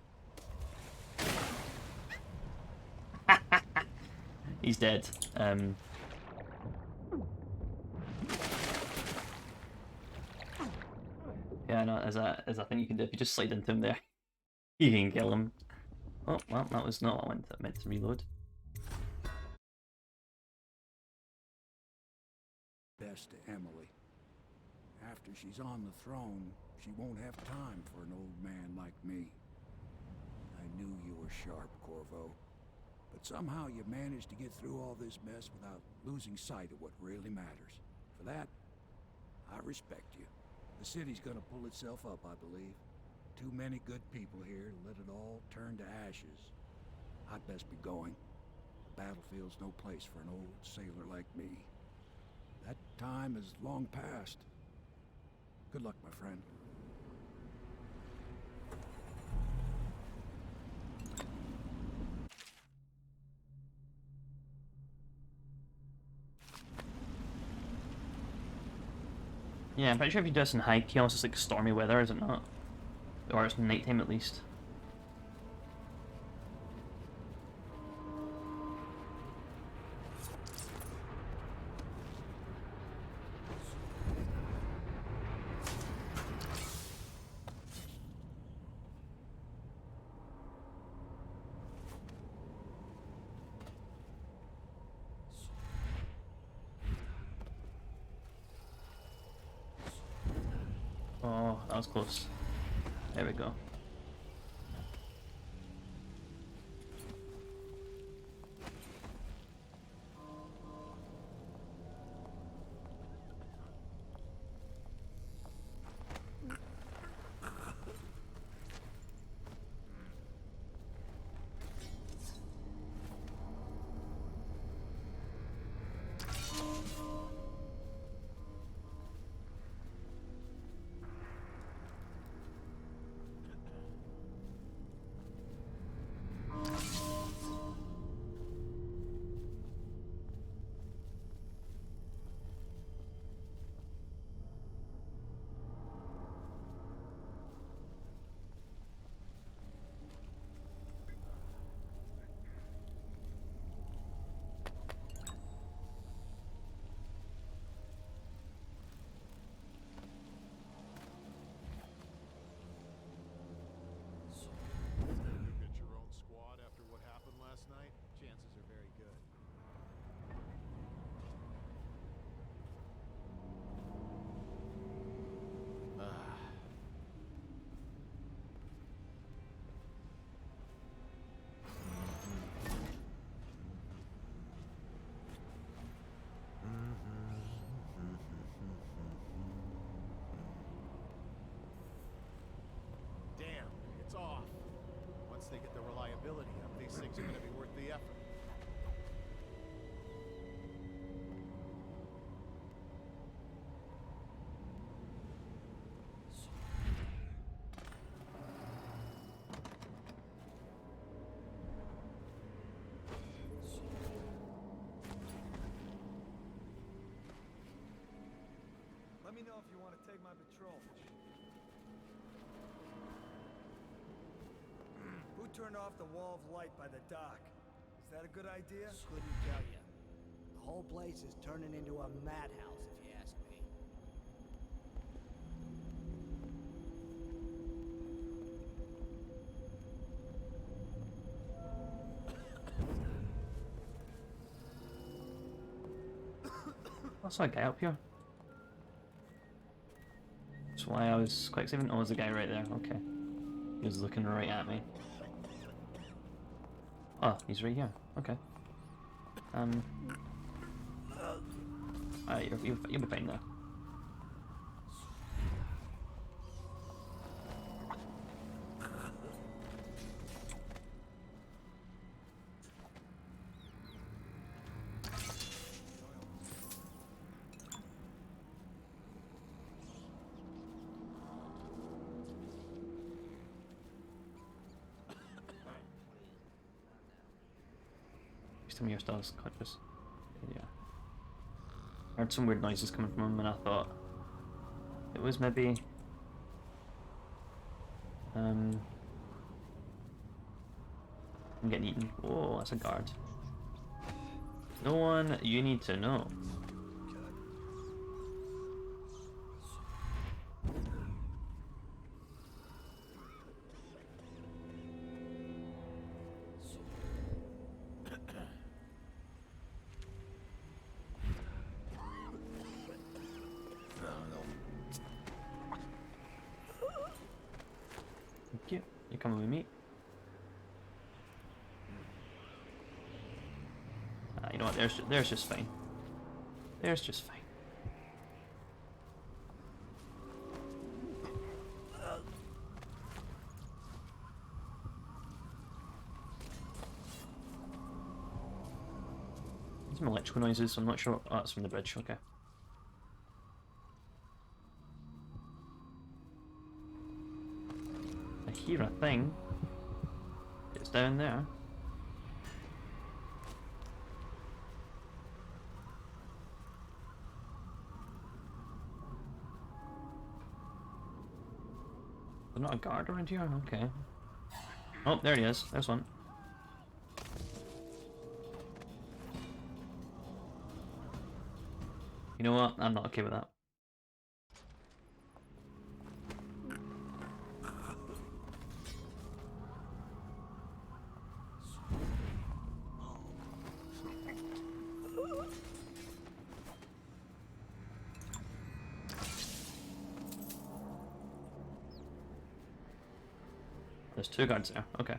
Speaker 1: He's dead. Yeah, no, there's a thing you can do. If you just slide into him there, you can kill him. Oh, well, that was not what I meant to reload.
Speaker 2: Best to Emily. After she's on the throne, she won't have time for an old man like me. I knew you were sharp, Corvo. But somehow you managed to get through all this mess without losing sight of what really matters. For that, I respect you. The city's gonna pull itself up, I believe. Too many good people here to let it all turn to ashes. I'd best be going. The battlefield's no place for an old sailor like me. That time is long past. Good luck, my friend.
Speaker 1: Yeah, I'm pretty sure if you do this in high chaos, it's like stormy weather, is it not? Or it's nighttime at least. Oh, that was close. There we go.
Speaker 19: they get the reliability up, these things are going to be worth the effort.
Speaker 4: Let me know if you want to take my patrol. Who turned off the wall of light by the dock? Is that a good idea?
Speaker 16: Couldn't tell you. The whole place is turning into a madhouse, if you ask me.
Speaker 1: What's that guy up here? That's why I was quick saving. Oh, there's a guy right there. Okay. He was looking right at me. Oh, he's right here. Okay. Alright, you'll be fine now. Tell me you're still conscious. Yeah. I heard some weird noises coming from him and I thought it was maybe I'm getting eaten. Whoa, that's a guard. No one you need to know. Thank you. You're coming with me. You know what? There's just fine. There's just fine. Some electrical noises. So I'm not sure. Oh, that's from the bridge. Okay. I hear a thing. It's down there. There's not a guard around here? Okay. Oh, there he is. There's one. You know what? I'm not okay with that. There's two guards there. Okay.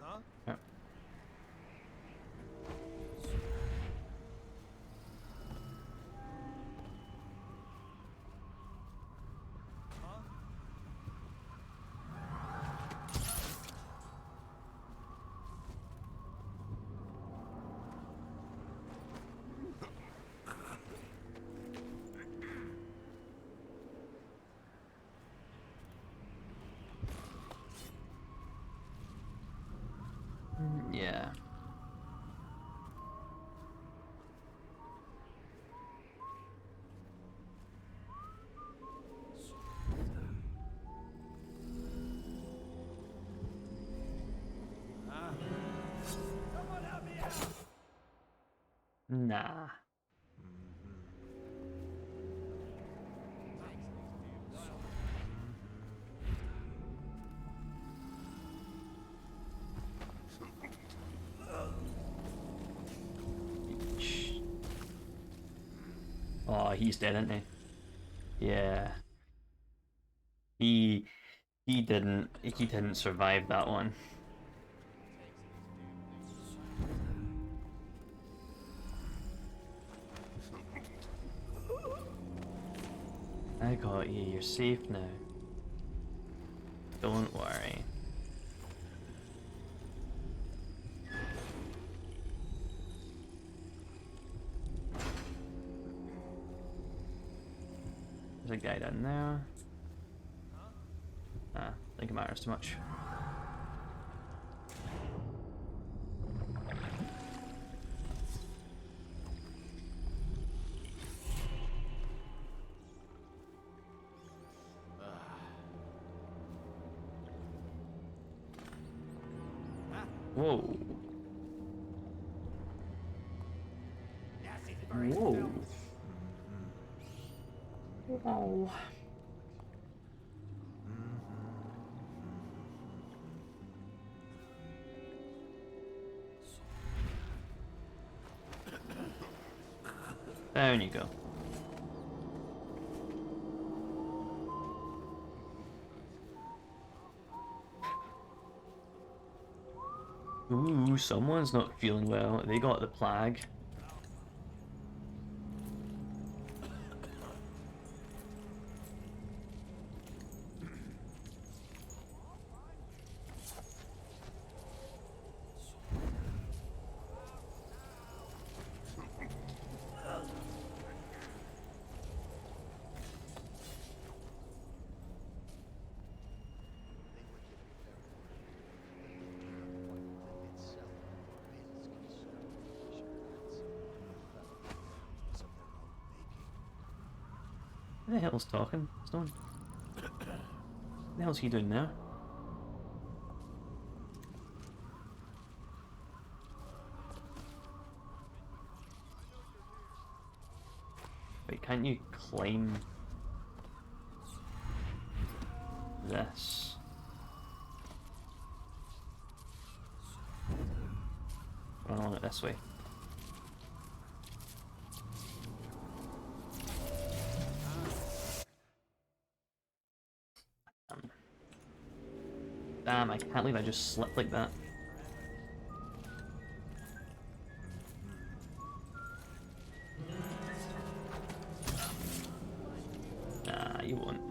Speaker 4: Huh?
Speaker 1: Yeah. Yeah.
Speaker 4: Someone help me out!
Speaker 1: Nah. Oh, he's dead, isn't he? Yeah. He didn't survive that one. I got you, you're safe now. Don't worry. There's a guy down there. Ah, I think it matters too much. Whoa. Whoa. Oh. There you go. Ooh, someone's not feeling well. They got the plague. Who the hell's talking? Stone? What the hell's he doing now? Wait, can't you climb this? Run along it this way. Damn, I can't believe I just slipped like that. Nah, you won't.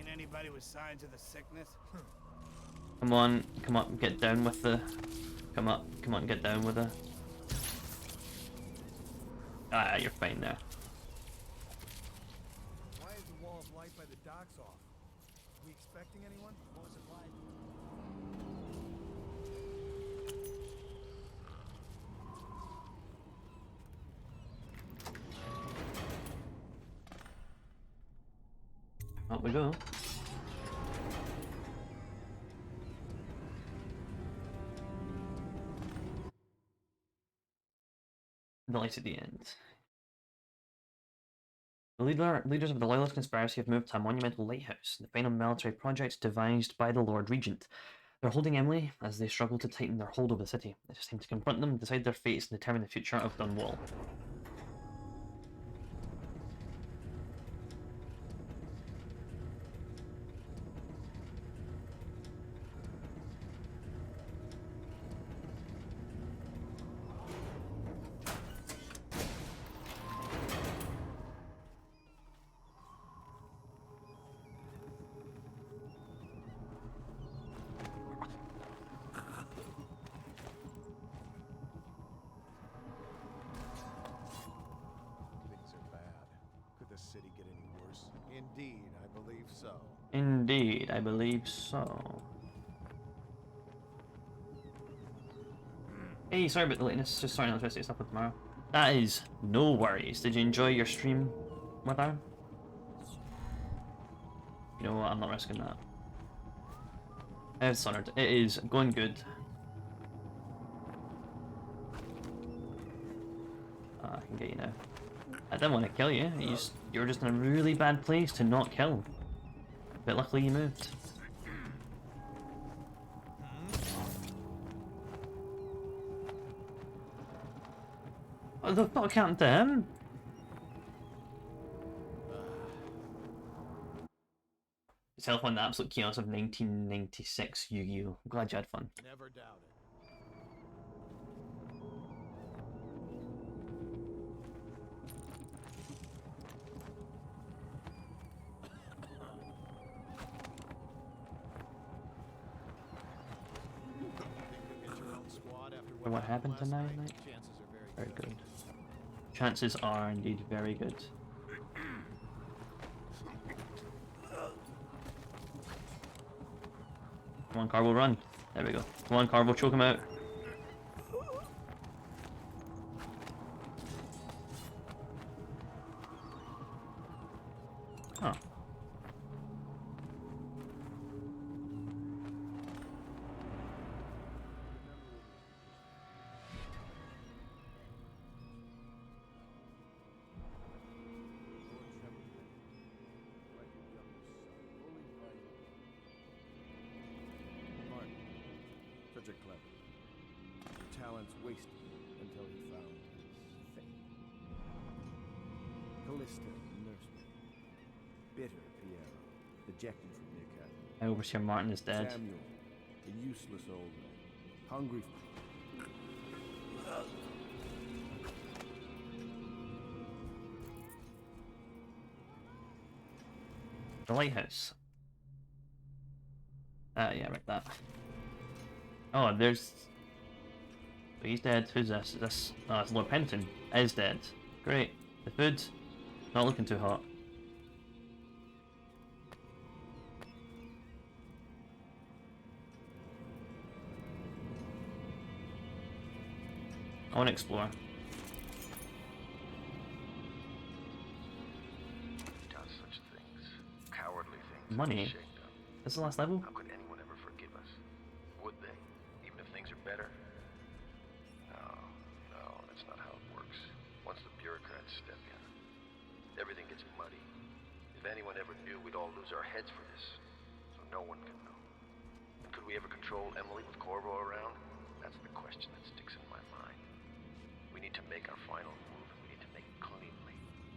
Speaker 16: Anybody with signs of the sickness?
Speaker 1: Come on, get down with the... Come on, get down with the... Ah, you're fine there.
Speaker 4: Why is the wall of light by the docks off? Are we expecting anyone? What was it like?
Speaker 1: Up we go. The light at the end. The leaders of the Loyalist conspiracy have moved to a monumental lighthouse, the final military project devised by the Lord Regent. They're holding Emily as they struggle to tighten their hold over the city. It's time to confront them, decide their fates, and determine the future of Dunwall.
Speaker 19: City get any worse? Indeed, I believe so.
Speaker 1: Indeed, I believe so. Hey, sorry about the lateness. Just sorry, I was trying to say stuff for tomorrow. That is no worries. Did you enjoy your stream with her? You know what? I'm not risking that. Dishonored. It is going good. I can get you now. I didn't want to kill you. You were just in a really bad place to not kill. But luckily you moved. What the fuck happened to him? Yourself on the absolute chaos of 1996 Yu-Gi-Oh! I'm glad you had fun.
Speaker 19: Never doubt it.
Speaker 1: And what happened tonight, mate? Very good. Chances are indeed very good. Come on, Carvo, run. There we go. Come on, Carvo, choke him out. Huh.
Speaker 8: Martin, such a clever. Your talents wasted until he found his fate. Callista, nursemaid. Bitter Piero, dejected from the academy.
Speaker 1: I overhear Martin is dead.
Speaker 8: Samuel, a useless old man. Hungry for...
Speaker 1: The lighthouse. Yeah, like that. Oh, there's... He's dead. Who's this? Is this... Oh, it's Lord Penton. Is dead. Great. The food? Not looking too hot. I want to explore.
Speaker 15: Done such things. Cowardly things.
Speaker 1: Money? This is the last level?
Speaker 15: How could anyone ever forgive us? Would they? Even if things are better? No, that's not how it works. Once the bureaucrats step in, everything gets muddy. If anyone ever knew, we'd all lose our heads for this. So no one can know. And could we ever control Emily with Corvo around? That's the question that sticks in my mind. We need to make our final move, and we need to make it cleanly.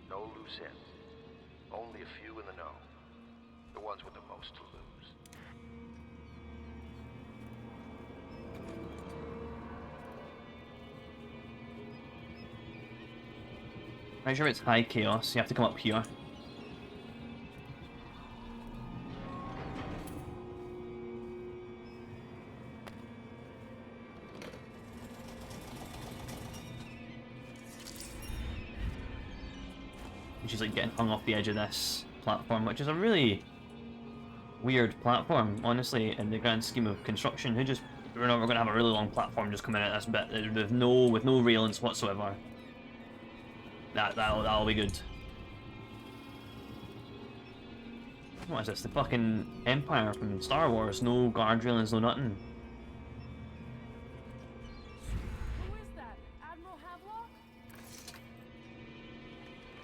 Speaker 15: No loose ends. Only a few in the know. The ones with the most to lose.
Speaker 1: Pretty sure it's high chaos. You have to come up here. And she's like getting hung off the edge of this platform, which is a really weird platform, honestly, in the grand scheme of construction. Who just... We're gonna have a really long platform just coming out of this bit with no railings whatsoever. That'll be good. What is this? The fucking Empire from Star Wars? No guard railings, no nothing.
Speaker 20: Who is that? Admiral Havelock?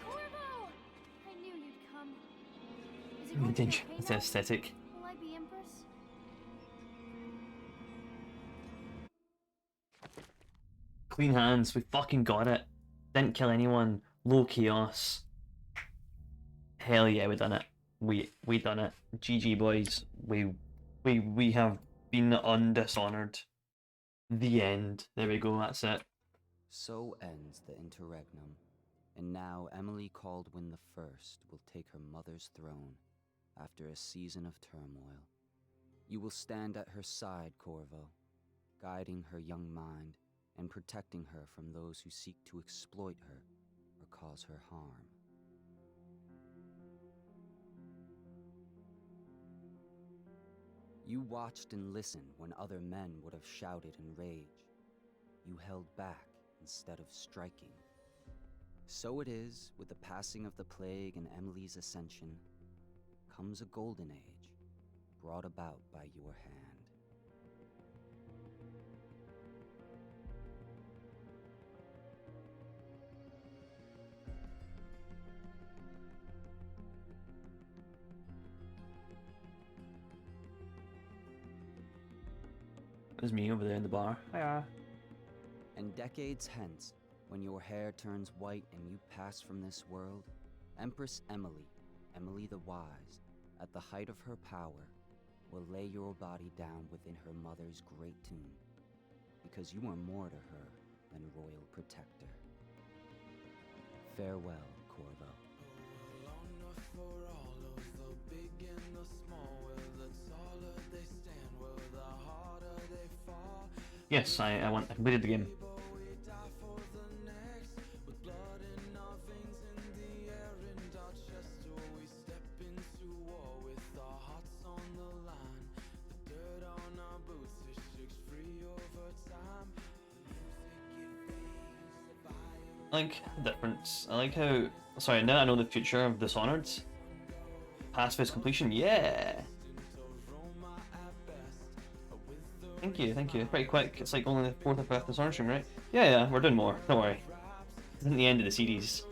Speaker 3: Corvo! I knew you'd come. Is it going to be
Speaker 1: Danger.
Speaker 3: okay
Speaker 1: It's
Speaker 3: now?
Speaker 1: aesthetic.
Speaker 3: Will I be Empress?
Speaker 1: Clean hands. We fucking got it. Didn't kill anyone. Low chaos. Hell yeah, we done it. We done it. GG boys. We have been undishonored. The end. There we go. That's it.
Speaker 10: So ends the interregnum, and now Emily Caldwin I will take her mother's throne after a season of turmoil. You will stand at her side, Corvo, guiding her young mind and protecting her from those who seek to exploit her or cause her harm. You watched and listened when other men would have shouted in rage. You held back instead of striking. So it is with the passing of the plague and Emily's ascension. comes a golden age, brought about by your hand.
Speaker 1: There's me over there in the bar. Hiya.
Speaker 10: And decades hence, when your hair turns white and you pass from this world, Empress Emily, Emily the Wise, at the height of her power, will lay your body down within her mother's great tomb, because you are more to her than royal protector. Farewell, Corvo.
Speaker 1: Yes, I completed the game. I like the difference. I like how... Sorry, now I know the future of Dishonored. Past phase completion, yeah! Thank you, thank you. Pretty quick. It's like only the 4th or 5th Dishonored stream, right? Yeah, we're doing more. Don't worry. This isn't the end of the series.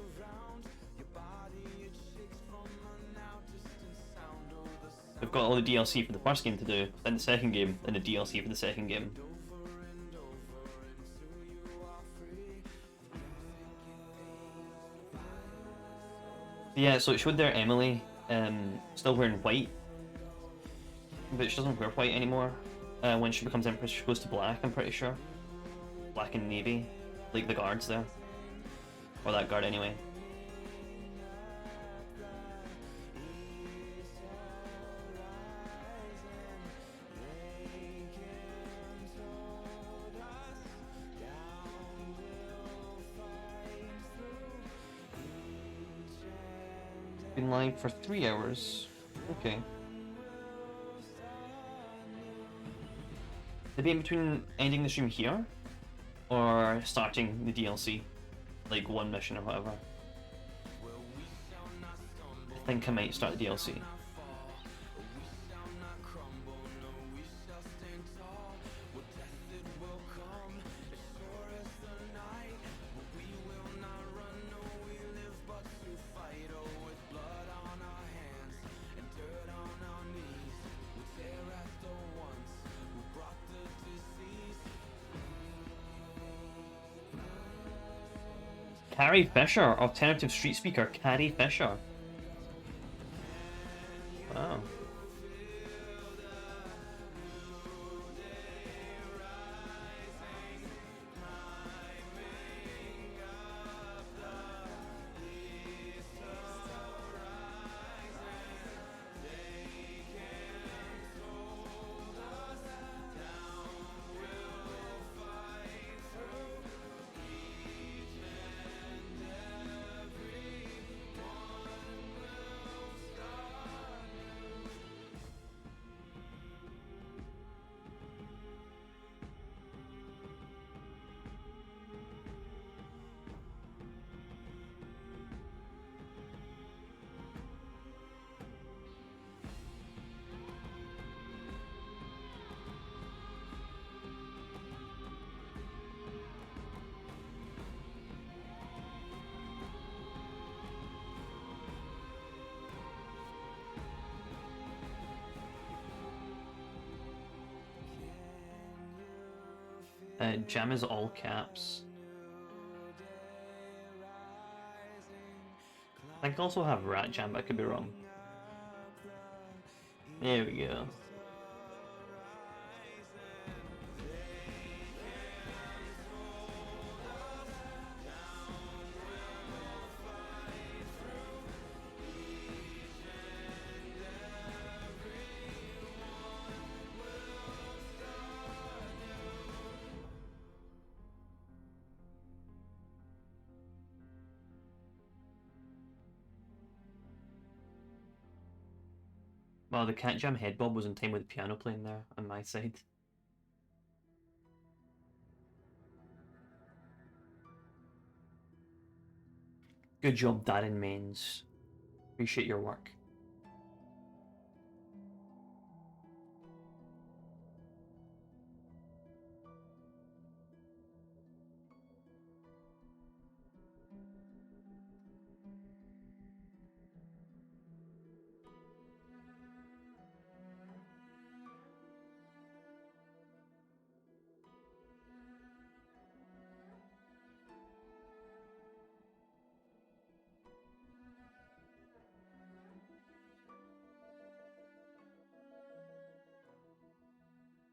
Speaker 1: We've got all the DLC for the first game to do, then the second game, then the DLC for the second game. Yeah, so it showed there Emily still wearing white, but she doesn't wear white anymore. When she becomes Empress, she goes to black, I'm pretty sure. Black and navy, like the guards there. Or that guard anyway. Been live for 3 hours. Okay. Maybe in between ending the stream here or starting the DLC, like one mission or whatever. I think I might start the DLC. Carrie Fisher, alternative street speaker, Carrie Fisher. Wow. Jam is all caps. I think I also have Rat Jam, but I could be wrong. There we go. Well, the Cat Jam head bob was in time with the piano playing there on my side. Good job, Darren Mains. Appreciate your work.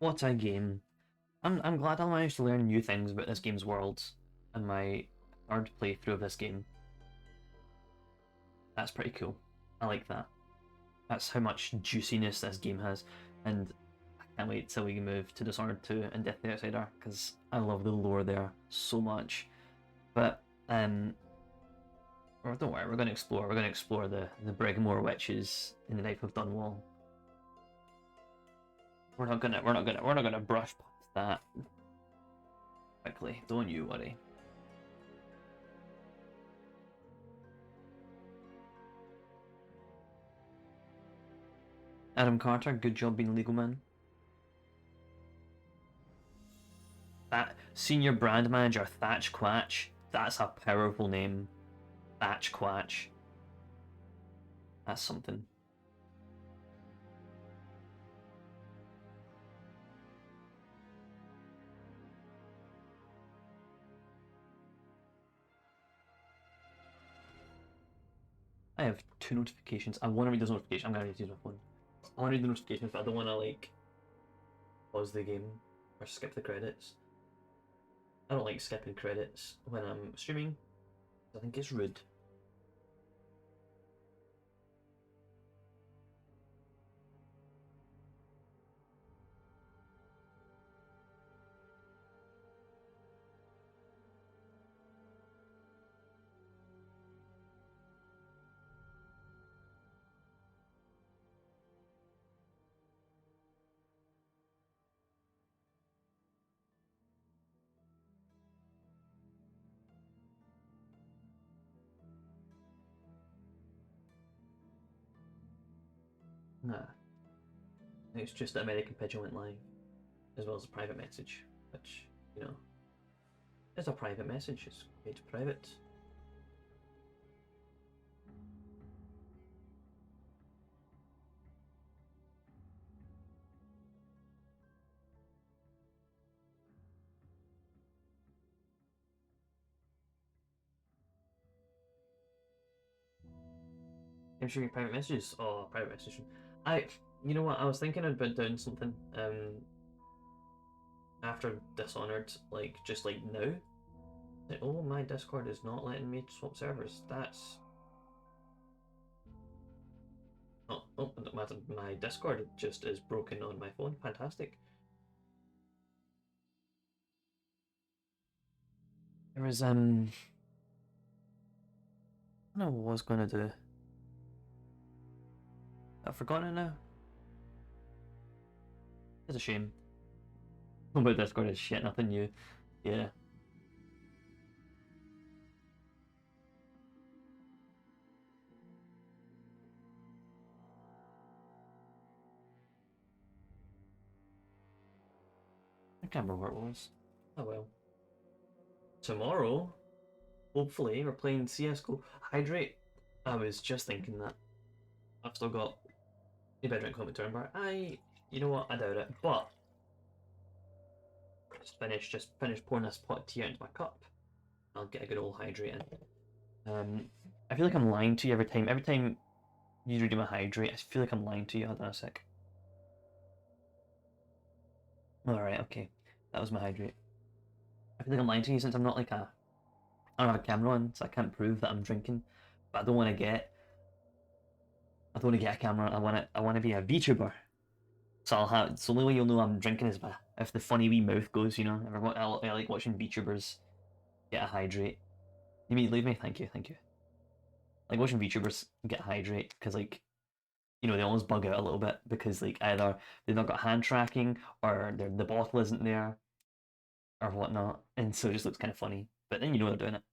Speaker 1: What a game. I'm glad I managed to learn new things about this game's world in my third playthrough of this game. That's pretty cool. I like that. That's how much juiciness this game has, and I can't wait till we move to Dishonored 2 and Death of the Outsider, because I love the lore there so much. But, don't worry, we're going to explore. We're going to explore the Bregmore witches in the Knife of Dunwall. We're not gonna brush past that quickly. Don't you worry. Adam Carter, good job being legal man. That senior brand manager Thatch Quatch. That's a powerful name. Thatch Quatch. That's something. I have 2 notifications. I want to read those notifications. I'm gonna use my phone. I want to read the notifications, but I don't want to like pause the game or skip the credits. I don't like skipping credits when I'm streaming. I think it's rude. Nah. It's just that American Pigeon went live, as well as a private message, which, you know, is a private message. It's made private. I'm sharing private messages. Oh, private message. You know what? I was thinking about doing something. After Dishonored, like just like now. Like, oh, my Discord is not letting me swap servers. That's. Oh, my Discord just is broken on my phone. Fantastic. There was I don't know what I was gonna do. I've forgotten it now. It's a shame. But Discord is shit, nothing new. Yeah. I can't remember what it was. Oh well. Tomorrow, hopefully, we're playing CSGO. Hydrate. I was just thinking that. I've still got maybe I drink home at turn bar. You know what? I doubt it. But just finish pouring this pot of tea out into my cup. I'll get a good old hydrate in. I feel like I'm lying to you every time. Every time you read my hydrate, I feel like I'm lying to you. Hold on a sec. Alright, okay. That was my hydrate. I feel like I'm lying to you since I'm not like I don't have a camera on, so I can't prove that I'm drinking. But I don't want to get a camera. I want to be a VTuber. So it's the only way you'll know I'm drinking is if the funny wee mouth goes, you know. I like watching VTubers get a hydrate. You mean leave me? Thank you, thank you. Like watching VTubers get a hydrate because like, you know, they almost bug out a little bit because like either they've not got hand tracking or the bottle isn't there or whatnot, and so it just looks kind of funny. But then you know they're doing it.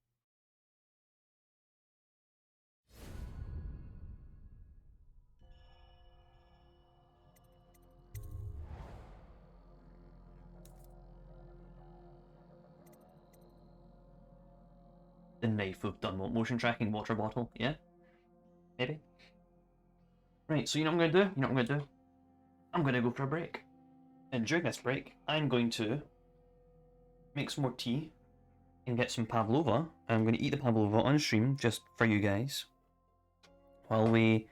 Speaker 1: The knife of done motion tracking water bottle, yeah? Maybe. Right, so you know what I'm gonna do? You know what I'm gonna do? I'm gonna go for a break. And during this break, I'm going to make some more tea and get some pavlova. I'm gonna eat the pavlova on stream just for you guys. While we,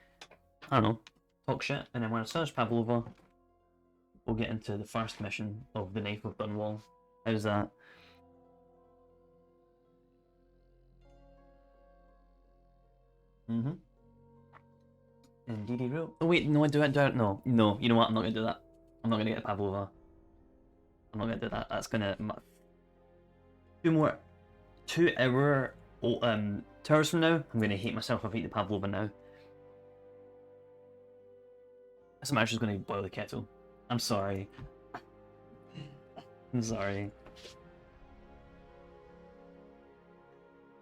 Speaker 1: I don't know, talk shit. And then when I finish pavlova, we'll get into the first mission of the Knife of Dunwall. How's that? Indeedy real. Oh wait, no, I do it. No, no. You know what? I'm not gonna do that. I'm not gonna get a Pavlova. I'm not gonna do that. That's gonna 2 hour towers from now. I'm gonna hate myself if I eat the Pavlova now. This match is gonna boil the kettle. I'm sorry. I'm sorry.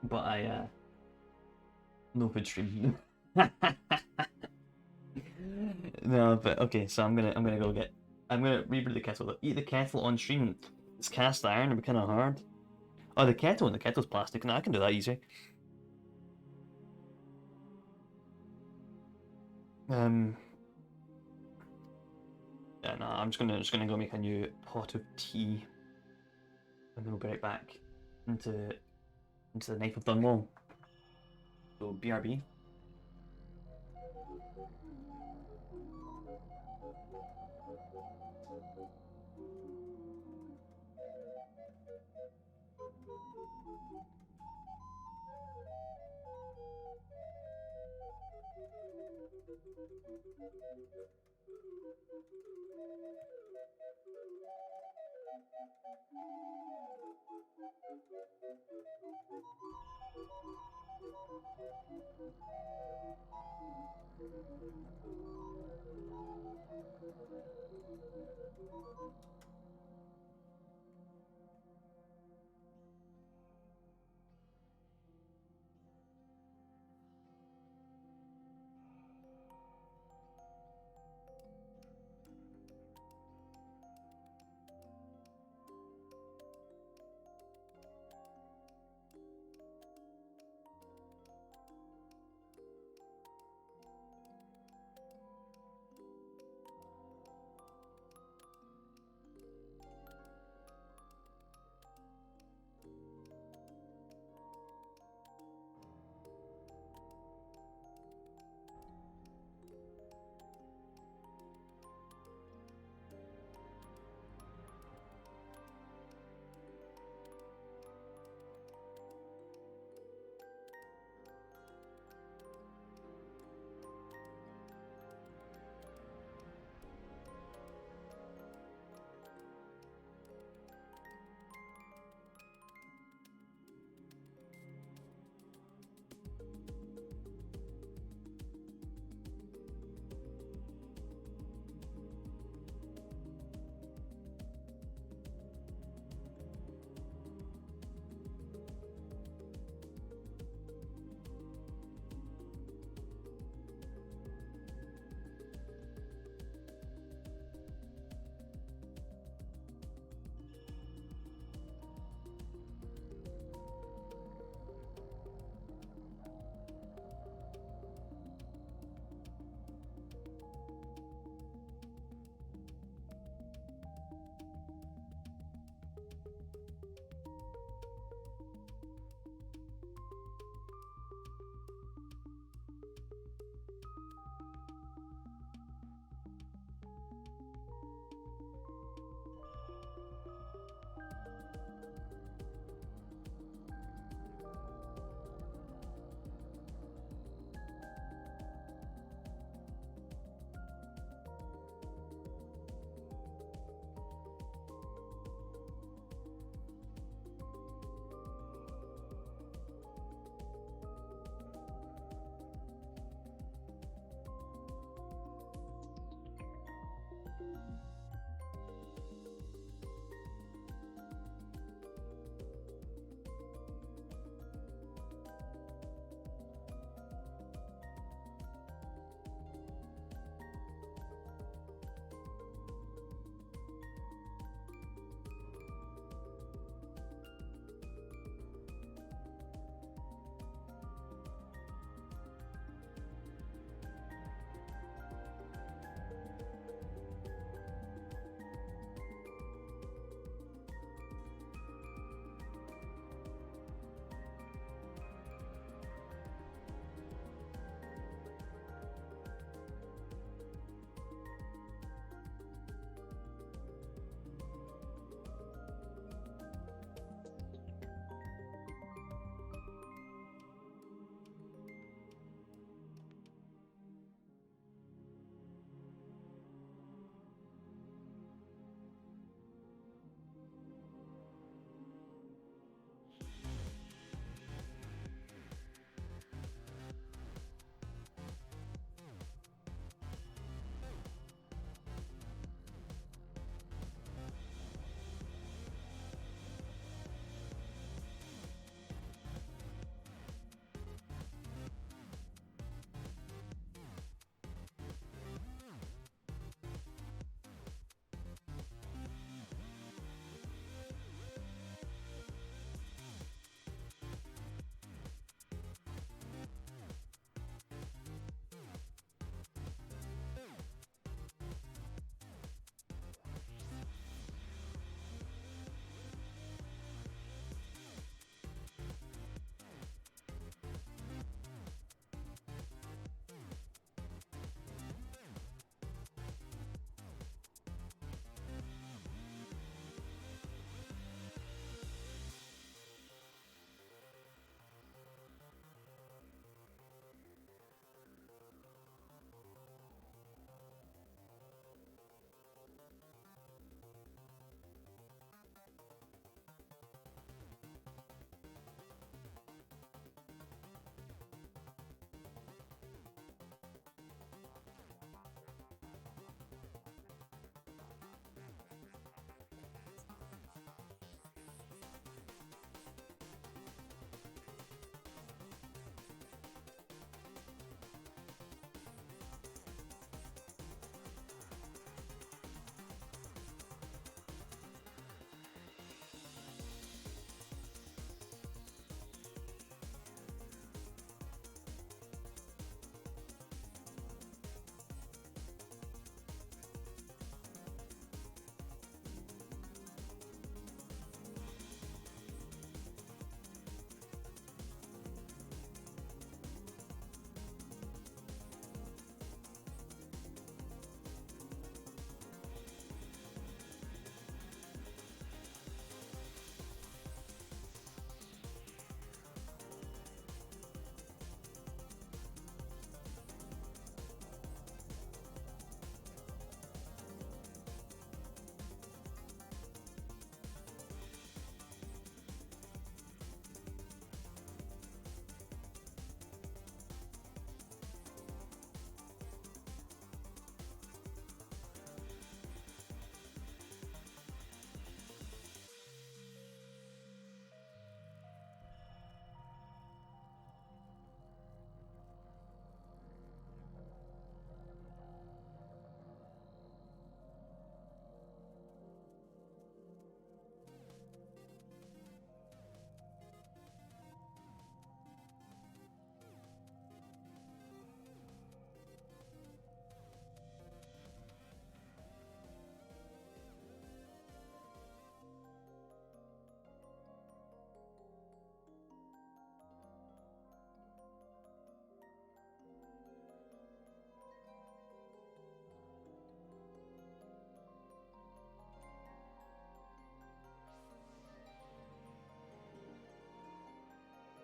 Speaker 1: But I no food stream. No, but okay, so I'm gonna rebrew the kettle. Eat the kettle on stream. It's cast iron, it'd be kinda hard. Oh, the kettle's plastic. No, I can do that easy. Yeah, no, I'm just gonna go make a new pot of tea. And then we'll be right back into the Knife of Dunwall. So BRB.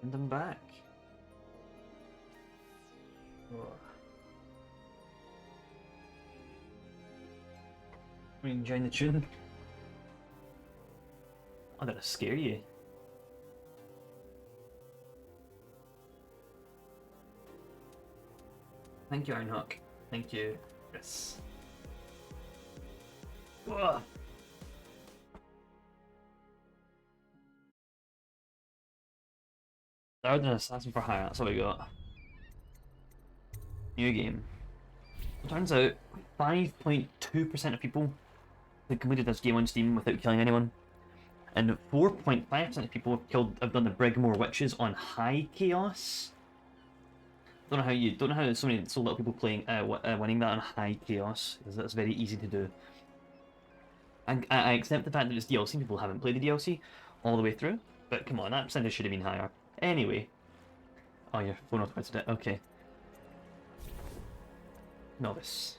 Speaker 1: And I'm back. Ugh. Are you enjoying the tune? I'm gonna scare you. Thank you, Ironhawk. Thank you, Chris. Ugh. Third and Assassin for Hire, that's what we got. New game. It turns out 5.2% of people have completed this game on Steam without killing anyone. And 4.5% of people have done the Brigmore Witches on high chaos. Don't know how so little people playing winning that on high chaos, because that's very easy to do. And I accept the fact that it's DLC, people haven't played the DLC all the way through, but come on, that percentage should have been higher. Anyway. Oh, your phone automated it, okay. Novice.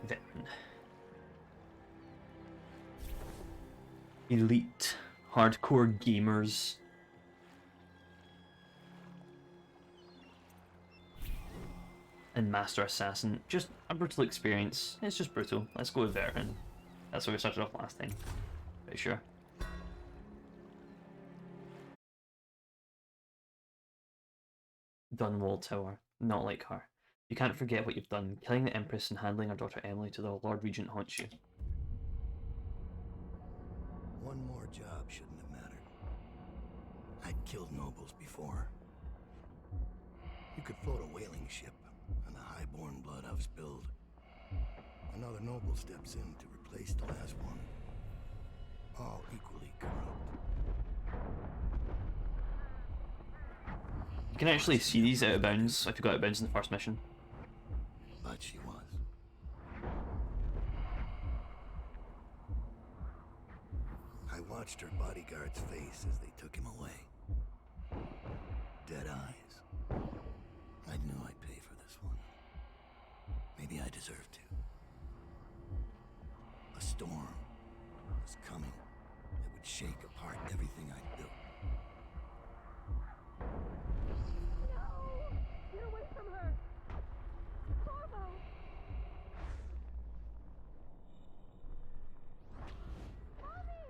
Speaker 1: Veteran. Elite. Hardcore gamers. And Master Assassin. Just a brutal experience. It's just brutal. Let's go with Veteran. That's where we started off last time. Pretty sure. Dunwall Tower. Not like her. You can't forget what you've done. Killing the Empress and handling her daughter Emily to the Lord Regent haunts you.
Speaker 12: One more job shouldn't have mattered. I'd killed nobles before. You could float a whaling ship, and the high-born blood I've spilled. Another noble steps in to replace the last one. All equally corrupt.
Speaker 1: You can actually see these out of bounds if you got out of bounds in the first mission.
Speaker 12: But she was. I watched her bodyguard's face as they took him away. Dead eyes. I knew I'd pay for this one. Maybe I deserved to. A storm was coming that would shake apart everything I'd built.
Speaker 20: No! Get away from her! Corvo! Mommy!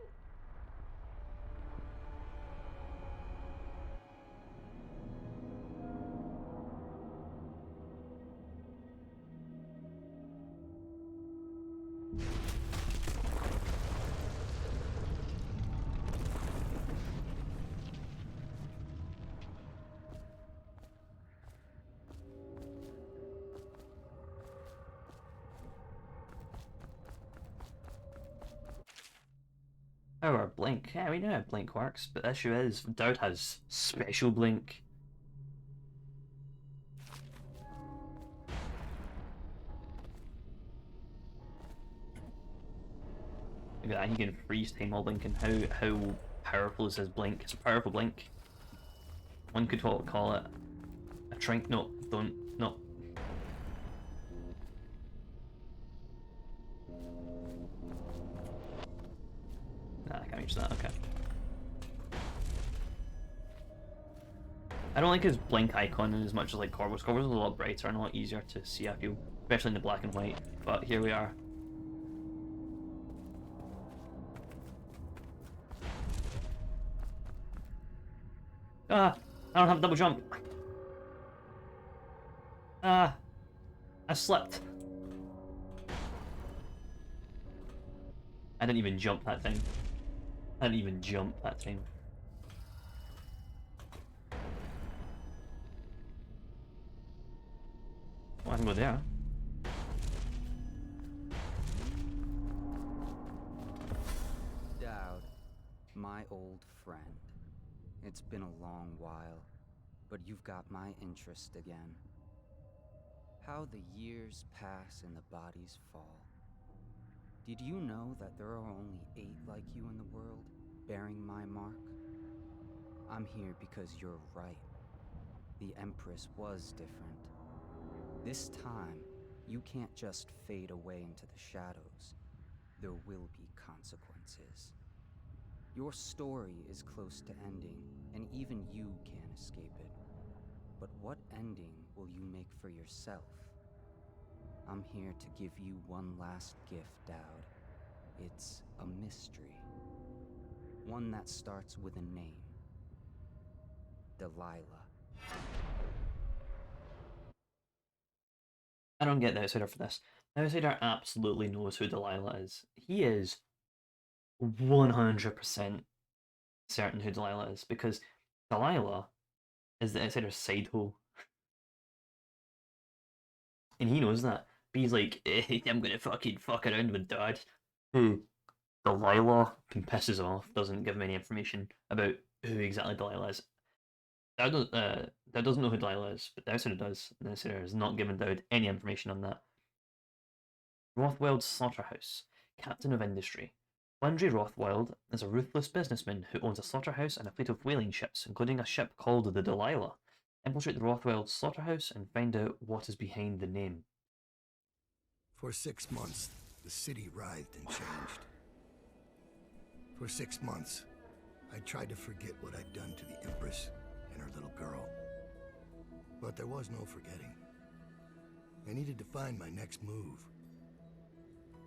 Speaker 1: Oh, our blink. Yeah, we know how blink works, but the issue is Dowd has special blink. Look at that, he can freeze time while blinking. How powerful is his blink? It's a powerful blink. One could call it a trink. No, don't. No. Nah, I can't reach that. Okay. I don't like his blink icon as much as like Corvo's. Corvo's is a lot brighter and a lot easier to see, I feel. Especially in the black and white. But here we are. Ah! I don't have double jump. Ah! I slipped. I didn't even jump that time. I didn't even jump that time. Well, I can go there.
Speaker 10: Dowd, my old friend. It's been a long while, but you've got my interest again. How the years pass and the bodies fall. Did you know that there are only 8 like you in the world, bearing my mark? I'm here because you're right. The Empress was different. This time, you can't just fade away into the shadows. There will be consequences. Your story is close to ending, and even you can't escape it. But what ending will you make for yourself? I'm here to give you one last gift, Dowd. It's a mystery. One that starts with a name. Delilah.
Speaker 1: I don't get the Outsider for this. The Outsider absolutely knows who Delilah is. He is 100% certain who Delilah is, because Delilah is the Outsider's side hoe. And he knows that. But he's like, I'm gonna fucking fuck around with Dad. Who Delilah pisses off, doesn't give him any information about who exactly Delilah is. Dad doesn't know who Delilah is, but the Outsider does. The Outsider has not given Dowd any information on that. Rothwild's slaughterhouse, captain of industry. Landry Rothwild is a ruthless businessman who owns a slaughterhouse and a fleet of whaling ships, including a ship called the Delilah. Infiltrate the Rothwild slaughterhouse and find out what is behind the name.
Speaker 12: For 6 months, the city writhed and changed. For 6 months, I tried to forget what I'd done to the Empress and her little girl. But there was no forgetting. I needed to find my next move.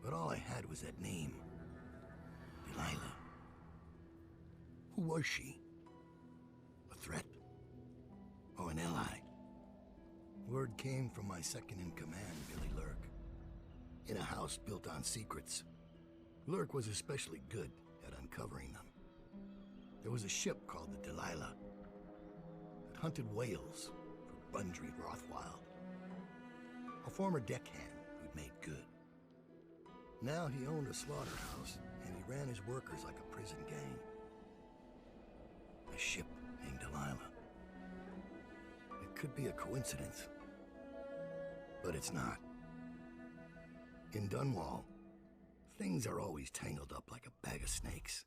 Speaker 12: But all I had was that name. Delilah. Who was she? A threat? Or an ally? Word came from my second-in-command, Billy Lurk. In a house built on secrets. Lurk was especially good at uncovering them. There was a ship called the Delilah that hunted whales for Bundry Rothwild. A former deckhand who'd made good. Now he owned a slaughterhouse, and he ran his workers like a prison gang. A ship named Delilah. It could be a coincidence, but it's not. In Dunwall, things are always tangled up like a bag of snakes.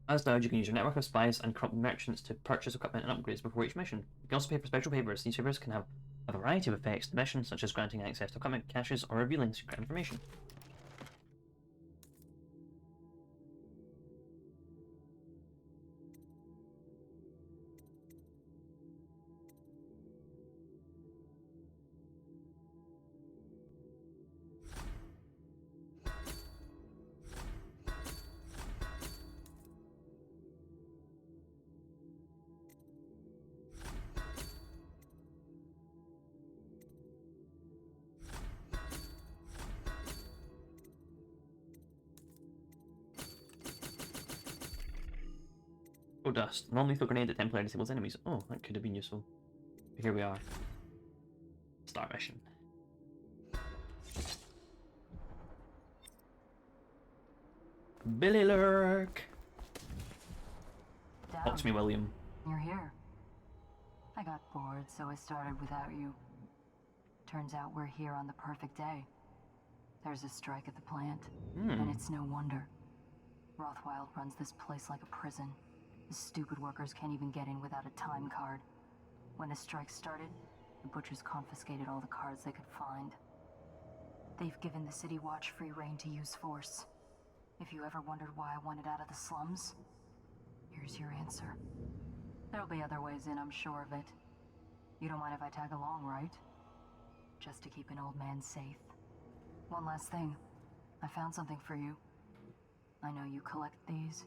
Speaker 1: As Dowd, you can use your network of spies and corrupt merchants to purchase equipment and upgrades before each mission. You can also pay for special favors. These favors can have a variety of effects to the mission, such as granting access to equipment, caches, or revealing secret information. Oh, dust. Non-lethal grenade that temporarily disables enemies. Oh, that could have been useful. But here we are. Start mission. Billy Lurk! Talk to me, William.
Speaker 3: You're here. I got bored, so I started without you. Turns out we're here on the perfect day. There's a strike at the plant, and it's no wonder. Rothwild runs this place like a prison. The stupid workers can't even get in without a time card. When the strike started, the butchers confiscated all the cards they could find. They've given the City Watch free rein to use force. If you ever wondered why I wanted out of the slums, here's your answer. There'll be other ways in, I'm sure of it. You don't mind if I tag along, right? Just to keep an old man safe. One last thing. I found something for you. I know you collect these.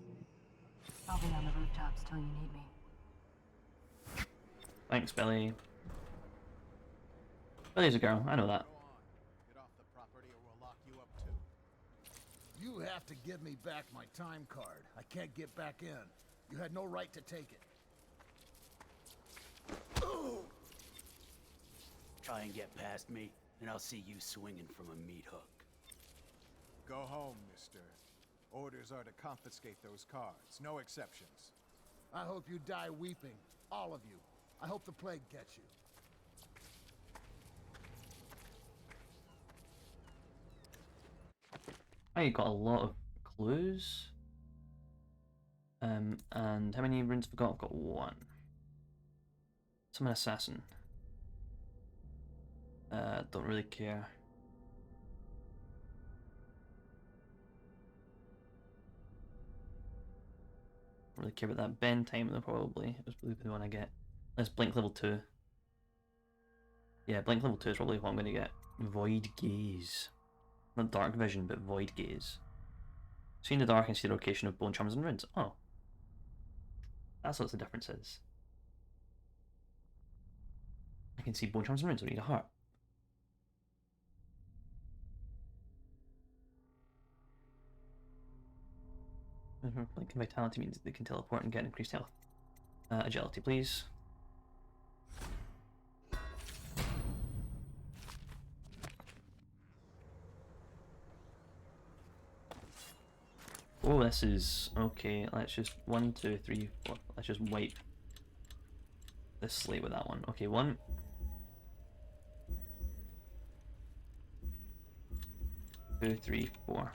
Speaker 3: I'll be on the rooftops till you need me.
Speaker 1: Thanks, Billy. Billy's a girl, I know that.
Speaker 8: Get off the property or we'll lock you up too.
Speaker 5: You have to give me back my time card. I can't get back in. You had no right to take it.
Speaker 21: Try and get past me, and I'll see you swinging from a meat hook.
Speaker 19: Go home, mister. Orders are to confiscate those cards, no exceptions.
Speaker 5: I hope you die weeping, all of you. I hope the plague gets you.
Speaker 1: I got a lot of clues. And how many runes have I got? I've got one. Summon assassin. Don't really care. Don't really care about that. Bend time though, probably. It was probably the one I get. Let's blink level 2. Yeah, blink level 2 is probably what I'm gonna get. Void gaze. Not dark vision, but void gaze. See in the dark and see the location of bone charms and runes. Oh. That's what the difference is. I can see bone charms and runes, I don't need a heart. Blink and vitality means they can teleport and get increased health. Agility, please. Oh, this is okay. Let's just 1, 2, 3, 4. Let's just wipe this slate with that one. Okay, 1, 2, 3, 4.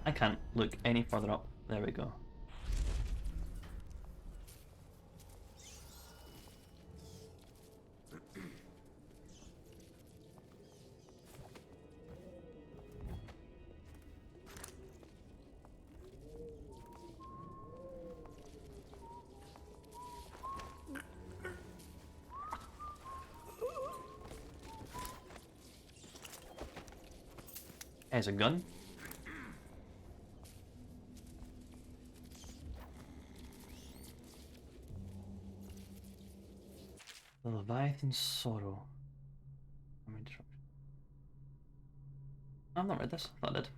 Speaker 1: I can't look any further up. There we go. There's a gun. The Leviathan's Sorrow. I've not read this. I thought I did.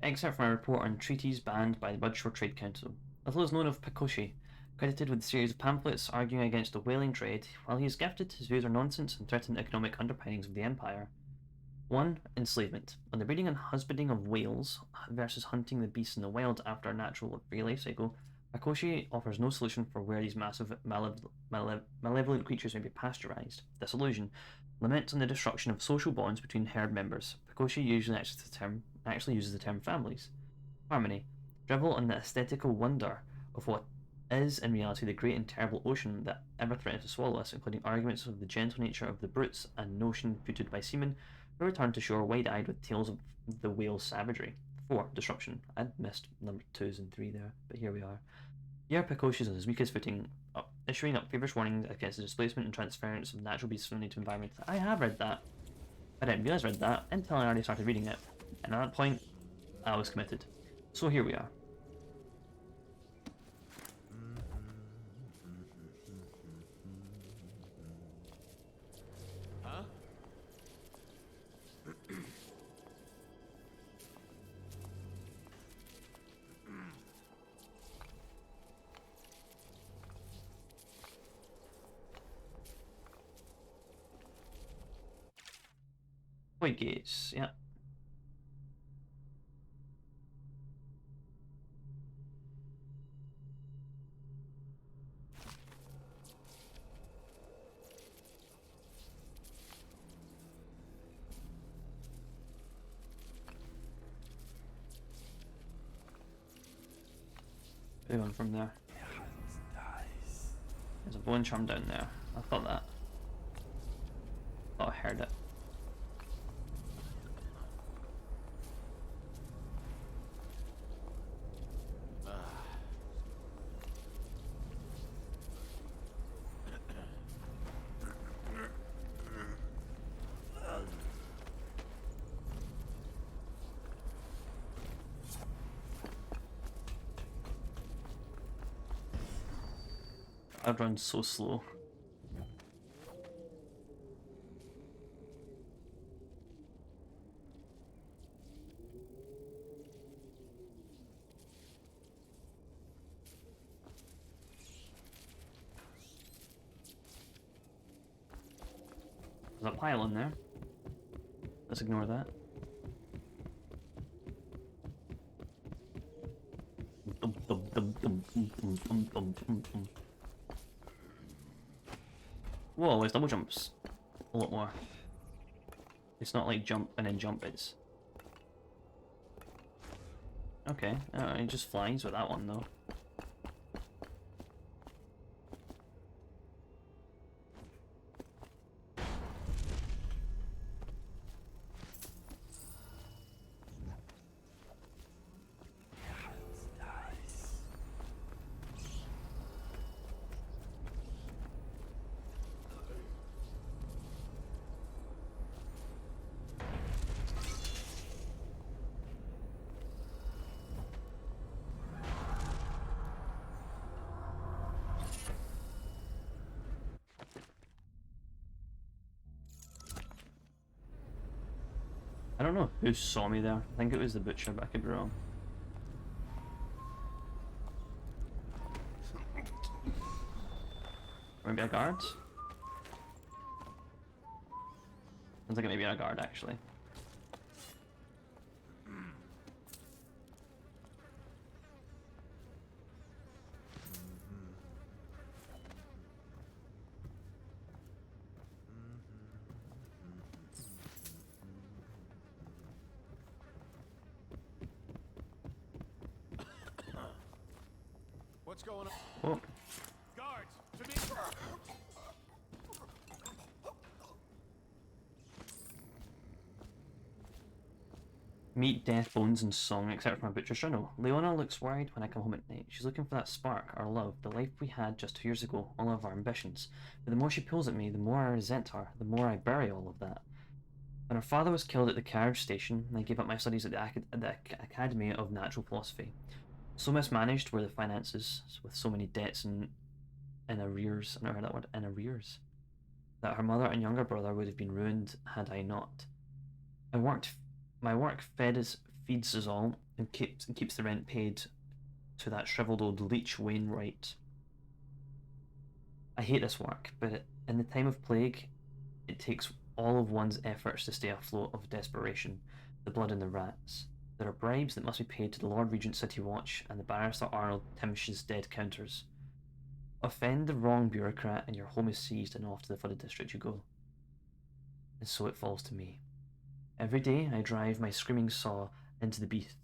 Speaker 1: Excerpt from a report on treaties banned by the Mudshore Trade Council. Little is known of Pikoshi, credited with a series of pamphlets arguing against the whaling trade. While he is gifted, his views are nonsense and threaten the economic underpinnings of the empire. 1. Enslavement. On the breeding and husbanding of whales versus hunting the beasts in the wild after a natural free life cycle, Pikoshi offers no solution for where these massive malevolent creatures may be pasteurized. Disillusion. Laments on the destruction of social bonds between herd members. Pikoshi usually actually uses the term families. Harmony. Drivel on the aesthetical wonder of what is in reality the great and terrible ocean that ever threatens to swallow us, including arguments of the gentle nature of the brutes and notion footed by seamen who return to shore wide-eyed with tales of the whale's savagery. 4. Disruption. I'd missed number 2s and 3 there, but here we are. Here Pikoshi is on his weakest footing, issuing up feverish warnings against the displacement and transference of natural beasts from the native environment. I have read that. I didn't realise I read that until I already started reading it, and at that point, I was committed. So here we are.
Speaker 8: Huh?
Speaker 1: Void gaze, yeah. Big one from there. There's a bone charm down there. I thought that. Thought I heard it. I've run so slow. There's a pile in there. Let's ignore that. Whoa, there's double jumps. A lot more. It's not like jump and then jump, it's... Okay, he just flies with that one though. I don't know who saw me there. I think it was the butcher, but I could be wrong. Maybe a guard? Sounds like it may be a guard, actually.
Speaker 8: What's going on?
Speaker 1: Oh.
Speaker 8: Guards, to me.
Speaker 1: Meat, death, bones, and song, except for my butcher's journal. Leona looks worried when I come home at night. She's looking for that spark, our love, the life we had just 2 years ago, all of our ambitions. But the more she pulls at me, the more I resent her, the more I bury all of that. When her father was killed at the carriage station, I gave up my studies at the Academy of Natural Philosophy. So mismanaged were the finances, with so many debts and in arrears, I never heard that word, in arrears, that her mother and younger brother would have been ruined had I not. My work feeds us all and keeps the rent paid to that shriveled old leech Wainwright. I hate this work, but in the time of plague, it takes all of one's efforts to stay afloat of desperation, the blood in the rats. There are bribes that must be paid to the Lord Regent City Watch and the Barrister Arnold Timsh's dead counters. Offend the wrong bureaucrat and your home is seized and off to the flooded district you go. And so it falls to me. Every day I drive my screaming saw into the beast,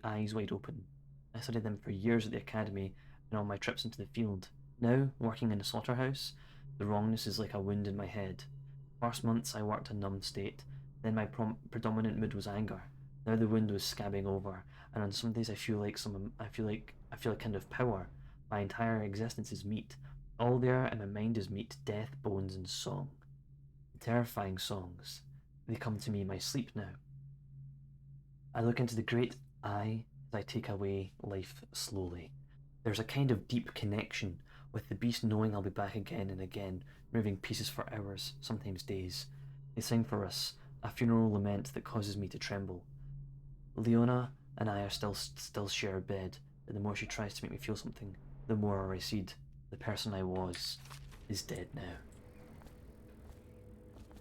Speaker 1: eyes wide open. I studied them for years at the academy and on my trips into the field. Now, working in a slaughterhouse, the wrongness is like a wound in my head. First months I worked a numb state, then my predominant mood was anger. Now the wound was scabbing over, and on some days I feel a kind of power. My entire existence is meat. All there in my mind is meat, death, bones, and song. Terrifying songs. They come to me in my sleep now. I look into the great eye as I take away life slowly. There's a kind of deep connection with the beast knowing I'll be back again and again, moving pieces for hours, sometimes days. They sing for us, a funeral lament that causes me to tremble. Leona and I are still share a bed, but the more she tries to make me feel something, the more I recede. The person I was is dead now.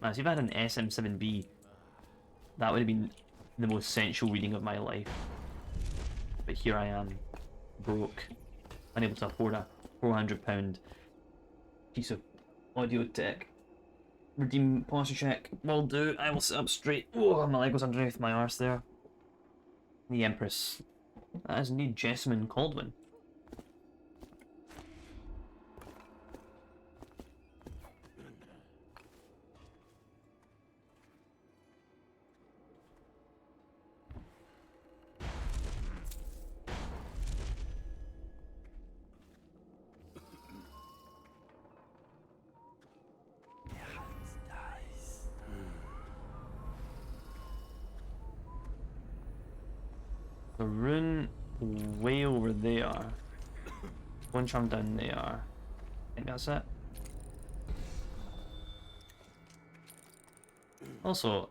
Speaker 1: Man, so if I had an SM7B, that would have been the most sensual reading of my life. But here I am, broke, unable to afford a £400 piece of audio tech. Redeem posture check. Will do. I will sit up straight. Oh, my leg was underneath my arse there. The Empress. That is indeed Jessamine Caldwin. The rune way over there. One charm down there. I think that's it. Also,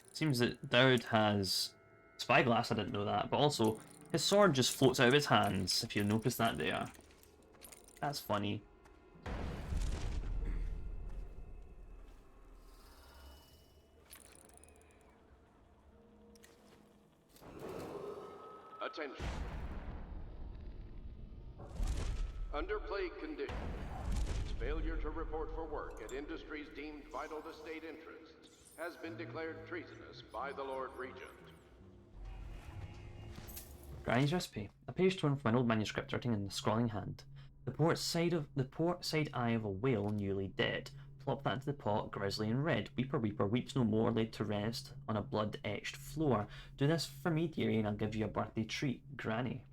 Speaker 1: it seems that Dowd has spyglass, I didn't know that, but also his sword just floats out of his hands, if you notice that there. That's funny.
Speaker 8: Attention. Under plague conditions, failure to report for work at industries deemed vital to state interests has been declared treasonous by the Lord Regent.
Speaker 1: Granny's recipe. A page torn from an old manuscript written in a scrawling hand. The port side eye of a whale newly dead. Plop that into the pot, grisly and red. Weeper weeper weeps no more, laid to rest on a blood-etched floor. Do this for me, dearie, and I'll give you a birthday treat, Granny.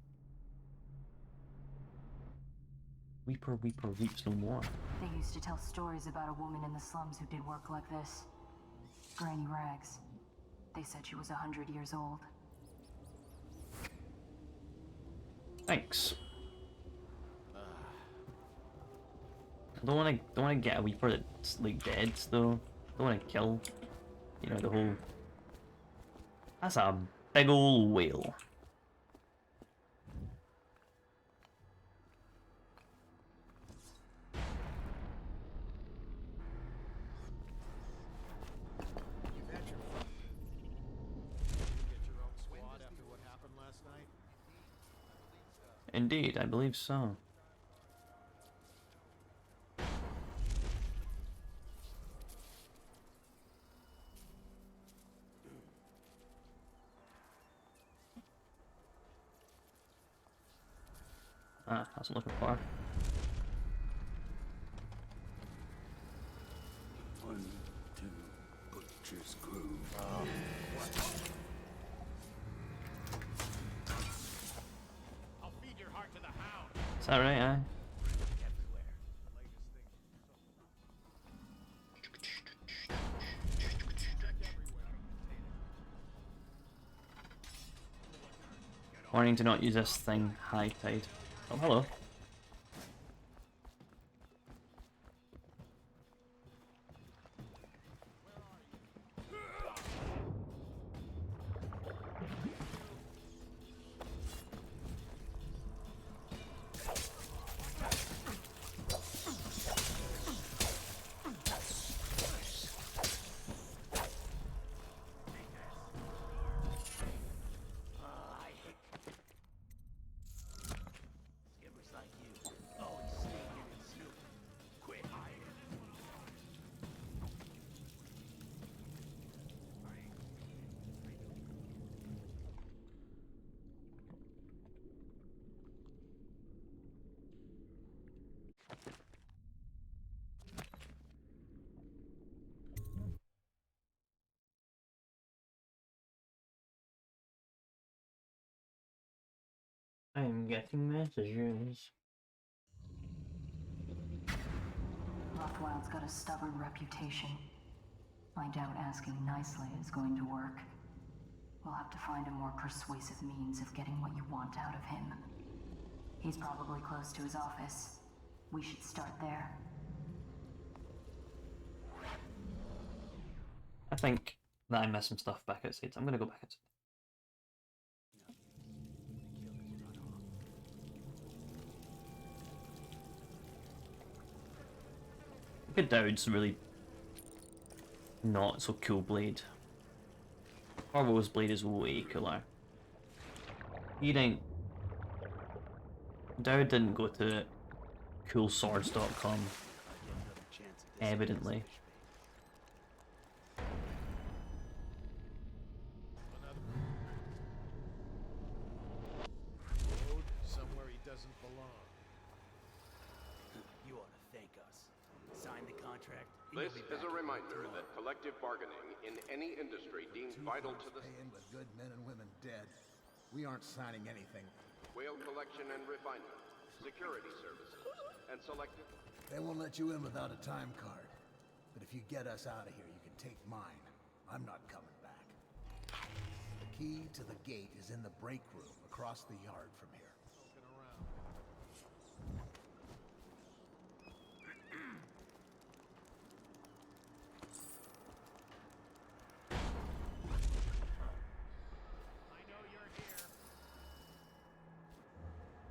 Speaker 1: Weeper weeper weeps no more.
Speaker 3: They used to tell stories about a woman in the slums who did work like this. Granny Rags. They said she was 100 years old.
Speaker 1: Thanks. I don't want to get a weeper that's like dead though. I don't want to kill, you know, the whole. That's a big ol' whale. Indeed, I believe so. Ah, that's what I'm looking for.
Speaker 21: One, two, butcher's groove.
Speaker 8: I'll feed your heart to the hound.
Speaker 1: Is that right, eh? Warning to not use this thing high tide. Oh, hello. I am getting messages.
Speaker 3: Rothwild's got a stubborn reputation. I doubt asking nicely is going to work. We'll have to find a more persuasive means of getting what you want out of him. He's probably close to his office. We should start there.
Speaker 1: I think that I missed some stuff back outside, so I'm gonna go back outside. Look at Dowd's really not so cool blade. Corvo's blade is way cooler. He didn't. Dowd didn't go to coolswords.com. Evidently.
Speaker 8: Road somewhere he doesn't belong.
Speaker 21: You ought to thank us. Sign the contract.
Speaker 8: This is a reminder that collective bargaining in any industry deemed vital to the
Speaker 5: paying with good men and women dead. We aren't signing anything.
Speaker 8: whale collection and refinement, security services, and selective.
Speaker 5: They won't let you in without a time card. But if you get us out of here, you can take mine. I'm not coming back. The key to the gate is in the break room across the yard from here.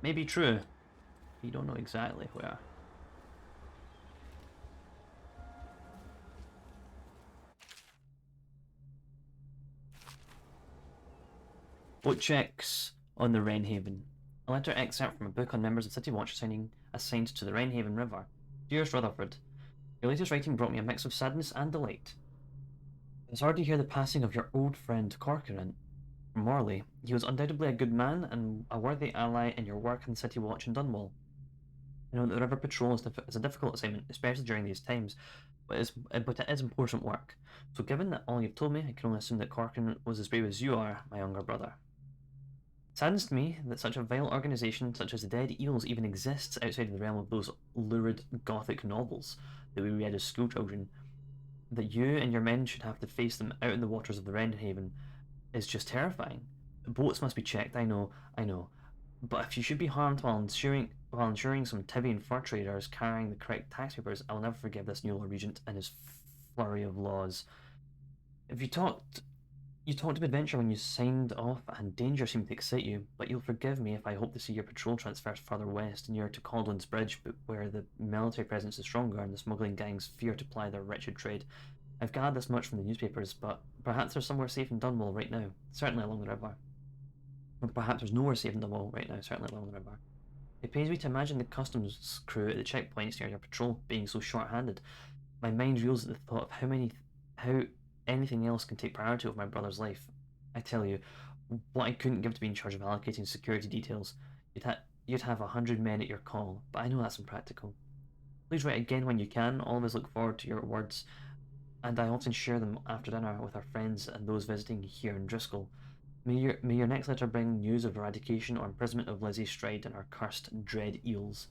Speaker 1: Maybe true. You don't know exactly where. Boat checks on the Wrenhaven. A letter excerpt from a book on members of City Watch signing assigned to the Wrenhaven River. Dearest Rutherford, your latest writing brought me a mix of sadness and delight. It's hard to hear the passing of your old friend Corcoran. From Morley. He was undoubtedly a good man and a worthy ally in your work in the City Watch in Dunwall. I know that the River Patrol is a difficult assignment, especially during these times, but it is important work. So given that all you've told me, I can only assume that Corkin was as brave as you are, my younger brother. It saddens to me that such a vile organisation such as the Dead Eels even exists outside of the realm of those lurid Gothic novels that we read as schoolchildren. That you and your men should have to face them out in the waters of the Rendhaven is just terrifying. Boats must be checked, I know, but if you should be harmed while ensuring some Tibian fur traders carrying the correct tax papers, I'll never forgive this new Lord Regent and his flurry of laws. If you talked of adventure when you signed off, and danger seemed to excite you, but you'll forgive me if I hope to see your patrol transfers further west, near to Caldwell's Bridge, where the military presence is stronger and the smuggling gangs fear to ply their wretched trade. I've gathered this much from the newspapers, but perhaps there's somewhere safe in Dunwall right now, certainly along the river. Or perhaps there's nowhere safe in Dunwall right now, certainly along the river. It pains me to imagine the customs crew at the checkpoints near your patrol being so short-handed. My mind reels at the thought of how anything else can take priority over my brother's life. I tell you, what I couldn't give to be in charge of allocating security details. You'd have 100 men at your call, but I know that's impractical. Please write again when you can. All of us look forward to your words, and I often share them after dinner with our friends and those visiting here in Driscoll. May your next letter bring news of eradication or imprisonment of Lizzie Stride and our cursed dread eels.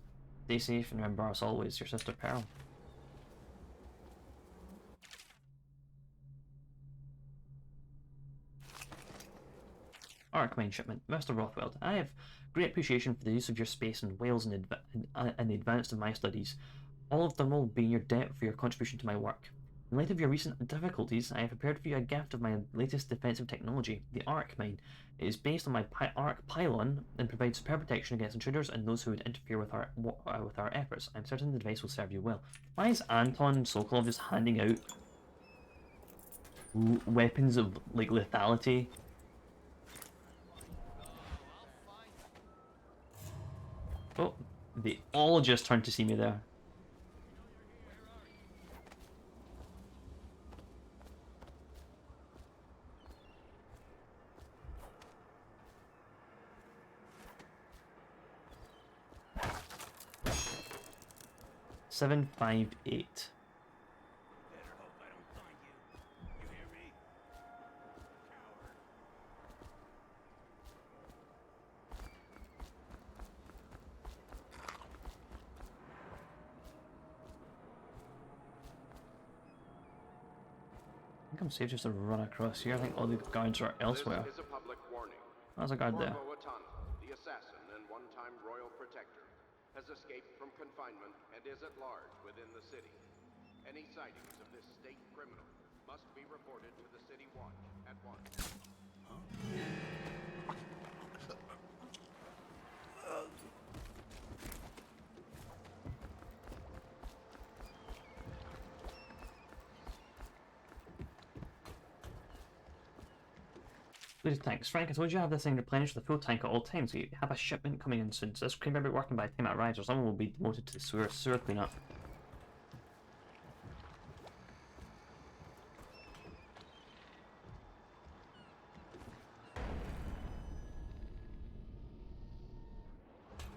Speaker 1: Stay safe and remember us always, your sister Pearl. Arcmine shipment. Mr. Rothwell, I have great appreciation for the use of your space in Wales and the advance of my studies. All of them will be in your debt for your contribution to my work. In light of your recent difficulties, I have prepared for you a gift of my latest defensive technology, the Arcmine. It is based on my Arc Pylon and provides superb protection against intruders and those who would interfere with our efforts. I'm certain the device will serve you well. Why is Anton Sokolov just handing out weapons of like lethality? Oh, they all just turned to see me there. Seven, 5, 8. I think I'm safe just to run across here. I think all the guards are elsewhere.
Speaker 8: This is a public warning.
Speaker 1: There's a guard there.
Speaker 8: The assassin and one-time royal protector, has escaped from confinement and is at large within the city. Any sightings of this state criminal must be reported to the City Watch at once.
Speaker 1: Please, thanks. Frank, I told you I have this thing replenished with the full tank at all times. We have a shipment coming in soon, so this can be working by the time it arrives, or someone will be demoted to the sewer cleanup.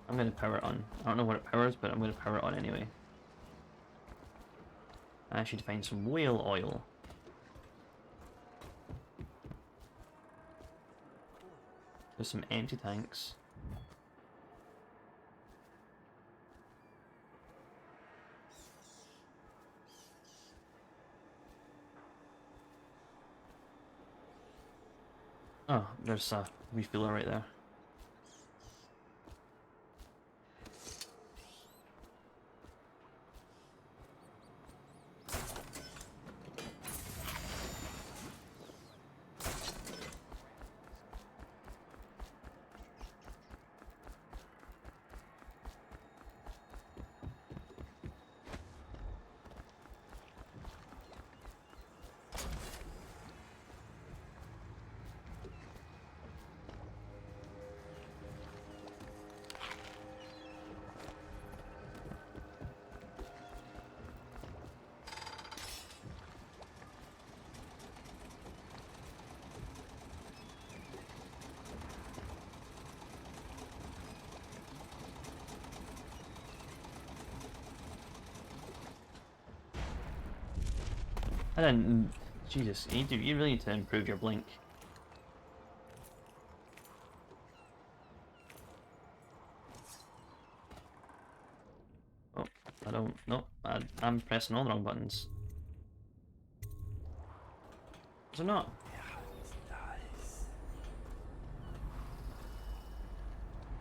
Speaker 1: I'm going to power it on. I don't know what it powers, but I'm going to power it on anyway. I should find some whale oil. There's some empty tanks. Oh, there's a refiller right there. I didn't. Jesus, you really need to improve your blink. Oh, I don't. No, I'm pressing all the wrong buttons. Is it not?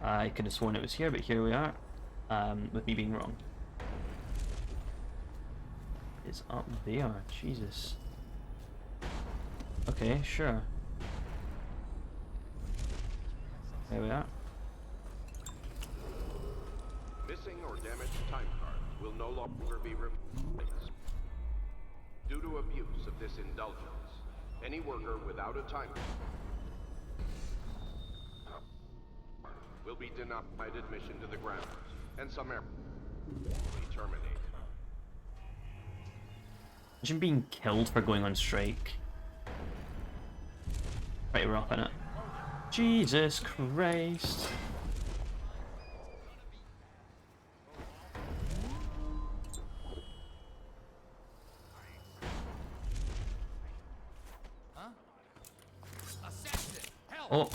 Speaker 1: I could have sworn it was here, but here we are. With me being wrong. It's up there. Jesus. Okay, sure. There we are.
Speaker 8: Missing or damaged time cards will no longer be replaced. Due to abuse of this indulgence, any worker without a time card will be denied admission to the grounds, and some airports will be terminated.
Speaker 1: Imagine being killed for going on strike. Pretty rough, innit? Jesus Christ. Oh.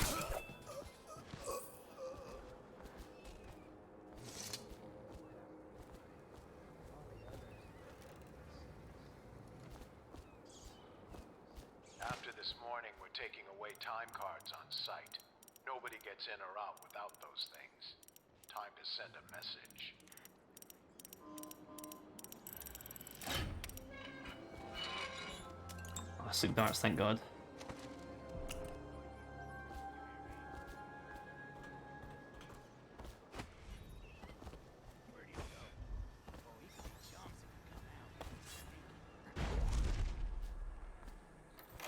Speaker 11: After this morning, we're taking away time cards on site. Nobody gets in or out without those things. Time to send a message.
Speaker 1: Oh, sleep darts, thank God.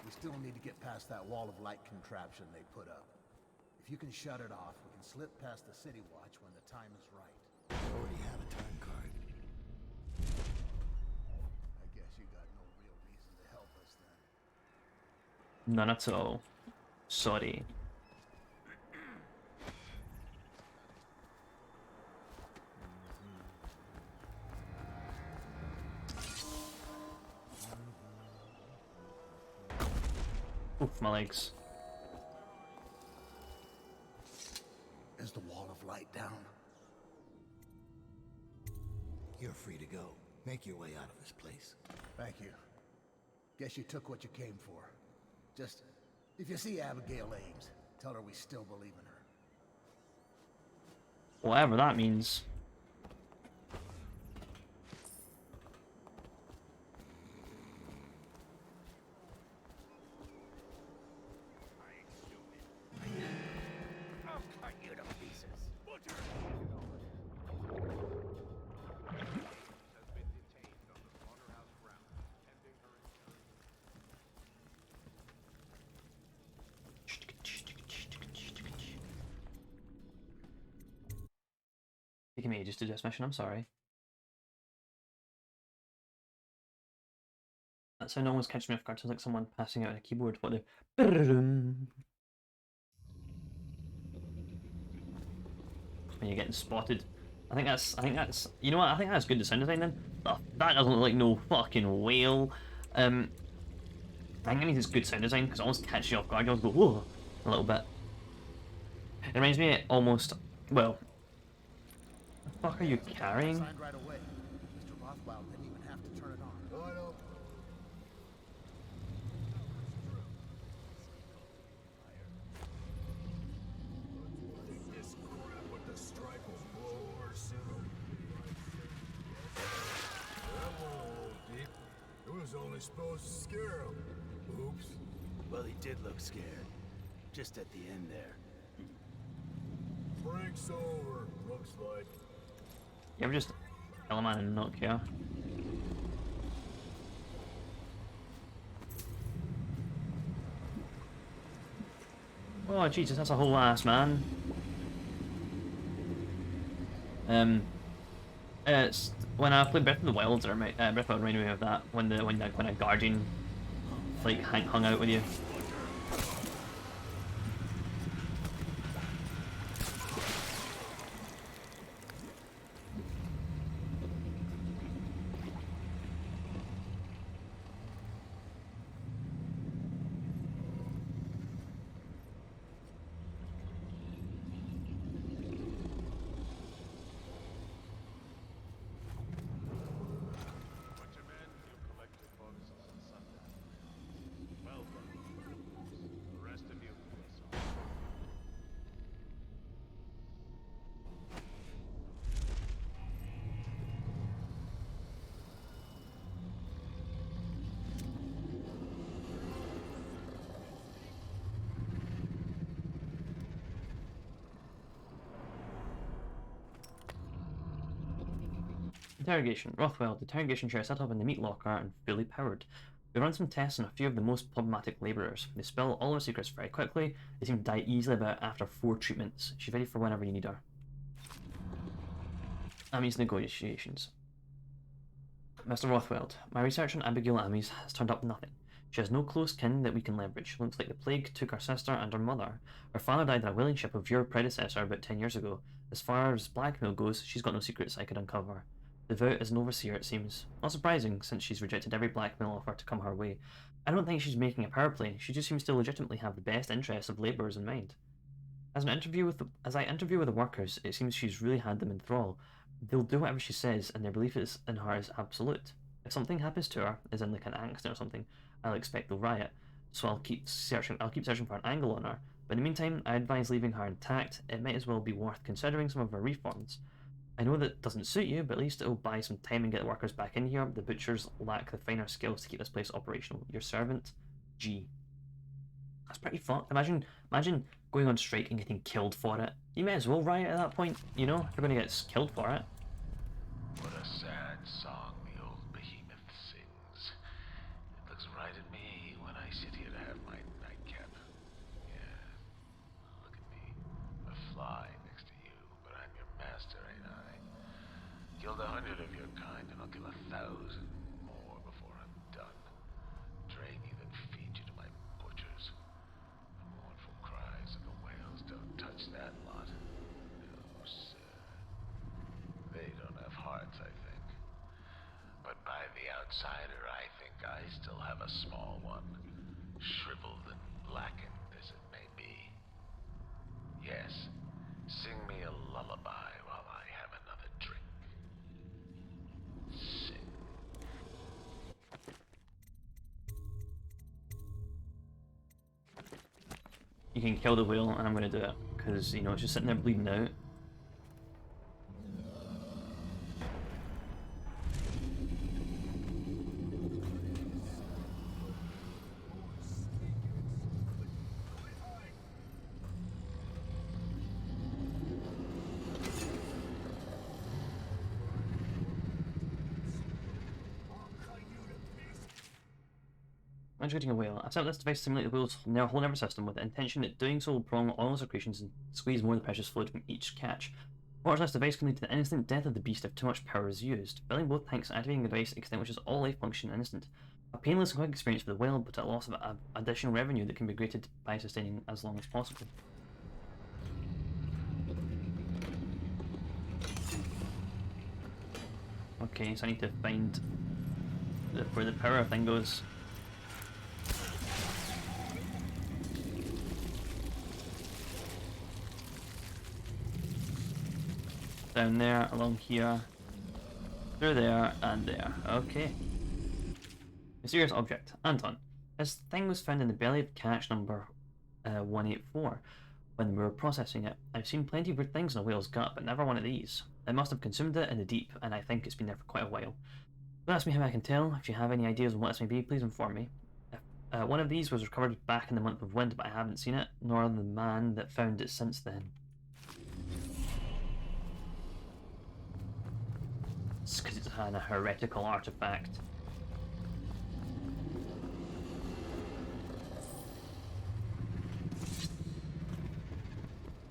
Speaker 5: We still need to get past that wall of light contraption they put up. If you can shut it off, we can slip past the city watch when the time is right.
Speaker 12: I already have a time card.
Speaker 5: I guess you got no real reason to help us then.
Speaker 1: None at all. Sorry. Oof, my legs.
Speaker 5: Is the wall of light down?
Speaker 12: You're free to go. Make your way out of this place.
Speaker 5: Thank you. Guess you took what you came for. Just, if you see Abigail Ames, tell her we still believe in her.
Speaker 1: Whatever that means.
Speaker 9: I'll cut you to pieces.
Speaker 1: Taking me ages to do this mission, I'm sorry. That sound almost catches me off guard. Sounds like someone passing out a keyboard. What the? When you're getting spotted. I think that's, you know what, I think that's good design design then. That doesn't look like no fucking whale. I think it means it's good sound design because it almost catches you off guard. You almost go, whoa, a little bit. It reminds me almost, well, the fuck are you carrying?
Speaker 5: Signed right away. Mr. Rothwell didn't even have to turn it on. I know.
Speaker 6: This crap with the strike will blow over soon. That won't hold deep. It was only supposed to scare him. Oops.
Speaker 21: Well, he did look scared. Just at the end there.
Speaker 6: Break's over, looks like.
Speaker 1: You ever just kill a man and not care? Oh Jesus, that's a whole ass man. It's when I played Breath of the Wild, or Breath of the Wild reminded me of that when a guardian like hung out with you. Interrogation. Rothwell, the interrogation chair set up in the meat locker and fully powered. We run some tests on a few of the most problematic labourers. They spill all our secrets very quickly. They seem to die easily about after 4 treatments. She's ready for whenever you need her. Amy's negotiations. Mr. Rothwell, my research on Abigail Amy's has turned up nothing. She has no close kin that we can leverage. Looks like the plague took her sister and her mother. Her father died in a whaling ship of your predecessor about 10 years ago. As far as blackmail goes, she's got no secrets I could uncover. Devout as an overseer, it seems. Not surprising, since she's rejected every blackmail offer to come her way. I don't think she's making a power play. She just seems to legitimately have the best interests of labourers in mind. As I interview with the workers, it seems she's really had them in thrall. They'll do whatever she says, and their belief in her is absolute. If something happens to her, as in like an accident or something, I'll expect they'll riot. So I'll keep searching for an angle on her. But in the meantime, I advise leaving her intact. It might as well be worth considering some of her reforms. I know that doesn't suit you, but at least it'll buy some time and get the workers back in here. The butchers lack the finer skills to keep this place operational. Your servant, G. That's pretty fucked. Imagine going on strike and getting killed for it. You may as well riot at that point, you know, if you're going to get killed for it.
Speaker 15: What a sad song the old behemoth sings. It looks right at me when I sit here to have my nightcap. Yeah, look at me. A fly next to you, but I'm your master, ain't I? Killed 100 of your kind, and I'll kill 1,000 more before I'm done. Drain you, then feed you to my butchers. The mournful cries of the whales don't touch that lot. No, sir. They don't have hearts, I think. But by the outsider, I think I still have a small one. Shriveled and blackened as it may be. Yes, sing me a lullaby while I have another drink. Sing.
Speaker 1: You can kill the whale, and I'm going to do it. Because, you know, it's just sitting there bleeding out. Manipulating a whale. I've set up this device to simulate the whale's whole nervous system with the intention that doing so will prolong oil secretions and squeeze more of the precious fluid from each catch. Watch this device can lead to the instant death of the beast if too much power is used. Filling both tanks and activating the device extinguishes all life function in an instant. A painless and quick experience for the whale, but at a loss of additional revenue that can be created by sustaining as long as possible. Okay, so I need to find where the power thing goes. Down there, along here, through there, and there. Okay. Mysterious object. Anton. This thing was found in the belly of catch number 184 when we were processing it. I've seen plenty of weird things in a whale's gut, but never one of these. It must have consumed it in the deep, and I think it's been there for quite a while. Don't ask me how I can tell. If you have any ideas on what this may be, please inform me. One of these was recovered back in the month of wind, but I haven't seen it, nor the man that found it since then. Because it's a heretical artifact.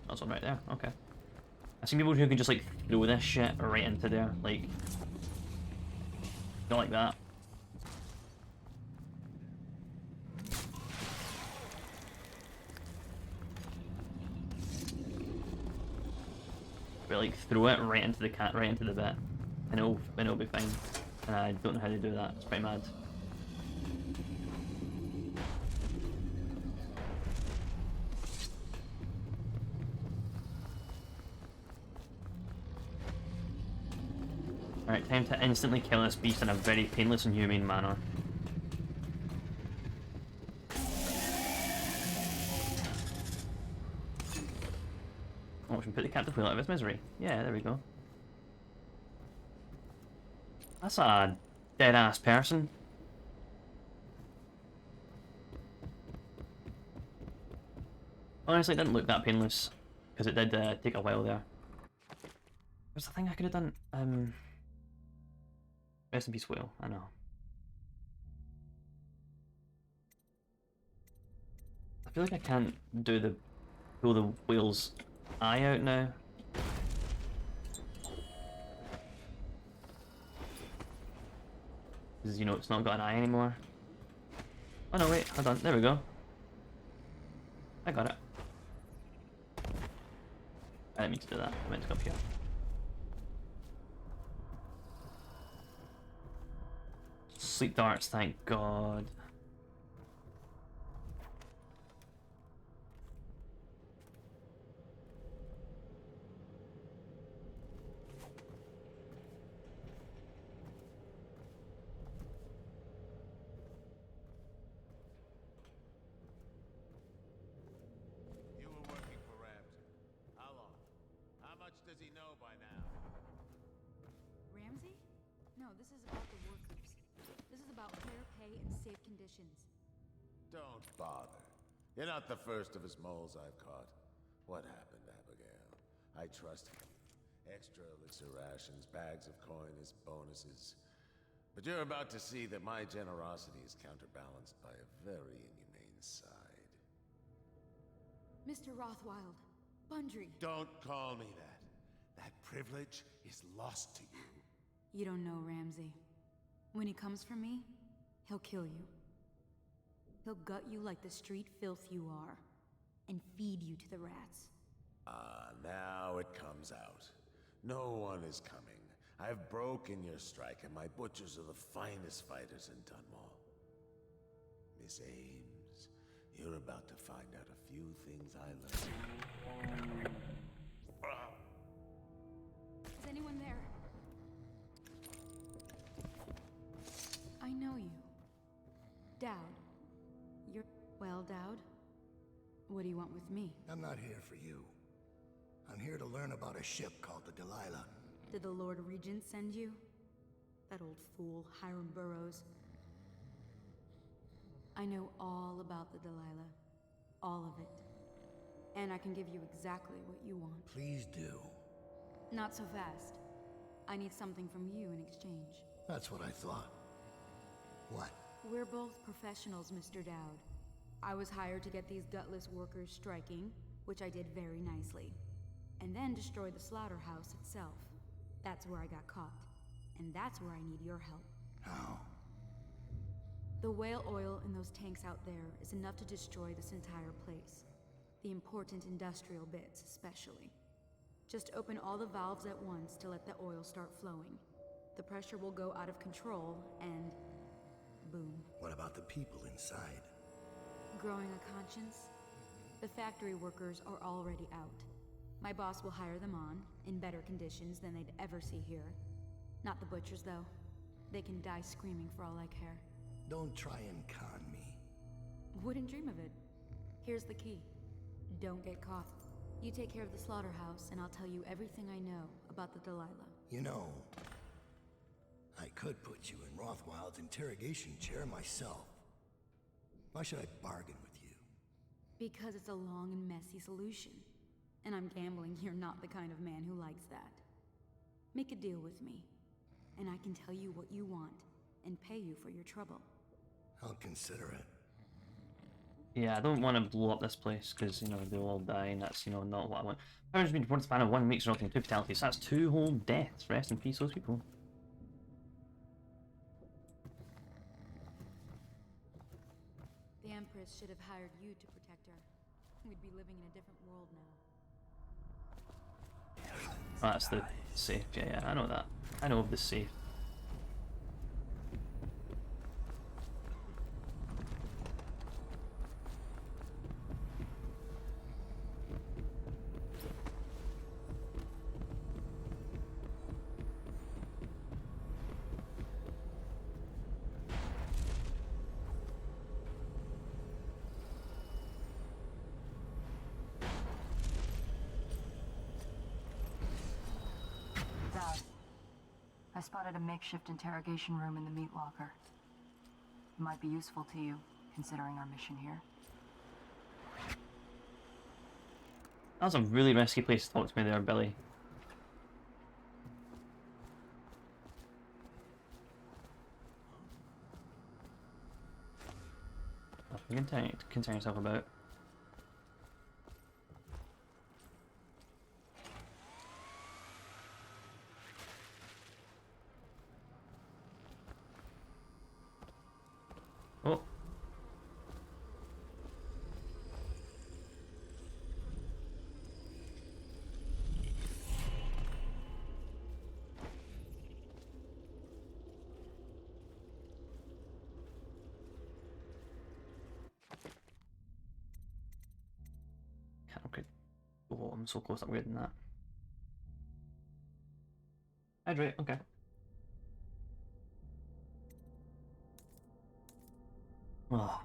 Speaker 1: That's one right there, okay. I've seen people who can just like throw this shit right into there, like... Not like that. But like throw it right into the right into the bit. And it'll be fine. And I don't know how to do that. It's pretty mad. Alright, time to instantly kill this beast in a very painless and humane manner. Oh, we can put the captive whale out of its misery. Yeah, there we go. That's a dead-ass person. Honestly, it didn't look that painless, because it did take a while there. There's the thing I could have done. Rest in peace, whale. I know. I feel like I can't do the pull the whale's eye out now. Because, you know, it's not got an eye anymore. Oh no, wait, hold on. There we go. I got it. I didn't mean to do that. I meant to go up here. Sleep darts, thank God.
Speaker 8: You were working for Ramsey. How long? How much does he know by now?
Speaker 3: Ramsey? No, this is about the workers. This is about fair pay and safe conditions.
Speaker 8: Don't bother. You're not the first of his moles I've caught. What happened, Abigail? I trusted you. Extra elixir rations, bags of coin as bonuses. But you're about to see that my generosity is counterbalanced by a very inhumane side.
Speaker 3: Mr. Rothwild, Bundry.
Speaker 8: Don't call me that. That privilege is lost to you.
Speaker 3: You don't know Ramsey. When he comes for me, he'll kill you. He'll gut you like the street filth you are, and feed you to the rats.
Speaker 8: Ah, now it comes out. No one is coming. I've broken your strike, and my butchers are the finest fighters in Dunwall. Miss Ames, you're about to find out a few things I learned.
Speaker 3: Is anyone there? I know you. Dowd. You're... Well, Dowd? What do you want with me?
Speaker 12: I'm not here for you. I'm here to learn about a ship called the Delilah.
Speaker 3: Did the Lord Regent send you? That old fool, Hiram Burrows. I know all about the Delilah. All of it. And I can give you exactly what you want.
Speaker 12: Please do.
Speaker 3: Not so fast. I need something from you in exchange.
Speaker 12: That's what I thought. What?
Speaker 3: We're both professionals, Mr. Dowd. I was hired to get these gutless workers striking, which I did very nicely. And then destroy the slaughterhouse itself. That's where I got caught. And that's where I need your help.
Speaker 12: How?
Speaker 3: The whale oil in those tanks out there is enough to destroy this entire place. The important industrial bits, especially. Just open all the valves at once to let the oil start flowing. The pressure will go out of control, and... boom.
Speaker 12: What about the people inside?
Speaker 3: Growing a conscience? The factory workers are already out. My boss will hire them on, in better conditions than they'd ever see here. Not the butchers, though. They can die screaming for all I care.
Speaker 12: Don't try and con me.
Speaker 3: Wouldn't dream of it. Here's the key. Don't get caught. You take care of the slaughterhouse, and I'll tell you everything I know about the Delilah.
Speaker 12: You know, I could put you in Rothwild's interrogation chair myself. Why should I bargain with you?
Speaker 3: Because it's a long and messy solution. And I'm gambling you're not the kind of man who likes that. Make a deal with me, and I can tell you what you want, and pay you for your trouble.
Speaker 12: I'll consider it.
Speaker 1: Yeah, I don't want to blow up this place, because, you know, they'll all die, and that's, you know, not what I want. Power's been reported to span of 1 week, resulting in 2 fatalities. That's 2 whole deaths. Rest in peace, those people.
Speaker 3: The Empress should have hired you to protect her. We'd be living in a different world now.
Speaker 1: Oh, that's the safe. Yeah, I know that. I know of the safe.
Speaker 14: I spotted a makeshift interrogation room in the meat locker. It might be useful to you, considering our mission here.
Speaker 1: That was a really risky place to talk to me there, Billy. You can turn yourself about. Oh. Can't upgrade. Oh, I'm so close to upgrading that. Hydrate, okay. Oh.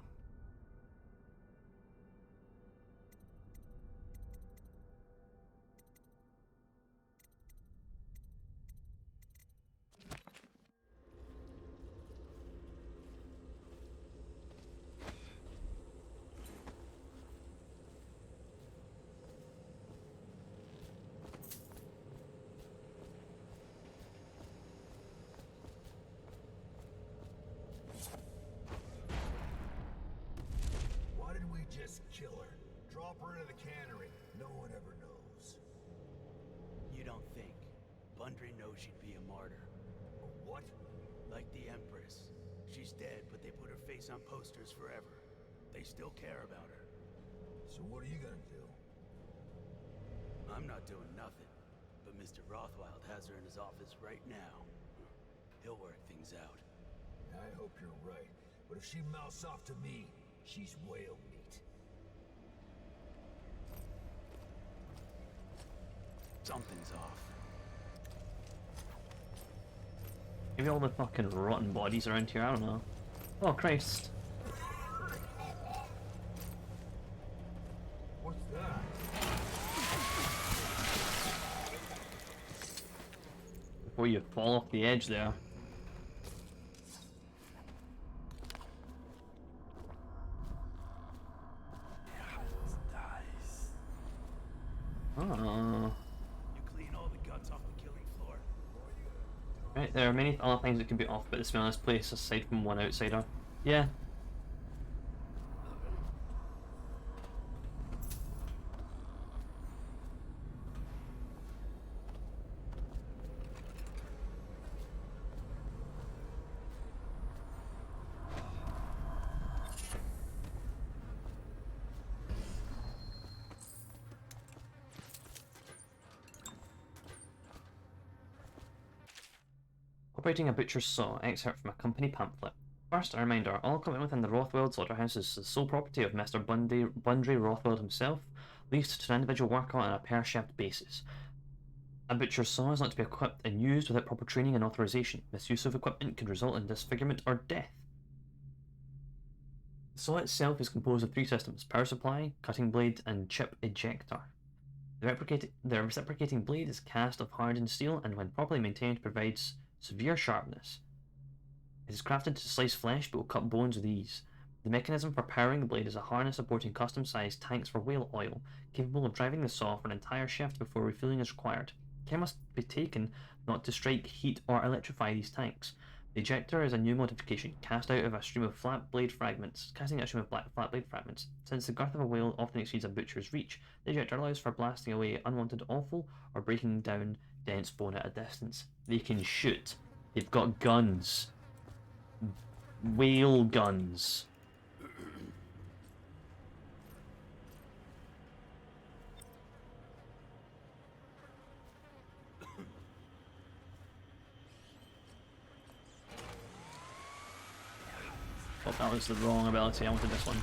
Speaker 6: Why did we just kill her? Drop her into the cannery. No one ever knows.
Speaker 21: You don't think Bundry knows she'd be a martyr?
Speaker 6: What?
Speaker 21: Like the Empress. She's dead, but they put her face on posters forever. They still care about her.
Speaker 6: So what are you gonna do?
Speaker 21: I'm not doing nothing, but Mr. Rothwild has her in his office right now. He'll work things out.
Speaker 6: I hope you're right, but if she mouths off to me, she's whale meat.
Speaker 21: Something's off.
Speaker 1: Maybe all the fucking rotten bodies around here, I don't know. Oh, Christ.
Speaker 6: What's that?
Speaker 1: Before you fall off the edge there. Oh.
Speaker 21: You clean all the guts off the killing floor.
Speaker 1: Right, there are many other things that can be off about the smell of this place aside from one outsider. Yeah. Operating a butcher's saw, excerpt from a company pamphlet. First, a reminder, all equipment within the Rothwild slaughterhouse is the sole property of Mr. Bundry Rothwild himself, leased to an individual worker on a per-shift basis. A butcher's saw is not to be equipped and used without proper training and authorization. Misuse of equipment can result in disfigurement or death. The saw itself is composed of three systems: power supply, cutting blade, and chip ejector. The reciprocating blade is cast of hardened steel and, when properly maintained, provides severe sharpness. It is crafted to slice flesh but will cut bones with ease. The mechanism for powering the blade is a harness supporting custom-sized tanks for whale oil, capable of driving the saw for an entire shift before refueling is required. Care must be taken not to strike, heat, or electrify these tanks. The ejector is a new modification, casting out a stream of flat blade fragments. Since the girth of a whale often exceeds a butcher's reach, the ejector allows for blasting away unwanted offal or breaking down dense bone at a distance. They can shoot. They've got guns. Whale guns. Oh, that was the wrong ability. I wanted this one.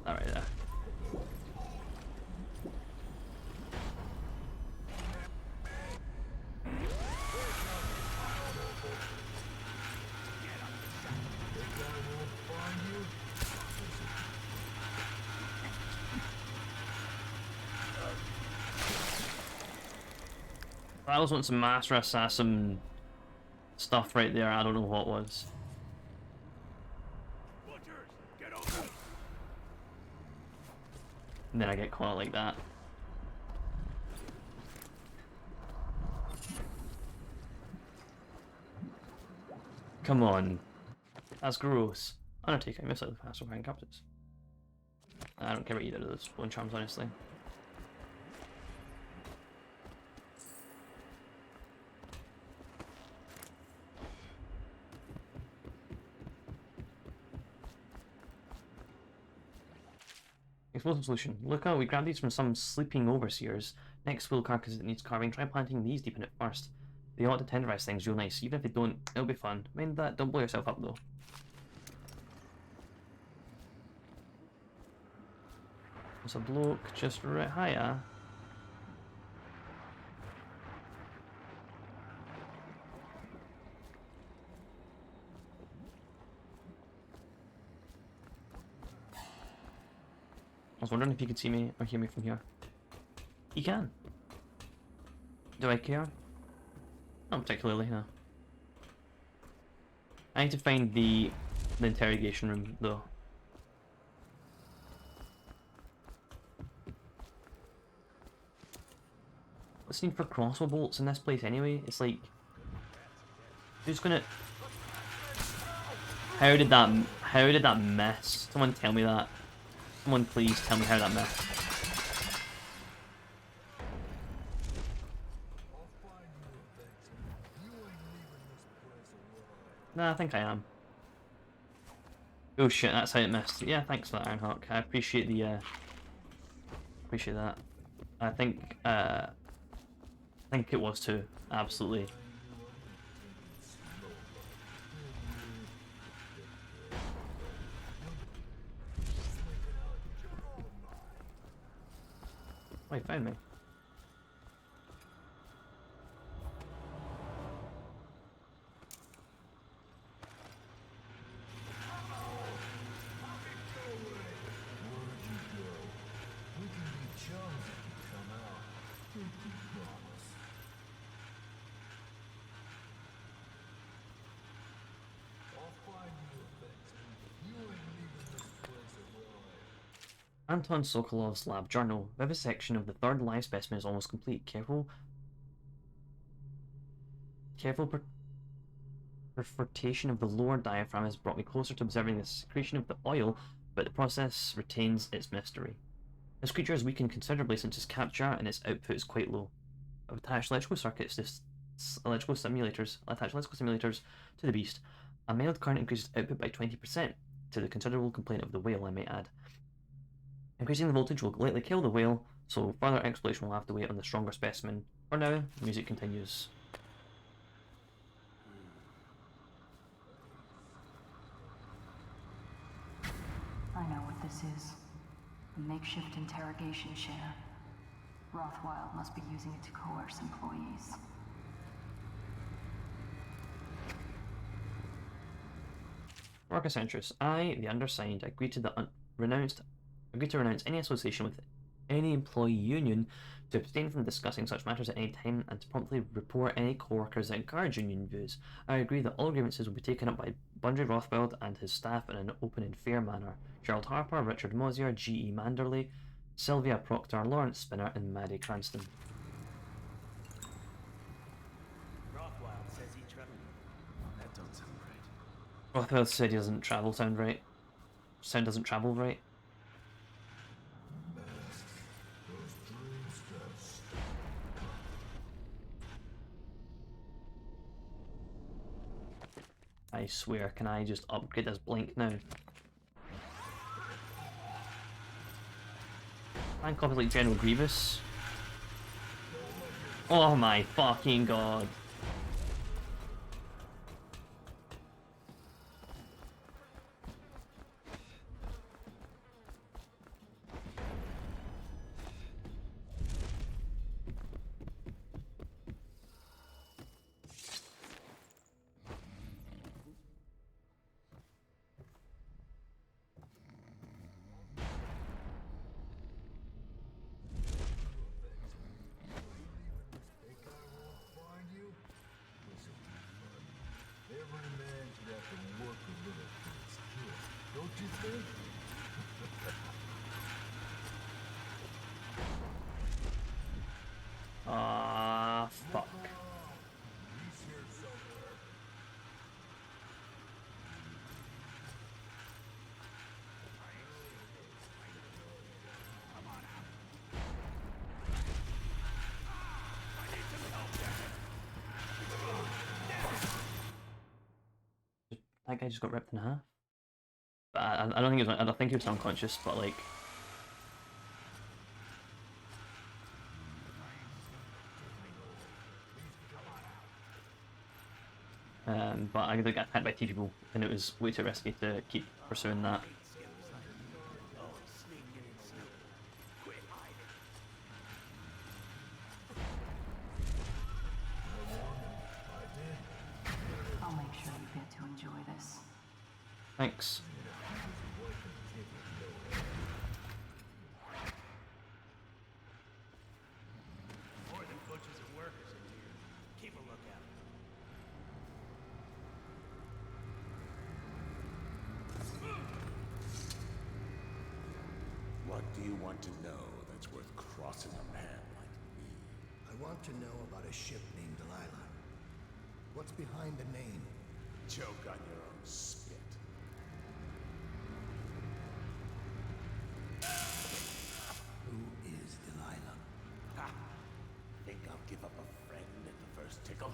Speaker 1: Alright there. I also want some Master Assassin stuff right there. I don't know what was. And then I get caught like that. Come on. That's gross. Undertaker, I miss out the past wearing captives. I don't care about either of those bone charms, honestly. Explosive solution. Look out, we grabbed these from some sleeping overseers. Next wheel carcass that needs carving, try planting these deep in it first. They ought to tenderize things real nice. Even if they don't, it'll be fun. Mind that, don't blow yourself up though. There's a bloke just right higher. I was wondering if you could see me or hear me from here. You can. Do I care? Not particularly, no. I need to find the interrogation room though. What's need for crossbow bolts in this place anyway? It's like, who's gonna? How did that miss? Someone tell me that. Someone please tell me how that missed. Nah, I think I am. Oh shit, that's how it missed. Yeah, thanks for that, Ironhawk. I appreciate the appreciate that. I think it was too. Absolutely. Oh, he found me. Anton Sokolov's lab journal. Vivisection of the third live specimen is almost complete. Careful perforation of the lower diaphragm has brought me closer to observing the secretion of the oil, but the process retains its mystery. This creature has weakened considerably since its capture, and its output is quite low. I've attached electrical circuits to electrical simulators to the beast. A mild current increases output by 20%, to the considerable complaint of the whale, I may add. Increasing the voltage will likely kill the whale, so further exploration will have to wait on the stronger specimen. For now, the music continues.
Speaker 14: I know what this is. A makeshift interrogation chair. Rothwild must be using it to coerce employees.
Speaker 1: Marcus Centris, I, the undersigned, agree to renounce any association with any employee union, to abstain from discussing such matters at any time, and to promptly report any co-workers that encourage union views. I agree that all grievances will be taken up by Bundry Rothwell and his staff in an open and fair manner. Gerald Harper, Richard Mosier, G.E. Manderley, Sylvia Proctor, Lawrence Spinner, and Maddie Cranston.
Speaker 21: Rothwild says he traveled. That don't sound right.
Speaker 1: Rothwell said he doesn't sound right. Sound doesn't travel right. I swear, can I just upgrade this blink now? And copies like General Grievous. Oh my fucking god. that guy just got ripped in half. But I don't think he was. I don't think he was unconscious, but like. But I got attacked by two people, and it was way too risky to keep pursuing that.
Speaker 14: I'll make sure you get to enjoy this.
Speaker 1: Thanks.
Speaker 21: More than butchers and workers in here. Keep a lookout.
Speaker 15: What do you want to know that's worth crossing a man like me?
Speaker 12: I want to know about a ship named Delilah. What's behind the name?
Speaker 15: Choke on your own spit.
Speaker 12: Who is Delilah?
Speaker 15: Ha! Think I'll give up a friend at the first tickle?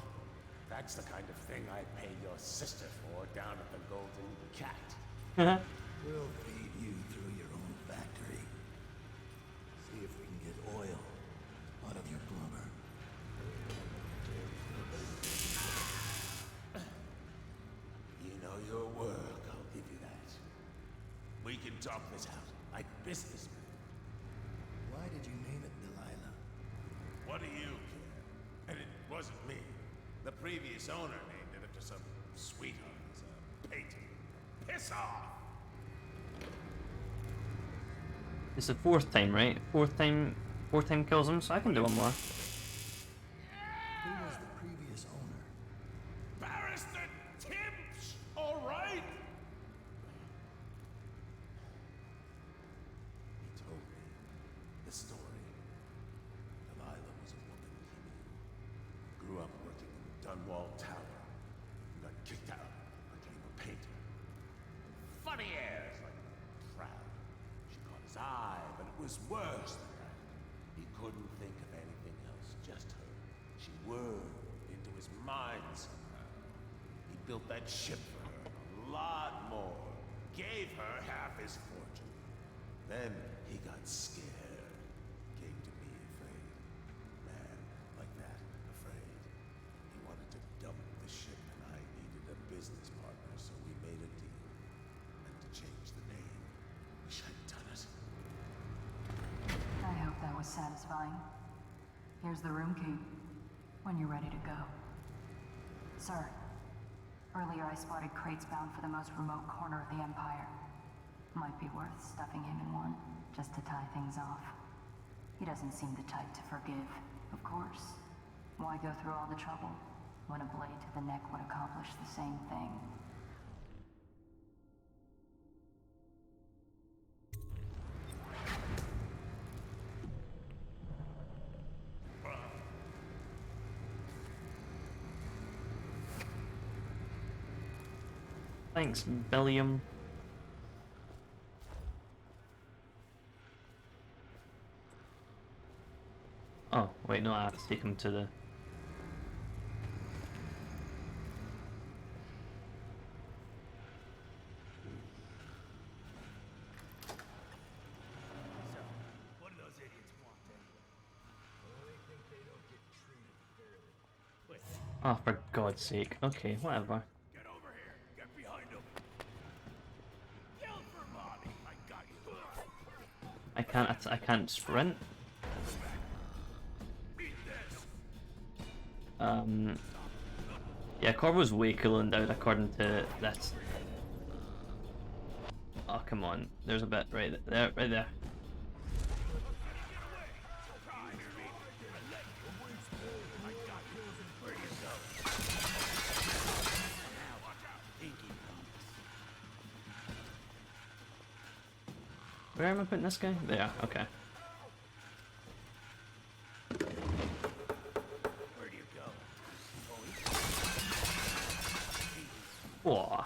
Speaker 15: That's the kind of thing I pay your sister for down at the Golden Cat.
Speaker 12: We'll feed you through your own factory. See if we can get oil out of your blubber.
Speaker 15: You know your work, I'll give you that. We can talk this out, like businessmen.
Speaker 12: Why did you name it Delilah?
Speaker 15: What do you care? And it wasn't me. The previous owner named it after some sweetheart as a painting. Piss off!
Speaker 1: It's the fourth time, right? Fourth time kills him, so I can do one more.
Speaker 12: Who was the previous owner?
Speaker 15: Barrister Timps! Alright? He told me the story. Delilah was a woman he knew. Grew up working in Dunwall Tower. Got kicked out. Became a painter. Funny airs, like proud. She caught his eye, but it was worse than that. He couldn't think of anything else, just her. She whirred into his mind somehow. He built that ship for her, a lot more. Gave her half his fortune. Then he got scared. Came to me afraid. Man, like that, afraid. He wanted to dump the ship, and I needed a business partner, so we made a deal. And to change the name. Wish I'd done it.
Speaker 14: I hope that was satisfying. Here's the room key, when you're ready to go. Sir, earlier I spotted crates bound for the most remote corner of the Empire. Might be worth stuffing him in one, just to tie things off. He doesn't seem the type to forgive, of course. Why go through all the trouble, when a blade to the neck would accomplish the same thing?
Speaker 1: Thanks, Billiam. Oh, wait, no, I have to take him to the...
Speaker 21: What do those idiots want anyway?
Speaker 6: Well, they think they don't get treated fairly.
Speaker 21: Wait.
Speaker 1: Oh, for God's sake. Okay, whatever.
Speaker 21: Get over here. Get behind him. Yell for mommy. I got you.
Speaker 1: I can't sprint. Yeah, Corvo's way cooler endowed according to this. Oh, come on. There's a bit right there, right there. Where am I putting this guy? There, okay.
Speaker 21: Where do you go?
Speaker 1: Whoa.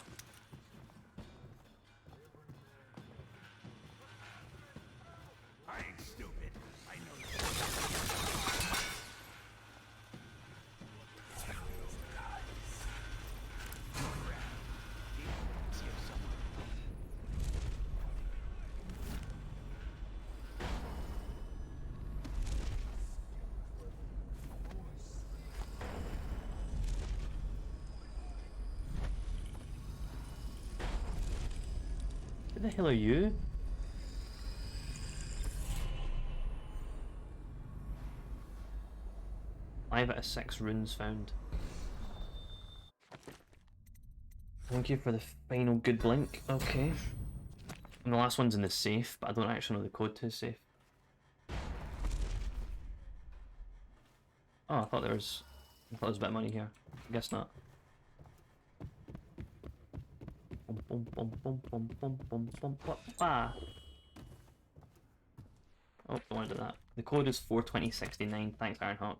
Speaker 21: I ain't stupid. I know you.
Speaker 1: Who the hell are you? Five out of 6 runes found. Thank you for the final good blink. Okay. And the last one's in the safe, but I don't actually know the code to the safe. Oh, I thought there was a bit of money here. I guess not. Bum, bum, bum, bum, bum, bum, bum, bum, ah. Oh, don't want to do that. The code is 42069. Thanks, Ironhawk.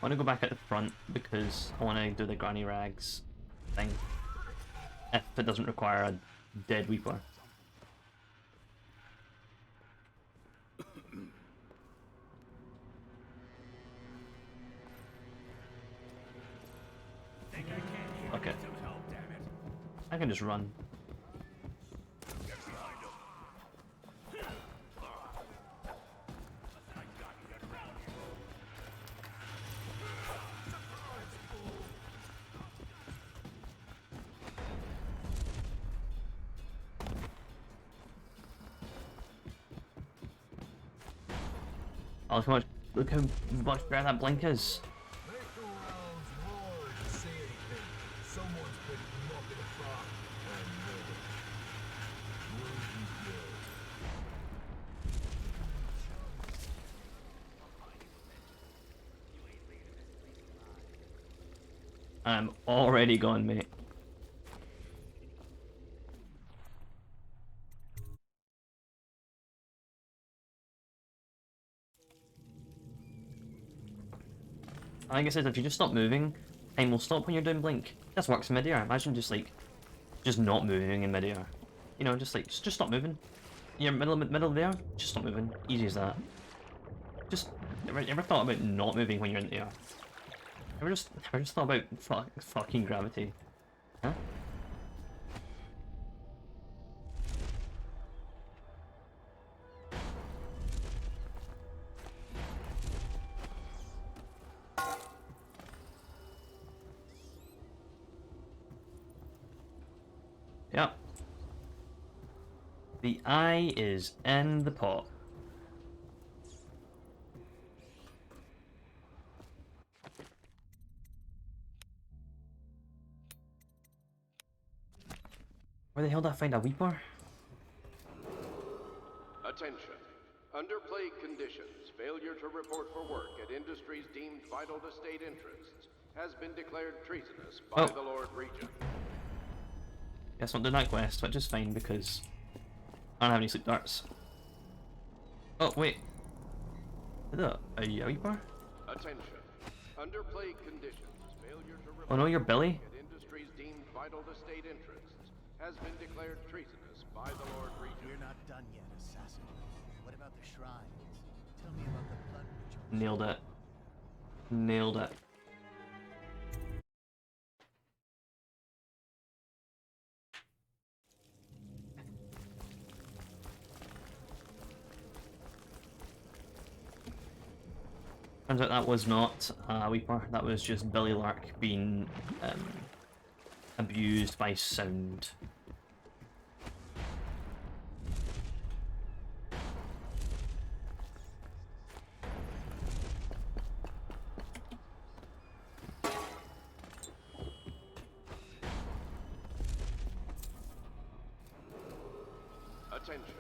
Speaker 1: I want to go back at the front because I want to do the Granny Rags thing. If it doesn't require a dead Weeper. Okay. I can just run. Oh, look how much better that blink is. I'm already gone, mate. Like I said, if you just stop moving, time will stop when you're doing blink. This works in midair. Imagine just not moving in midair. You know, just stop moving. You're middle there, just stop moving. Easy as that. Just ever thought about not moving when you're in the air? Ever just thought about fucking gravity? Huh? Yep. The eye is in the pot. Where the hell did I find a Weeper?
Speaker 8: Attention. Under plague conditions, failure to report for work at industries deemed vital to state interests has been declared treasonous by the Lord Regent.
Speaker 1: Guess not doing that quest, which is fine because I don't have any sleep darts. Oh, wait. Is that a Weeper?
Speaker 8: Attention. Under plague conditions, failure to report
Speaker 1: Oh no, you're Billy?
Speaker 8: at industries deemed vital to state interests has been declared treasonous by the Lord Regent.
Speaker 5: We're not done yet, assassin. What about the shrines? Tell me about the blood rituals.
Speaker 1: Nailed it. Nailed it. Turns out that was not a Weeper, that was just Billy Lark being abused by sound.
Speaker 8: Attention.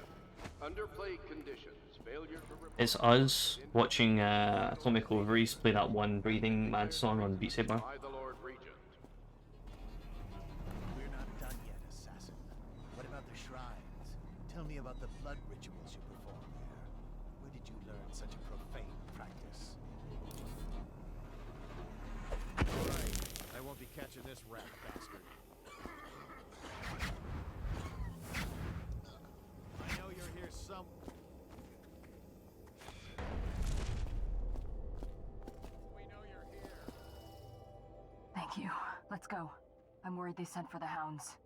Speaker 8: Under plague conditions, failure to report
Speaker 1: It's us watching Atomic Ovaries play that one Breathing Mad song on Beat Saber.
Speaker 8: by the Lord Regent.
Speaker 5: We're not done yet, assassin. What about the shrines? Tell me about the blood rituals you perform there. Where did you learn such a profane practice?
Speaker 8: Alright, I won't be catching this rat bastard. I know you're here somewhere.
Speaker 14: Thank you. Let's go. I'm worried they sent for the hounds.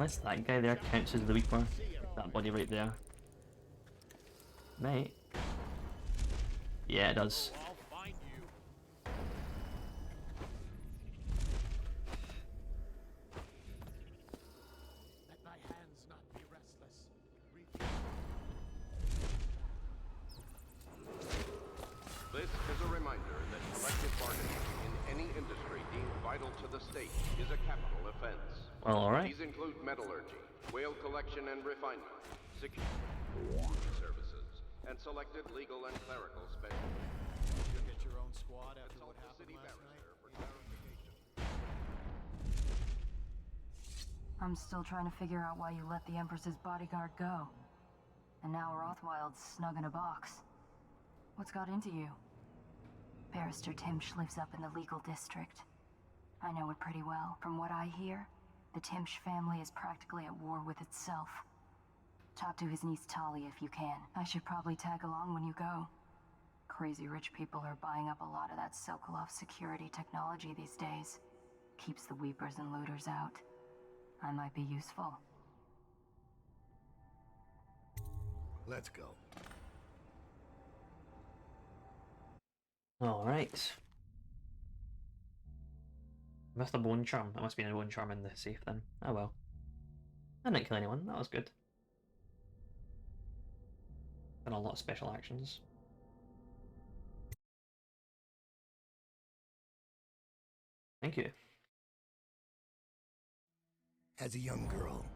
Speaker 1: Unless that guy there counts as the Reaper. That body right there. Mate. Yeah, it does.
Speaker 8: Let thy hands not be restless. This is a reminder that collective bargaining in any industry deemed vital to the state is a capital offense.
Speaker 1: Well, alright.
Speaker 8: These include metallurgy, whale collection and refinement, security services, and selected legal and clerical specialties.
Speaker 19: You'll get your own squad after what happened last night.
Speaker 14: I'm still trying to figure out why you let the Empress's bodyguard go. And now Rothwild's snug in a box. What's got into you? Barrister Timsh lives up in the legal district. I know it pretty well. From what I hear, the Timsh family is practically at war with itself. Talk to his niece Talia if you can. I should probably tag along when you go. Crazy rich people are buying up a lot of that Sokolov security technology these days. Keeps the weepers and looters out. I might be useful.
Speaker 12: Let's go.
Speaker 1: Alright. Missed a bone charm. That must be a bone charm in the safe then. Oh well. I didn't kill anyone, that was good. Done a lot of special actions. Thank you.
Speaker 12: As a young girl,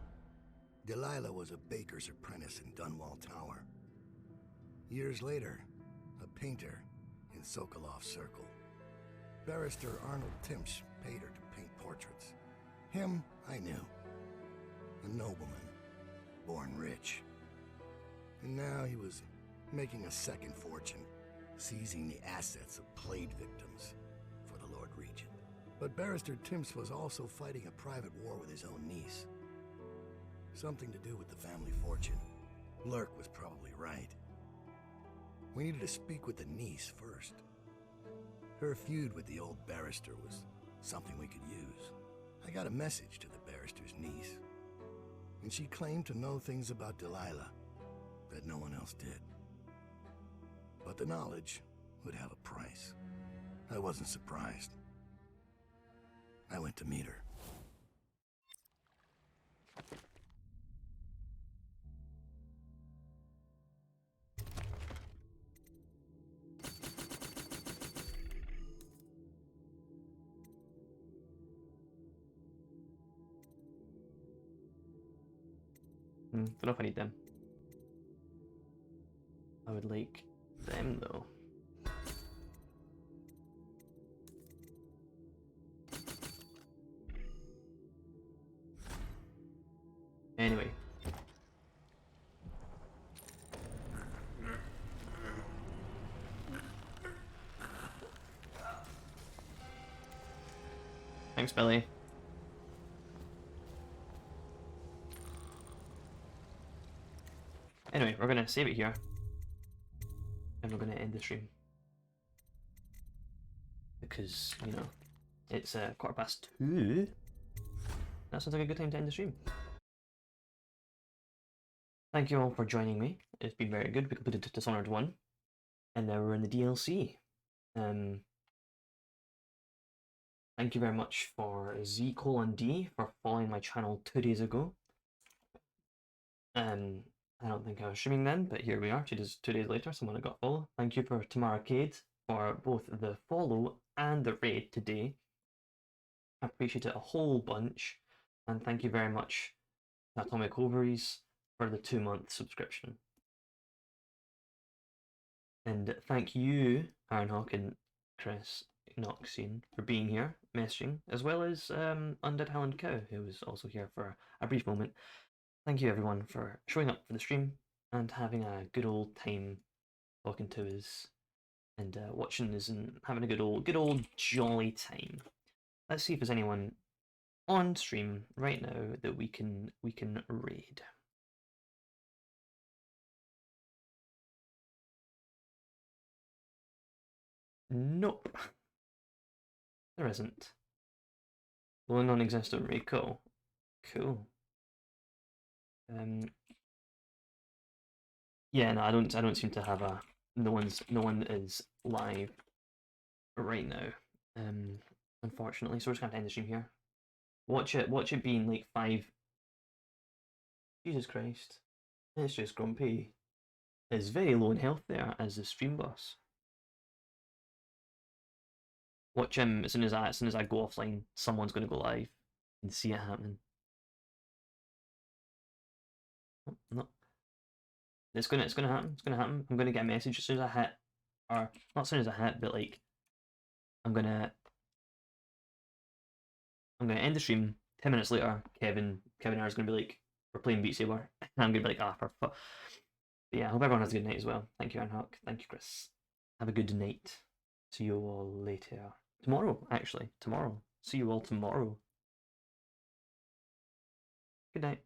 Speaker 12: Delilah was a baker's apprentice in Dunwall Tower. Years later, a painter in Sokolov's circle. Barrister Arnold Timsh paid her to paint portraits. Him, I knew. A nobleman, born rich. And now he was making a second fortune, seizing the assets of plague victims for the Lord Regent. But Barrister Timsh was also fighting a private war with his own niece. Something to do with the family fortune. Lurk was probably right. We needed to speak with the niece first. Her feud with the old barrister was something we could use. I got a message to the barrister's niece, and she claimed to know things about Delilah that no one else did. But the knowledge would have a price. I wasn't surprised. I went to meet her.
Speaker 1: Don't know if I need them. I would like them though. Anyway. Thanks, Billy. Anyway, we're gonna save it here. And we're gonna end the stream. Because, you know, it's 2:15. That sounds like a good time to end the stream. Thank you all for joining me. It's been very good. We completed Dishonored 1. And now we're in the DLC. Thank you very much for Z:D for following my channel 2 days ago. I don't think I was streaming then, but here we are, 2 days later, someone got follow. Thank you for Tamara Cade for both the follow and the raid today. I appreciate it a whole bunch. And thank you very much to Atomic Ovaries for the 2-month subscription. And thank you, Ironhawk and Chris Noxian, for being here, messaging, as well as Undead Howland Cow, who was also here for a brief moment. Thank you everyone for showing up for the stream and having a good old time talking to us and watching us and having a good old jolly time. Let's see if there's anyone on stream right now that we can raid. Nope. There isn't. Well, non-existent raid. Cool. Yeah, no, I don't seem to have a no one is live right now. Unfortunately, so we're just gonna end the stream here. Watch it being like 5. Jesus Christ, it's just Grumpy. Is very low in health there as the stream boss. Watch him as soon as I go offline, someone's gonna go live and see it happening. Oh, no. It's gonna happen. It's gonna happen. I'm gonna get a message as soon as I hit, or not as soon as I hit, but like I'm gonna end the stream. 10 minutes later, Kevin R is gonna be like, "We're playing Beat Saber." And I'm gonna be like, "Ah, for fuck." But yeah, I hope everyone has a good night as well. Thank you, Ironhawk. Thank you, Chris. Have a good night. See you all later. Tomorrow, actually. Tomorrow. See you all tomorrow. Good night.